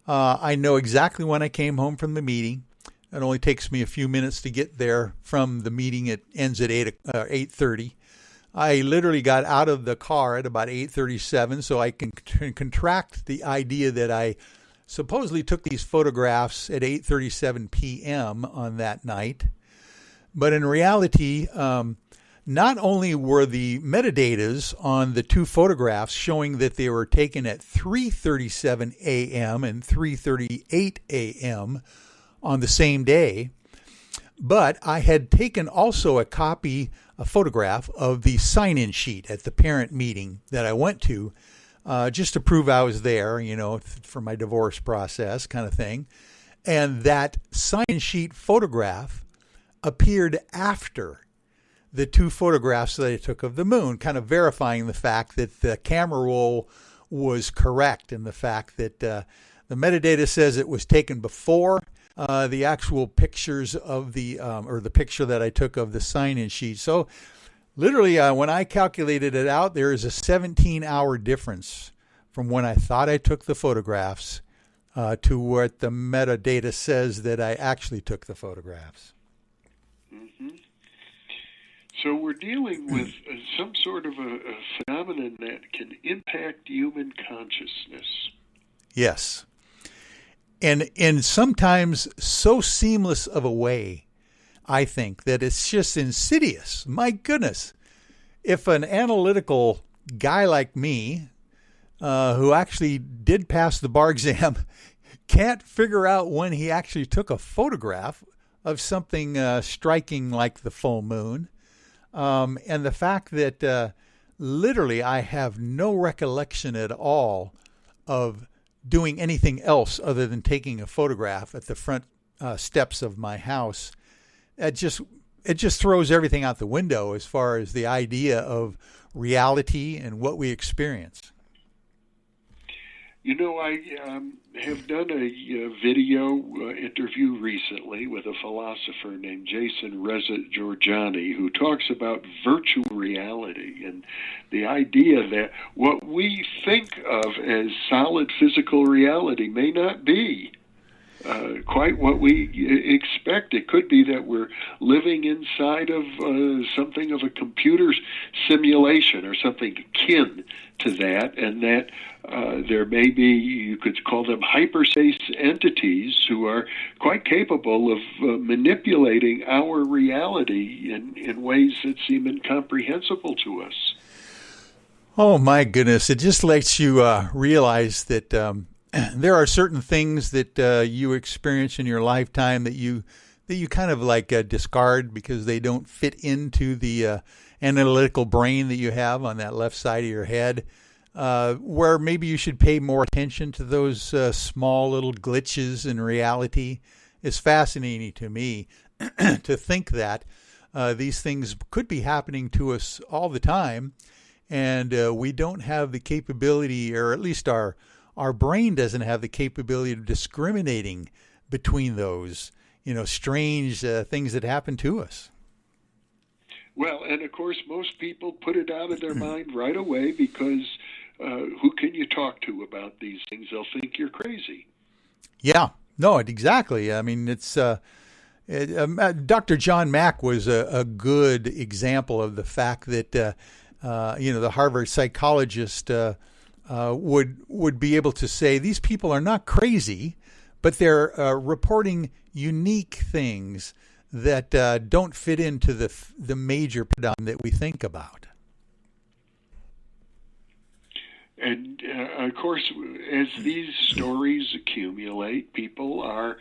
I know exactly when I came home from the meeting. It only takes me a few minutes to get there from the meeting. It ends at 8:30. I literally got out of the car at about 8:37, so I can contract the idea that I supposedly took these photographs at 8:37 p.m. on that night. But in reality, not only were the metadatas on the 2 photographs showing that they were taken at 3:37 a.m. and 3:38 a.m. on the same day, but I had taken also a photograph of the sign-in sheet at the parent meeting that I went to, just to prove I was there, for my divorce process kind of thing. And that sign-in sheet photograph appeared after the 2 photographs that I took of the moon, kind of verifying the fact that the camera roll was correct and the fact that the metadata says it was taken before the actual pictures of or the picture that I took of the sign-in sheet. So literally, when I calculated it out, there is a 17-hour difference from when I thought I took the photographs to what the metadata says that I actually took the photographs. Mm-hmm. So we're dealing with some sort of a phenomenon that can impact human consciousness. Yes. And in sometimes so seamless of a way, I think, that it's just insidious. My goodness. If an analytical guy like me, who actually did pass the bar exam, can't figure out when he actually took a photograph of something striking like the full moon, and the fact that literally I have no recollection at all of doing anything else other than taking a photograph at the front steps of my house, it just throws everything out the window as far as the idea of reality and what we experience. You know, I have done a video interview recently with a philosopher named Jason Reza Georgiani, who talks about virtual reality and the idea that what we think of as solid physical reality may not be quite what we expect. It could be that we're living inside of something of a computer simulation or something akin to that, and that there may be, you could call them hyperspace entities who are quite capable of manipulating our reality in ways that seem incomprehensible to us. Oh my goodness. It just lets you realize that there are certain things that you experience in your lifetime that you kind of like discard because they don't fit into the analytical brain that you have on that left side of your head, where maybe you should pay more attention to those small little glitches in reality. It's fascinating to me to think that these things could be happening to us all the time, and we don't have the capability, or at least our brain doesn't have the capability of discriminating between those, strange things that happen to us. Well, and of course, most people put it out of their mind right away because who can you talk to about these things? They'll think you're crazy. Yeah, no, exactly. I mean, it's Dr. John Mack was a good example of the fact that the Harvard psychologist would be able to say these people are not crazy, but they're reporting unique things that don't fit into the major paradigm that we think about. And of course, as these stories accumulate, people are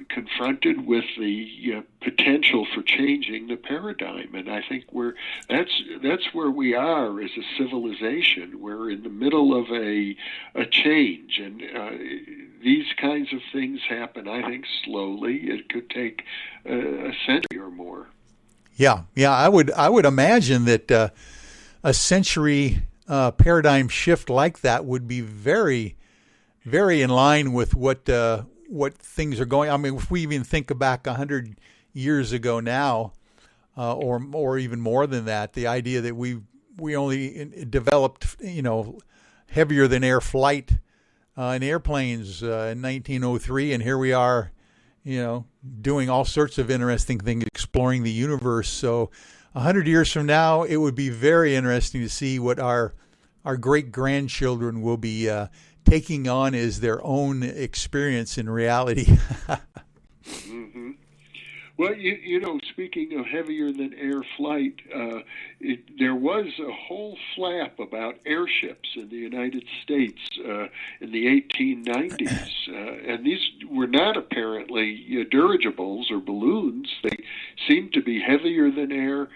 confronted with the potential for changing the paradigm, and I think that's where we are as a civilization. We're in the middle of a change, and these kinds of things happen, I think, slowly. It could take a century or more. Yeah, I would imagine that a century paradigm shift like that would be very, very in line with what things are going. I mean, if we even think back 100 years ago now, or even more than that, the idea that we only developed, heavier than air flight in airplanes in 1903, and here we are, doing all sorts of interesting things, exploring the universe. So 100 years from now, it would be very interesting to see what our great-grandchildren will be taking on as their own experience in reality. Mm-hmm. Well, speaking of heavier than air flight, there was a whole flap about airships in the United States in the 1890s, and these were not apparently dirigibles or balloons. They seemed to be heavier than air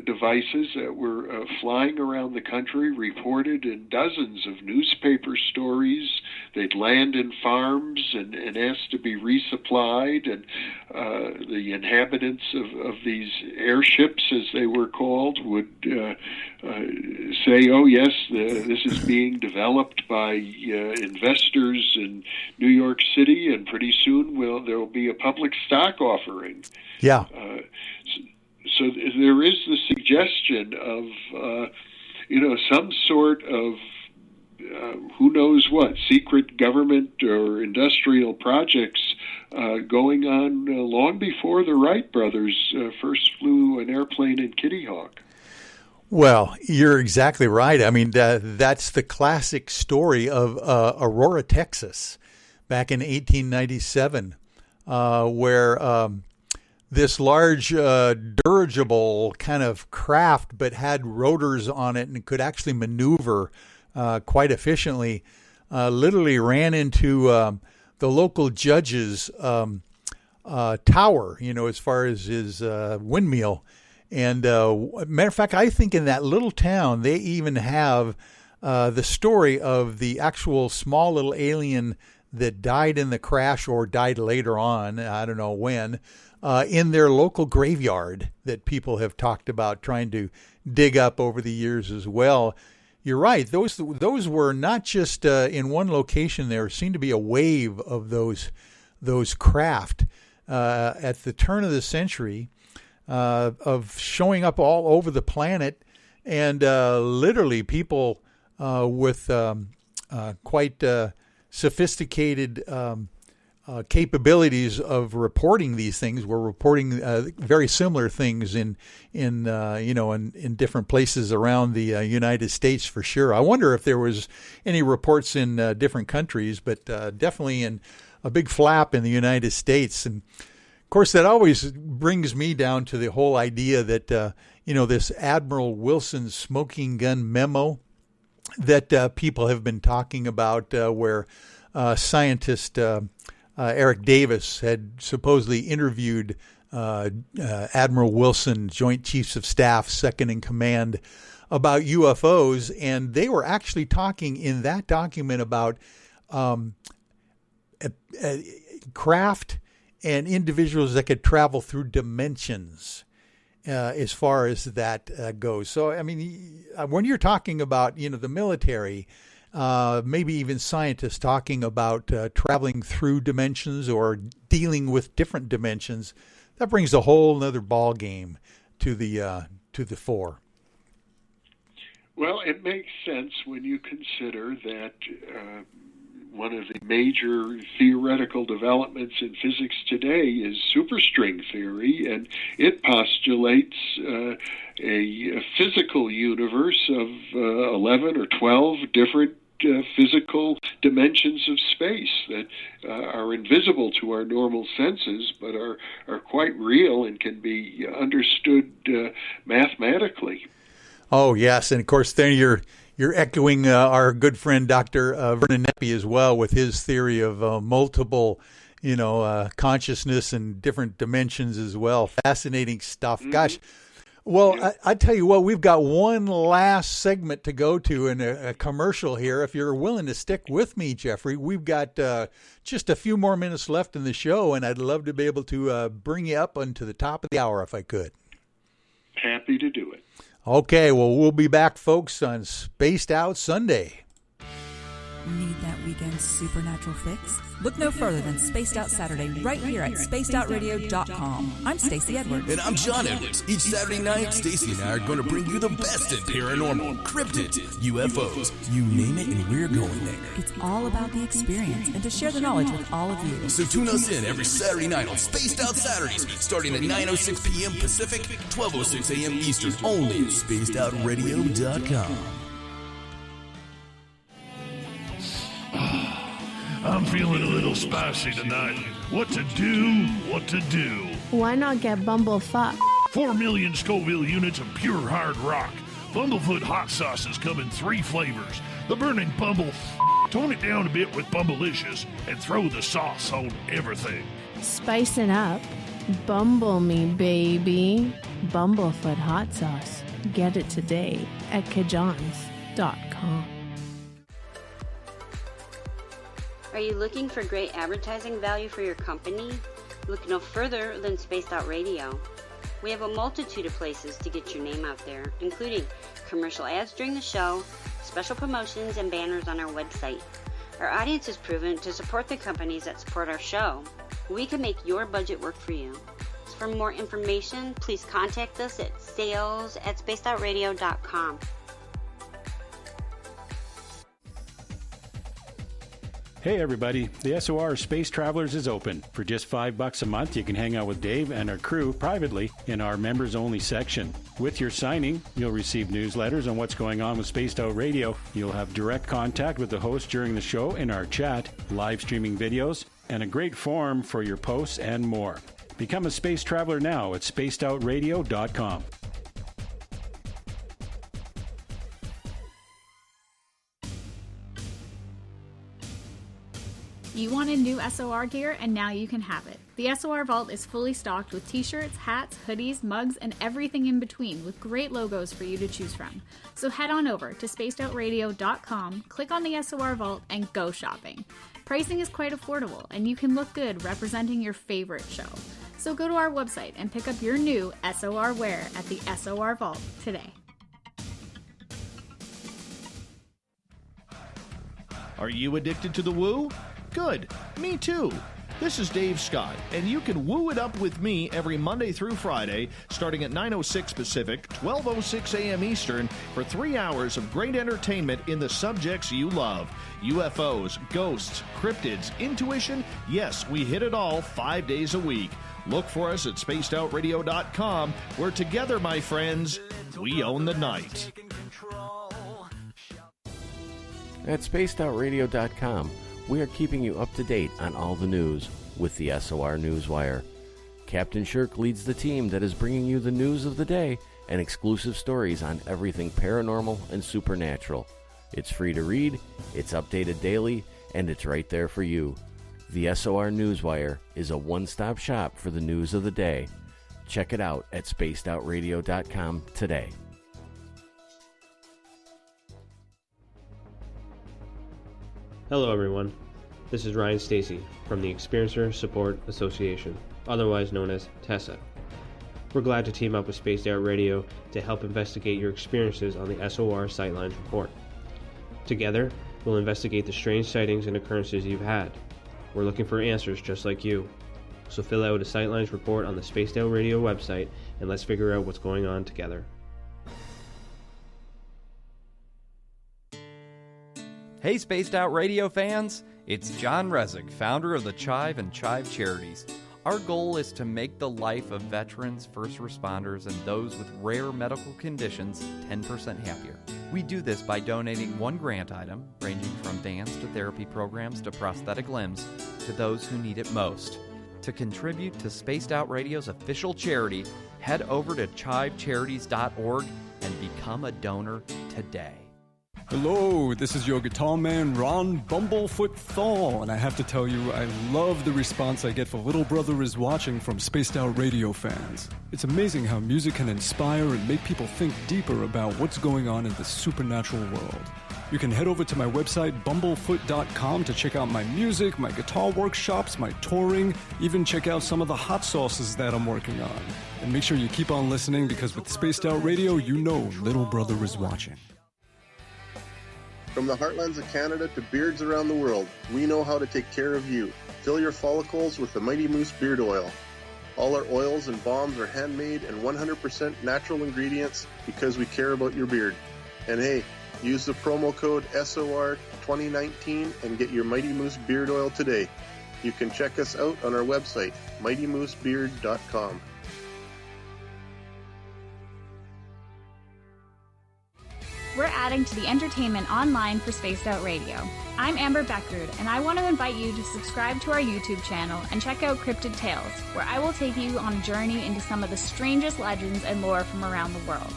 devices that were flying around the country, reported in dozens of newspaper stories. They'd land in farms and asked to be resupplied, and the inhabitants of these airships, as they were called, would say, oh, yes, this is being developed by investors in New York City, and pretty soon there will be a public stock offering. Yeah. So there is the suggestion of, some sort of who knows what, secret government or industrial projects going on long before the Wright brothers first flew an airplane in Kitty Hawk. Well, you're exactly right. I mean, that's the classic story of Aurora, Texas, back in 1897, where this large dirigible kind of craft, but had rotors on it and could actually maneuver quite efficiently, literally ran into the local judge's tower, as far as his windmill. And matter of fact, I think in that little town, they even have the story of the actual small little alien that died in the crash or died later on, I don't know when, in their local graveyard that people have talked about trying to dig up over the years as well. You're right. Those were not just in one location. There seemed to be a wave of those craft at the turn of the century of showing up all over the planet, and literally people with quite sophisticated capabilities of reporting these things were reporting very similar things in different places around the United States for sure. I wonder if there was any reports in different countries, but definitely in a big flap in the United States. And of course, that always brings me down to the whole idea that this Admiral Wilson smoking gun memo that people have been talking about, where scientist Eric Davis had supposedly interviewed Admiral Wilson, Joint Chiefs of Staff, second in command, about UFOs, and they were actually talking in that document about craft and individuals that could travel through dimensions, as far as that goes. So, I mean, when you're talking about the military, maybe even scientists talking about traveling through dimensions or dealing with different dimensions, that brings a whole other ball game to the fore. Well, it makes sense when you consider that one of the major theoretical developments in physics today is superstring theory, and it postulates a physical universe of 11 or 12 different physical dimensions of space that are invisible to our normal senses, but are quite real and can be understood mathematically. Oh, yes. And of course, then you're echoing our good friend Dr. Vernon Neppy as well with his theory of multiple, consciousness and different dimensions as well. Fascinating stuff. Mm-hmm. Gosh. Well, yeah. I tell you what, we've got one last segment to go to in a commercial here. If you're willing to stick with me, Jeffrey, we've got just a few more minutes left in the show, and I'd love to be able to bring you up onto the top of the hour if I could. Happy to do it. Okay, well, we'll be back, folks, on Spaced Out Sunday. Need that weekend supernatural fix? Look no further than Spaced Out Saturday right here at spacedoutradio.com. I'm Stacey Edwards. And I'm John Edwards. Each Saturday night, Stacey and I are going to bring you the best in paranormal, cryptids, UFOs, you name it, and we're going there. It's all about the experience and to share the knowledge with all of you. So tune us in every Saturday night on Spaced Out Saturdays, starting at 9:06 p.m. Pacific, 12:06 a.m. Eastern, only at spacedoutradio.com. I'm feeling a little spicy tonight. What to do? Why not get Bumblefoot? 4 million Scoville units of pure hard rock. Bumblefoot hot sauces come in 3 flavors. The burning Bumble. Tone it down a bit with Bumblelicious and throw the sauce on everything. Spice it up. Bumble me, baby. Bumblefoot hot sauce. Get it today at CHIVE.com. Are you looking for great advertising value for your company? Look no further than Spaced Out Radio. We have a multitude of places to get your name out there, including commercial ads during the show, special promotions, and banners on our website. Our audience is proven to support the companies that support our show. We can make your budget work for you. So for more information, please contact us at sales@spacedoutradio.com. Hey everybody, the SOR Space Travelers is open. For just $5 a month, you can hang out with Dave and our crew privately in our members-only section. With your signing, you'll receive newsletters on what's going on with Spaced Out Radio. You'll have direct contact with the host during the show in our chat, live streaming videos, and a great forum for your posts and more. Become a space traveler now at spacedoutradio.com. You wanted new SOR gear, and now you can have it. The SOR Vault is fully stocked with t-shirts, hats, hoodies, mugs, and everything in between, with great logos for you to choose from. So head on over to spacedoutradio.com, click on the SOR Vault, and go shopping. Pricing is quite affordable, and you can look good representing your favorite show. So go to our website and pick up your new SOR wear at the SOR Vault today. Are you addicted to the woo? Good. Me too. This is Dave Scott, and you can woo it up with me every Monday through Friday, starting at 9:06 Pacific, 12:06 a.m. Eastern, for 3 hours of great entertainment in the subjects you love. UFOs, ghosts, cryptids, intuition. Yes, we hit it all 5 days a week. Look for us at spacedoutradio.com, where together, my friends, we own the night. At spacedoutradio.com, we are keeping you up to date on all the news with the SOR Newswire. Captain Shirk leads the team that is bringing you the news of the day and exclusive stories on everything paranormal and supernatural. It's free to read, it's updated daily, and it's right there for you. The SOR Newswire is a one-stop shop for the news of the day. Check it out at spacedoutradio.com today. Hello everyone, this is Ryan Stacy from the Experiencer Support Association, otherwise known as THAL. We're glad to team up with Spaced Out Radio to help investigate your experiences on the SOR Sightlines Report. Together, we'll investigate the strange sightings and occurrences you've had. We're looking for answers just like you. So fill out a Sightlines report on the Spaced Out Radio website and let's figure out what's going on together. Hey Spaced Out Radio fans, it's John Resig, founder of the CHIVE and CHIVE Charities. Our goal is to make the life of veterans, first responders, and those with rare medical conditions 10% happier. We do this by donating one grant item, ranging from dance to therapy programs to prosthetic limbs, to those who need it most. To contribute to Spaced Out Radio's official charity, head over to chivecharities.org and become a donor today. Hello, this is your guitar man, Ron Bumblefoot Thal, and I have to tell you, I love the response I get for Little Brother is Watching from Spaced Out Radio fans. It's amazing how music can inspire and make people think deeper about what's going on in the supernatural world. You can head over to my website, bumblefoot.com, to check out my music, my guitar workshops, my touring, even check out some of the hot sauces that I'm working on. And make sure you keep on listening, because with Spaced Out Radio, you know Little Brother is watching. From the heartlands of Canada to beards around the world, we know how to take care of you. Fill your follicles with the Mighty Moose Beard Oil. All our oils and balms are handmade and 100% natural ingredients because we care about your beard. And hey, use the promo code SOR2019 and get your Mighty Moose Beard Oil today. You can check us out on our website, mightymoosebeard.com. We're adding to the entertainment online for Spaced Out Radio. I'm Amber Beckard, and I want to invite you to subscribe to our YouTube channel and check out Cryptid Tales, where I will take you on a journey into some of the strangest legends and lore from around the world,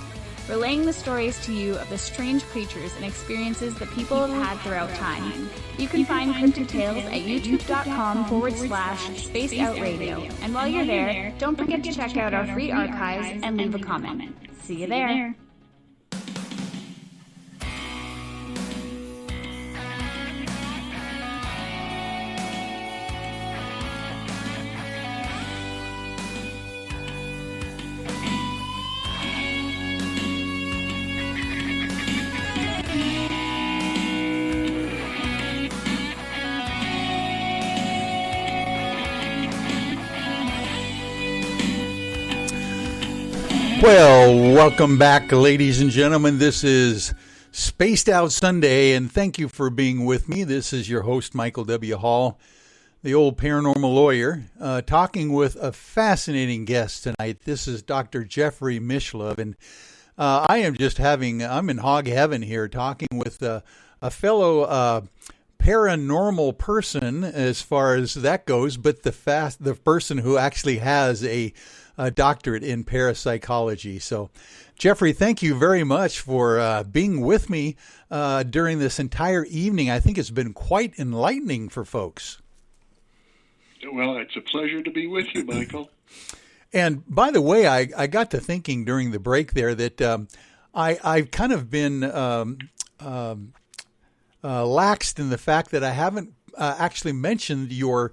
relaying the stories to you of the strange creatures and experiences that people have had throughout time. You can find Cryptid Tales at youtube.com/Spaced Out Radio. And while you're there, don't forget to check out our free archives and leave a comment. See you there. Well, welcome back, ladies and gentlemen. This is Spaced Out Sunday, and thank you for being with me. This is your host, Michael W. Hall, the old paranormal lawyer, talking with a fascinating guest tonight. This is Dr. Jeffrey Mislove, and I'm in hog heaven here talking with a fellow paranormal person as far as that goes, but the person who actually has a doctorate in parapsychology. So, Jeffrey, thank you very much for being with me during this entire evening. I think it's been quite enlightening for folks. Well, it's a pleasure to be with you, Michael. And by the way, I got to thinking during the break there that I've kind of been laxed in the fact that I haven't actually mentioned your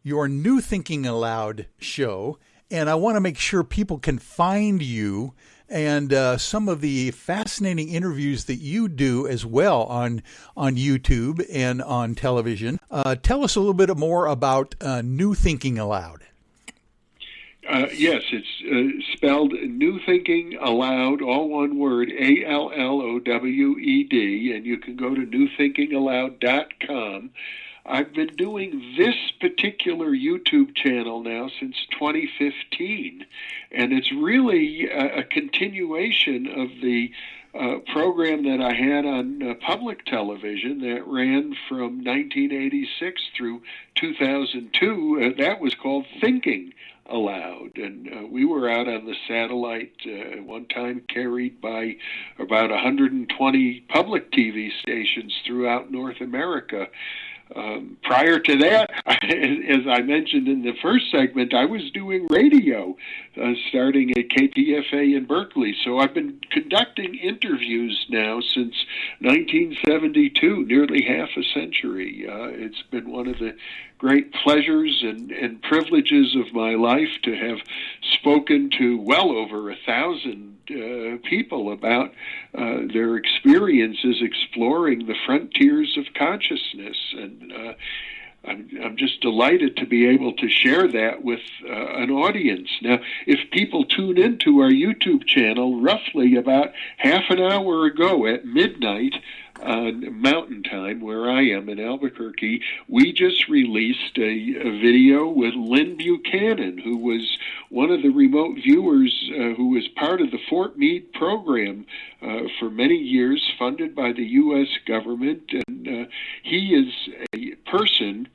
New Thinking Aloud show, and I want to make sure people can find you and some of the fascinating interviews that you do as well on YouTube and on television. Tell us a little bit more about New Thinking Aloud. Yes, it's spelled New Thinking Aloud, all one word, ALLOWED, and you can go to newthinkingaloud.com. I've been doing this particular YouTube channel now since 2015, and it's really a continuation of the program that I had on public television that ran from 1986 through 2002. That was called Thinking Aloud, and we were out on the satellite one time, carried by about 120 public TV stations throughout North America. Prior to that, as I mentioned in the first segment, I was doing radio, starting at KPFA in Berkeley. So I've been conducting interviews now since 1972, nearly half a century. It's been one of the great pleasures and privileges of my life to have spoken to well over 1,000 people about their experiences exploring the frontiers of consciousness, and I'm just delighted to be able to share that with an audience. Now, if people tune into our YouTube channel roughly about half an hour ago at midnight Mountain Time, where I am in Albuquerque, we just released a video with Lynn Buchanan, who was one of the remote viewers who was part of the Fort Meade program for many years, funded by the U.S. government. And he is a person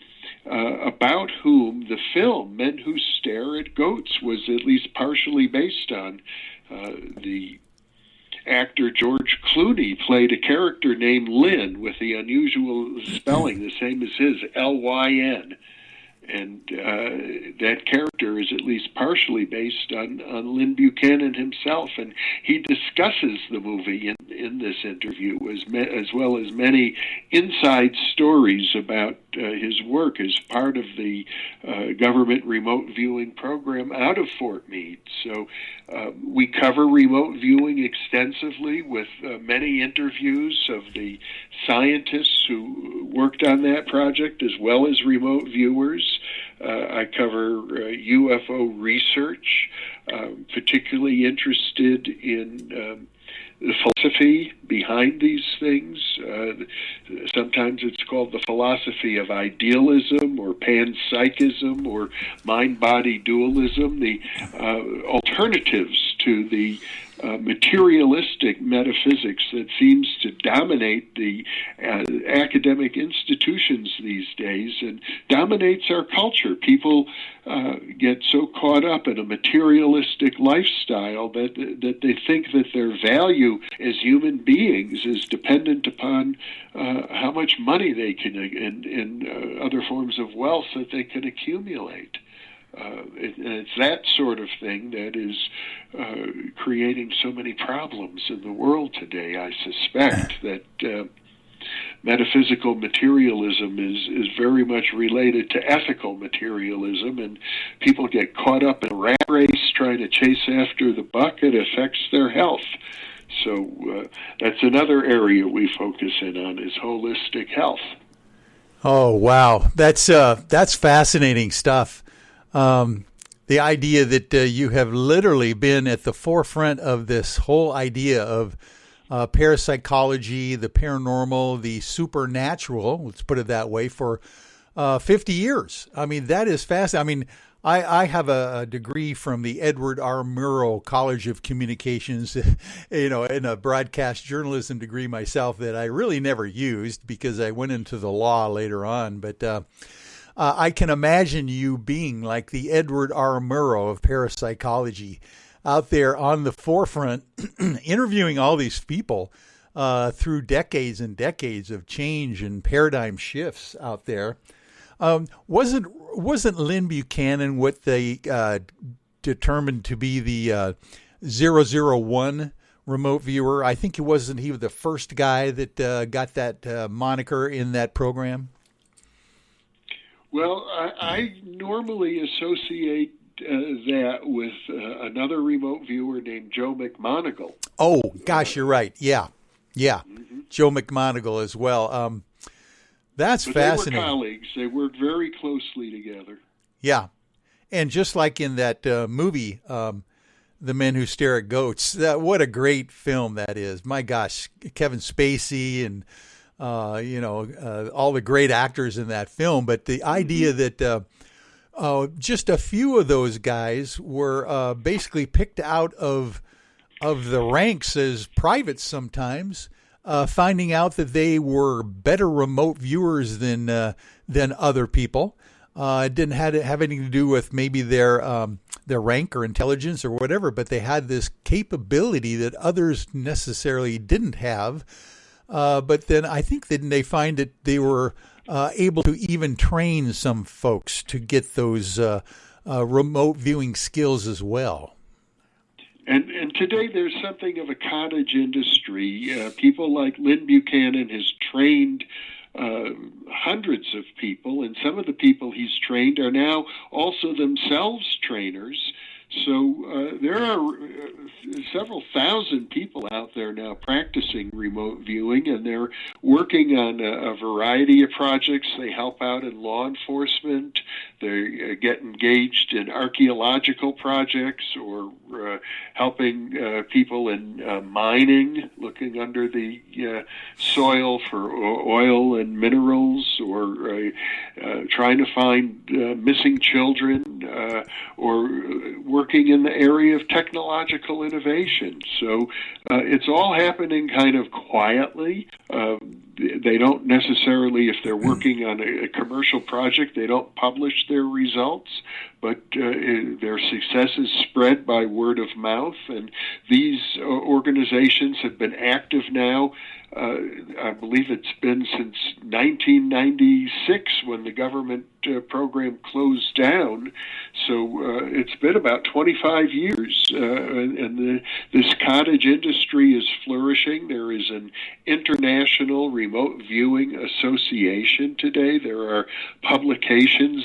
about whom the film Men Who Stare at Goats was at least partially based on. The actor George Clooney played a character named Lynn with the unusual spelling, the same as his, Lyn. And that character is at least partially based on Lynn Buchanan himself, and he discusses the movie in this interview, as well as many inside stories about his work as part of the government remote viewing program out of Fort Meade. So we cover remote viewing extensively with many interviews of the scientists who worked on that project, as well as remote viewers. I cover UFO research, particularly interested in the philosophy behind these things. Sometimes it's called the philosophy of idealism or panpsychism or mind-body dualism, the alternatives to the materialistic metaphysics that seems to dominate the academic institutions these days and dominates our culture. People get so caught up in a materialistic lifestyle that they think that their value as human beings is dependent upon how much money they can and other forms of wealth that they can accumulate. It's that sort of thing that is creating so many problems in the world today. I suspect that metaphysical materialism is very much related to ethical materialism, and people get caught up in a rat race trying to chase after the buck. It affects their health. So that's another area we focus in on, is holistic health. Oh, wow. That's fascinating stuff. The idea that you have literally been at the forefront of this whole idea of parapsychology, the paranormal, the supernatural, let's put it that way, for 50 years. I mean, that is fascinating. I mean, I have a degree from the Edward R. Murrow College of Communications, and a broadcast journalism degree myself that I really never used because I went into the law later on. But I can imagine you being like the Edward R. Murrow of parapsychology, out there on the forefront, interviewing all these people through decades and decades of change and paradigm shifts out there. Wasn't Lynn Buchanan what they determined to be the 001 remote viewer? I think he was the first guy that got that moniker in that program? Well, I normally associate that with another remote viewer named Joe McMoneagle. Oh, gosh, you're right. Yeah. Mm-hmm. Joe McMoneagle as well. That's fascinating. They were colleagues. They worked very closely together. Yeah. And just like in that movie, The Men Who Stare at Goats, what a great film that is. My gosh, Kevin Spacey and, all the great actors in that film. But the idea that just a few of those guys were basically picked out of the ranks as privates sometimes, finding out that they were better remote viewers than other people. It didn't have anything to do with maybe their rank or intelligence or whatever, but they had this capability that others necessarily didn't have. But then I think that they find that they were able to even train some folks to get those remote viewing skills as well. And today there's something of a cottage industry. People like Lynn Buchanan has trained hundreds of people, and some of the people he's trained are now also themselves trainers. So there are several thousand people out there now practicing remote viewing, and they're working on a variety of projects. They help out in law enforcement. They get engaged in archaeological projects or helping people in mining, looking under the soil for oil and minerals, or trying to find missing children, or working in the area of technological innovation. So it's all happening kind of quietly. They don't necessarily, if they're working on a commercial project, they don't publish their results, but their success is spread by word of mouth. And these organizations have been active now. I believe it's been since 1996 when the government program closed down. So it's been about 25 years, and this cottage industry is flourishing. There is an international remote viewing association today. There are publications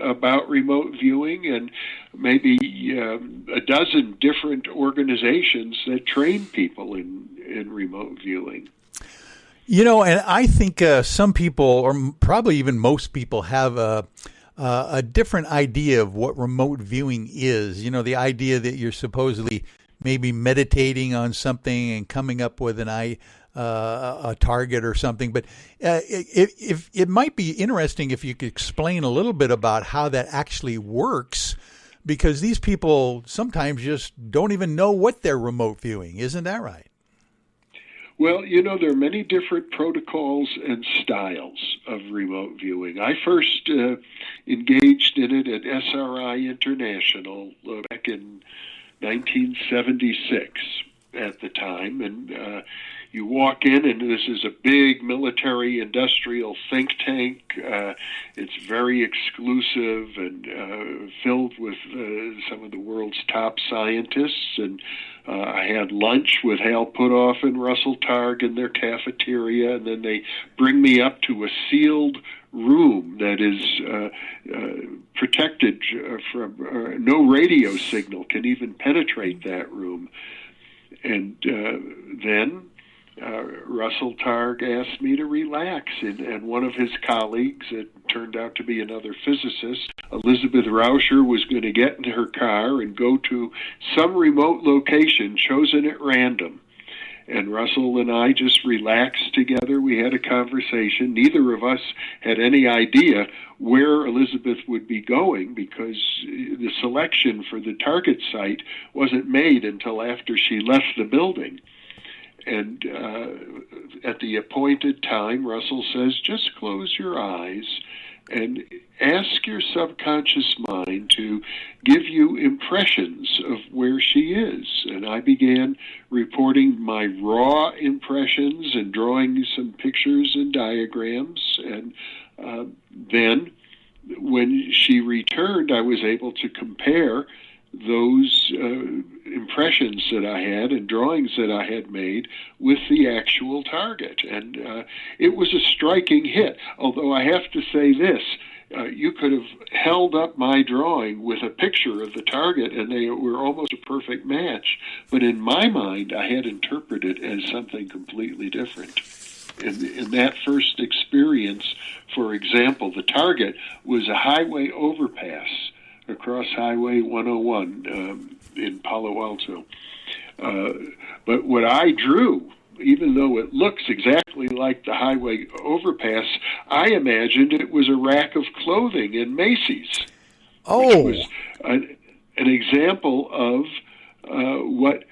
about remote viewing, and maybe a dozen different organizations that train people in remote viewing. And I think some people, or probably even most people, have a different idea of what remote viewing is. The idea that you're supposedly maybe meditating on something and coming up with a target or something. But if it might be interesting if you could explain a little bit about how that actually works, because these people sometimes just don't even know what they're remote viewing. Isn't that right? Well, there are many different protocols and styles of remote viewing. I first engaged in it at SRI International back in 1976 at the time. And you walk in, and this is a big military industrial think tank. It's very exclusive and filled with some of the world's top scientists. And I had lunch with Hal Puthoff and Russell Targ in their cafeteria, and then they bring me up to a sealed room that is protected from no radio signal can even penetrate that room. And then Russell Targ asked me to relax, and one of his colleagues, it turned out to be another physicist, Elizabeth Rauscher, was going to get in her car and go to some remote location chosen at random. And Russell and I just relaxed together. We had a conversation. Neither of us had any idea where Elizabeth would be going, because the selection for the target site wasn't made until after she left the building. And at the appointed time, Russell says, just close your eyes and ask your subconscious mind to give you impressions of where she is. And I began reporting my raw impressions and drawing some pictures and diagrams. And then when she returned, I was able to compare those impressions that I had and drawings that I had made with the actual target. And it was a striking hit, although I have to say this, you could have held up my drawing with a picture of the target and they were almost a perfect match. But in my mind, I had interpreted it as something completely different. In that first experience, for example, the target was a highway overpass across Highway 101 in Palo Alto. But what I drew, even though it looks exactly like the highway overpass, I imagined it was a rack of clothing in Macy's. Oh. Which was an example of what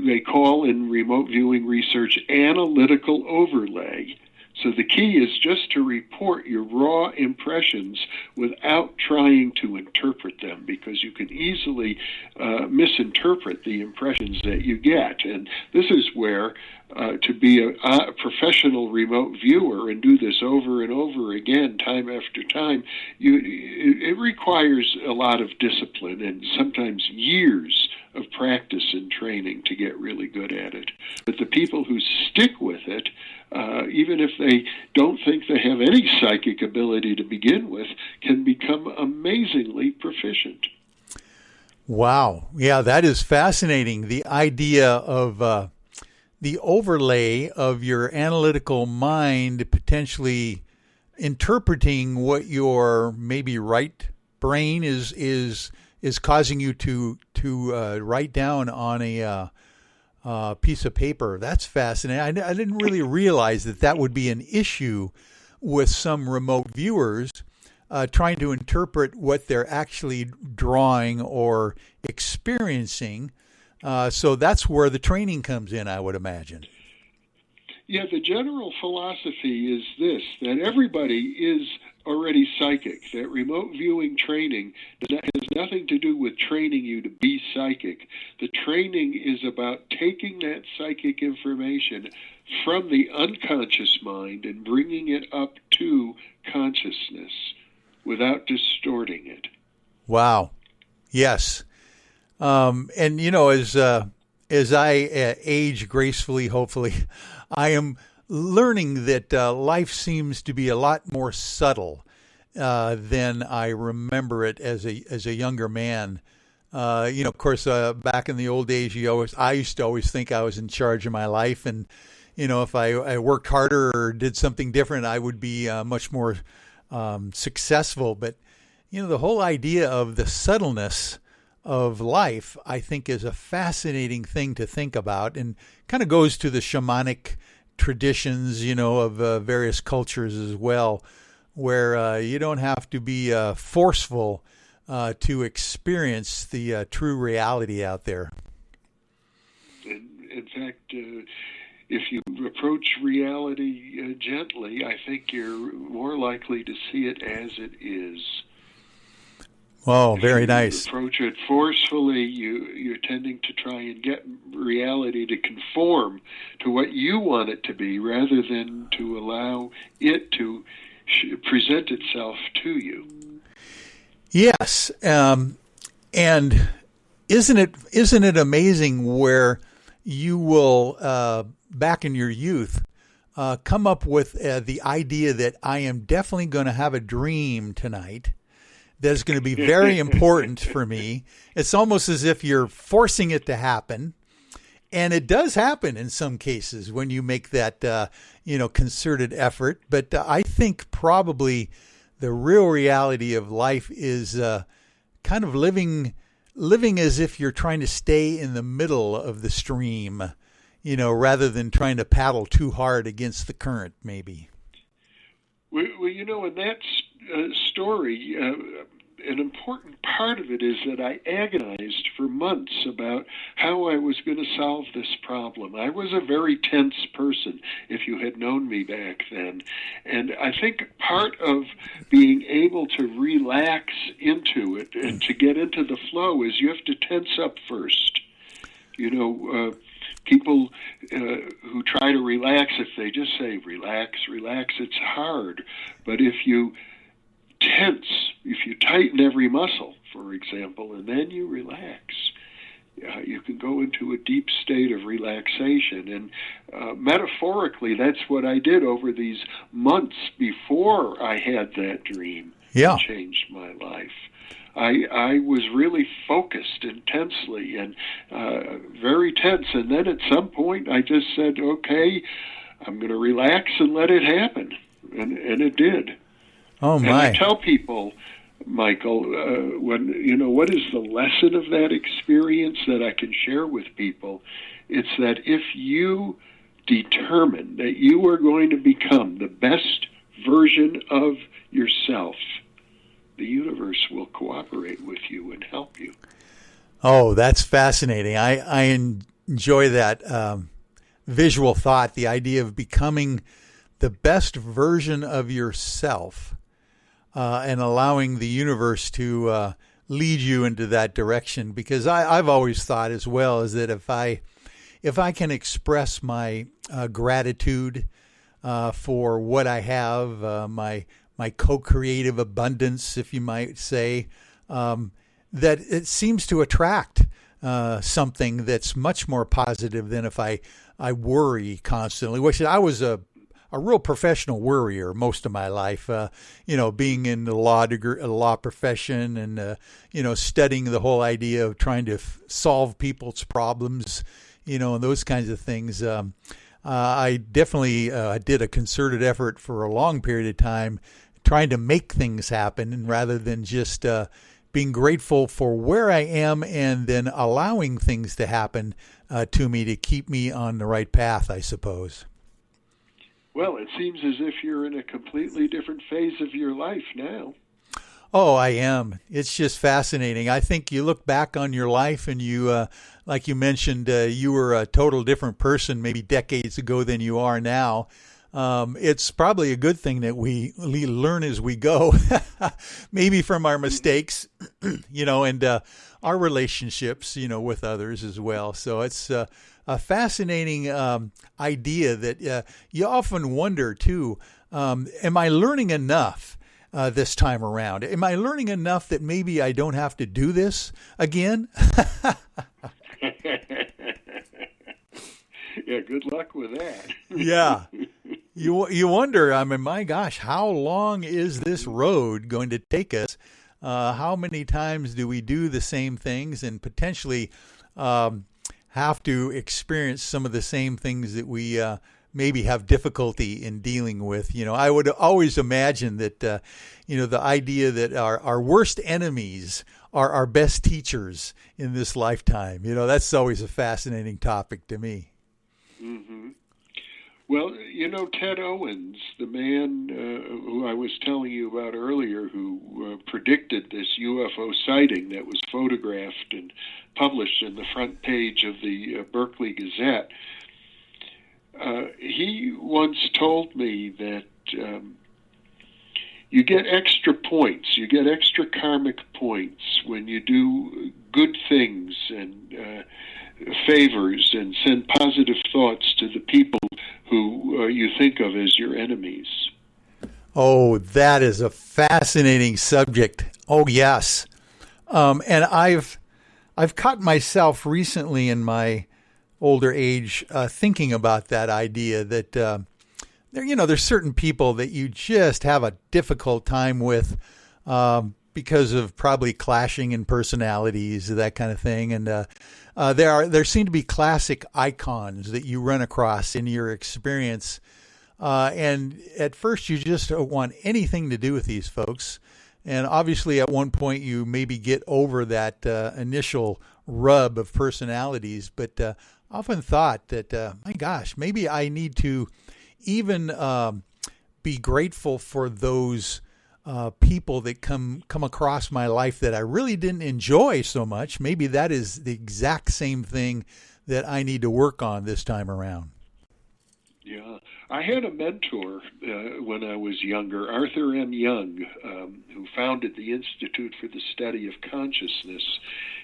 they call in remote viewing research analytical overlay. So the key is just to report your raw impressions without trying to interpret them, because you can easily misinterpret the impressions that you get. And this is where to be a professional remote viewer and do this over and over again, time after time, it requires a lot of discipline and sometimes years of practice and training to get really good at it. But the people who stick with it, even if they don't think they have any psychic ability to begin with, can become amazingly proficient. Wow. Yeah, that is fascinating. The idea of the overlay of your analytical mind potentially interpreting what your maybe right brain is causing you to write down on a piece of paper. That's fascinating. I didn't really realize that would be an issue with some remote viewers trying to interpret what they're actually drawing or experiencing. So that's where the training comes in, I would imagine. Yeah, the general philosophy is this, that everybody is already psychic, that remote viewing training has nothing to do with training you to be psychic. The training is about taking that psychic information from the unconscious mind and bringing it up to consciousness without distorting it. Wow. Yes. And, you know, as I age gracefully, hopefully, I am learning that life seems to be a lot more subtle than I remember it as a younger man. You know, of course, back in the old days, I used to always think I was in charge of my life, and you know, if I worked harder or did something different, I would be much more successful. But you know, the whole idea of the subtleness of life, I think, is a fascinating thing to think about, and kind of goes to the shamanic traditions, you know, of various cultures as well, where you don't have to be forceful to experience the true reality out there. In fact, if you approach reality gently, I think you're more likely to see it as it is. Oh, very nice. If you approach it forcefully, you're tending to try and get reality to conform to what you want it to be, rather than to allow it to present itself to you. Yes, and isn't it amazing where you will, back in your youth, come up with the idea that I am definitely going to have a dream tonight that's going to be very important for me. It's almost as if you're forcing it to happen, And it does happen in some cases when you make that, concerted effort. But I think probably the real reality of life is kind of living as if you're trying to stay in the middle of the stream, rather than trying to paddle too hard against the current, maybe. Well, in that story, an important part of it is that I agonized for months about how I was going to solve this problem. I was a very tense person, if you had known me back then. And I think part of being able to relax into it and to get into the flow is you have to tense up first. People who try to relax, if they just say, relax, it's hard. But if you tense, if you tighten every muscle, for example, and then you relax, you can go into a deep state of relaxation. And metaphorically, that's what I did over these months before I had that dream. Yeah. It changed my life. I was really focused intensely and very tense. And then at some point, I just said, okay, I'm going to relax and let it happen. And it did. Oh, my. And I tell people, Michael, what is the lesson of that experience that I can share with people? It's that if you determine that you are going to become the best version of yourself, the universe will cooperate with you and help you. Oh, that's fascinating. I enjoy that visual thought, the idea of becoming the best version of yourself. And allowing the universe to lead you into that direction, because I've always thought as well is that if I can express my gratitude for what I have, my co-creative abundance, if you might say, that it seems to attract something that's much more positive than if I worry constantly. Which I was a real professional worrier most of my life, being in the law profession and, studying the whole idea of trying to solve people's problems, and those kinds of things. I definitely did a concerted effort for a long period of time trying to make things happen, and rather than just being grateful for where I am and then allowing things to happen to me to keep me on the right path, I suppose. Well, it seems as if you're in a completely different phase of your life now. Oh, I am. It's just fascinating. I think you look back on your life and you, like you mentioned, you were a total different person maybe decades ago than you are now. It's probably a good thing that we learn as we go, maybe from our mistakes, and our relationships, with others as well. So it's a fascinating idea that you often wonder, too, am I learning enough this time around? Am I learning enough that maybe I don't have to do this again? Yeah, good luck with that. Yeah. You wonder, my gosh, how long is this road going to take us? How many times do we do the same things and potentially have to experience some of the same things that we maybe have difficulty in dealing with? I would always imagine that, the idea that our worst enemies are our best teachers in this lifetime. That's always a fascinating topic to me. Mm-hmm. Well, Ted Owens, the man who I was telling you about earlier, who predicted this UFO sighting that was photographed and published in the front page of the Berkeley Gazette, he once told me that you get extra points, you get extra karmic points when you do good things and favors and send positive thoughts to the people who you think of as your enemies. Oh, that is a fascinating subject. Oh, yes. And I've caught myself recently in my older age thinking about that idea that there's certain people that you just have a difficult time with because of probably clashing in personalities, that kind of thing. And there seem to be classic icons that you run across in your experience. And at first, you just don't want anything to do with these folks. And obviously, at one point, you maybe get over that initial rub of personalities. But often thought that, my gosh, maybe I need to even be grateful for those people that come across my life that I really didn't enjoy so much. Maybe that is the exact same thing that I need to work on this time around. Yeah. I had a mentor when I was younger, Arthur M. Young, who founded the Institute for the Study of Consciousness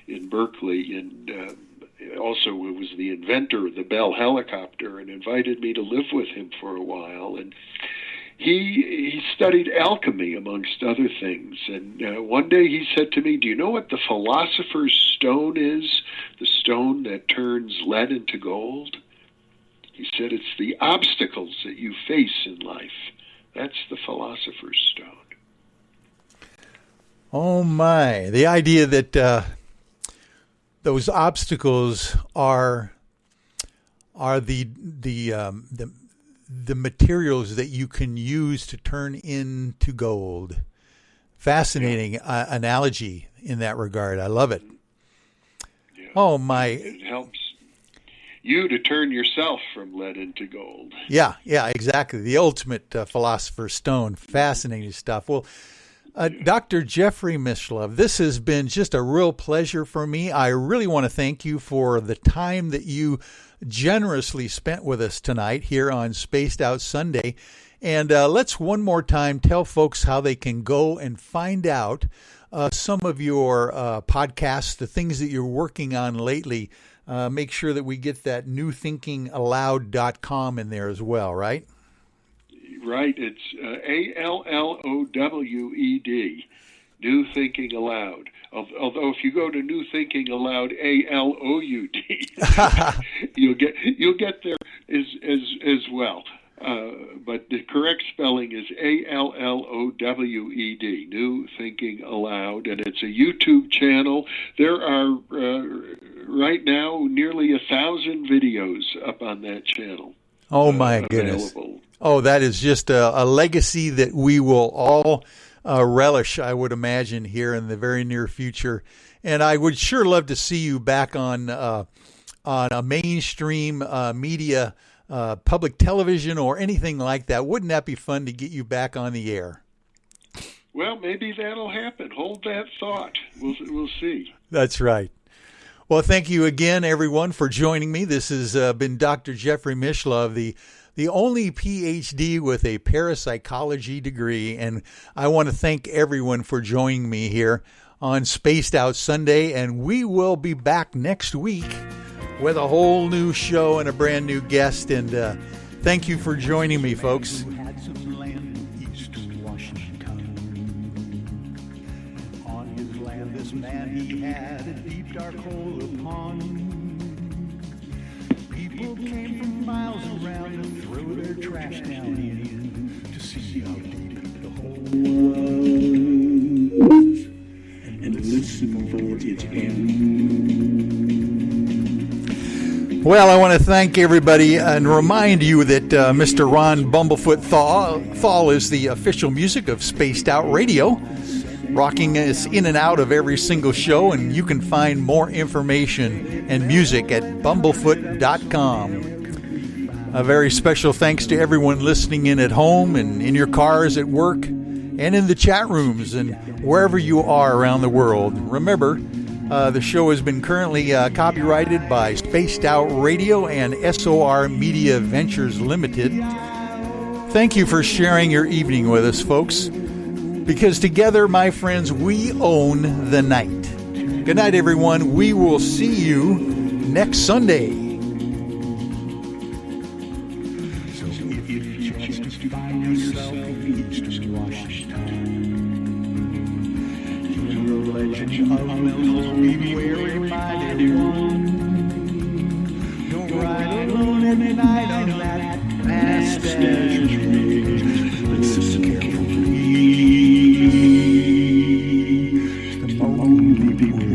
in Berkeley, and also was the inventor of the Bell helicopter, and invited me to live with him for a while. And he studied alchemy, amongst other things. And one day he said to me, "Do you know what the philosopher's stone is? The stone that turns lead into gold?" He said, "It's the obstacles that you face in life. That's the philosopher's stone." Oh my! The idea that those obstacles are the materials that you can use to turn into gold. Fascinating analogy in that regard. I love it. Yeah. Oh my! It helps you to turn yourself from lead into gold. Yeah, exactly. The ultimate philosopher's stone. Fascinating stuff. Well, Dr. Jeffrey Mislove, this has been just a real pleasure for me. I really want to thank you for the time that you generously spent with us tonight here on Spaced Out Sunday. And let's one more time tell folks how they can go and find out some of your podcasts, the things that you're working on lately. Make sure that we get that newthinkingaloud.com in there as well, right? Right. It's ALLOWED, New Thinking Aloud. Although if you go to New Thinking Aloud, ALOUD, you'll get there as well. But the correct spelling is ALLOWED, New Thinking Aloud, and it's a YouTube channel. There are right now nearly 1,000 videos up on that channel. Oh my goodness! Available. Oh, that is just a legacy that we will all relish, I would imagine, here in the very near future. And I would sure love to see you back on a mainstream media. Public television or anything like that. Wouldn't that be fun to get you back on the air? Well, maybe that'll happen. Hold that thought. We'll see. That's right. Well, thank you again, everyone, for joining me. This has been Dr. Jeffrey Mislove, the only Ph.D. with a parapsychology degree. And I want to thank everyone for joining me here on Spaced Out Sunday. And we will be back next week with a whole new show and a brand new guest. And thank you for joining me, folks. Had some land east of Washington. On his land, this man he had a deep dark hole upon. People came from miles around to throw their trash down in to see how deep the hole was and listen for its end. Well, I want to thank everybody and remind you that Mr. Ron Bumblefoot THAL is the official music of Spaced Out Radio, rocking us in and out of every single show, and you can find more information and music at bumblefoot.com. A very special thanks to everyone listening in at home and in your cars at work and in the chat rooms and wherever you are around the world. Remember, the show has been currently copyrighted by Spaced Out Radio and SOR Media Ventures Limited. Thank you for sharing your evening with us, folks, because together, my friends, we own the night. Good night, everyone. We will see you next Sunday. So if you chance to find yourself in Eastern Washington, your legend of Mill be reminded one. Don't ride alone every night on that vast ridge. Listen carefully. beware.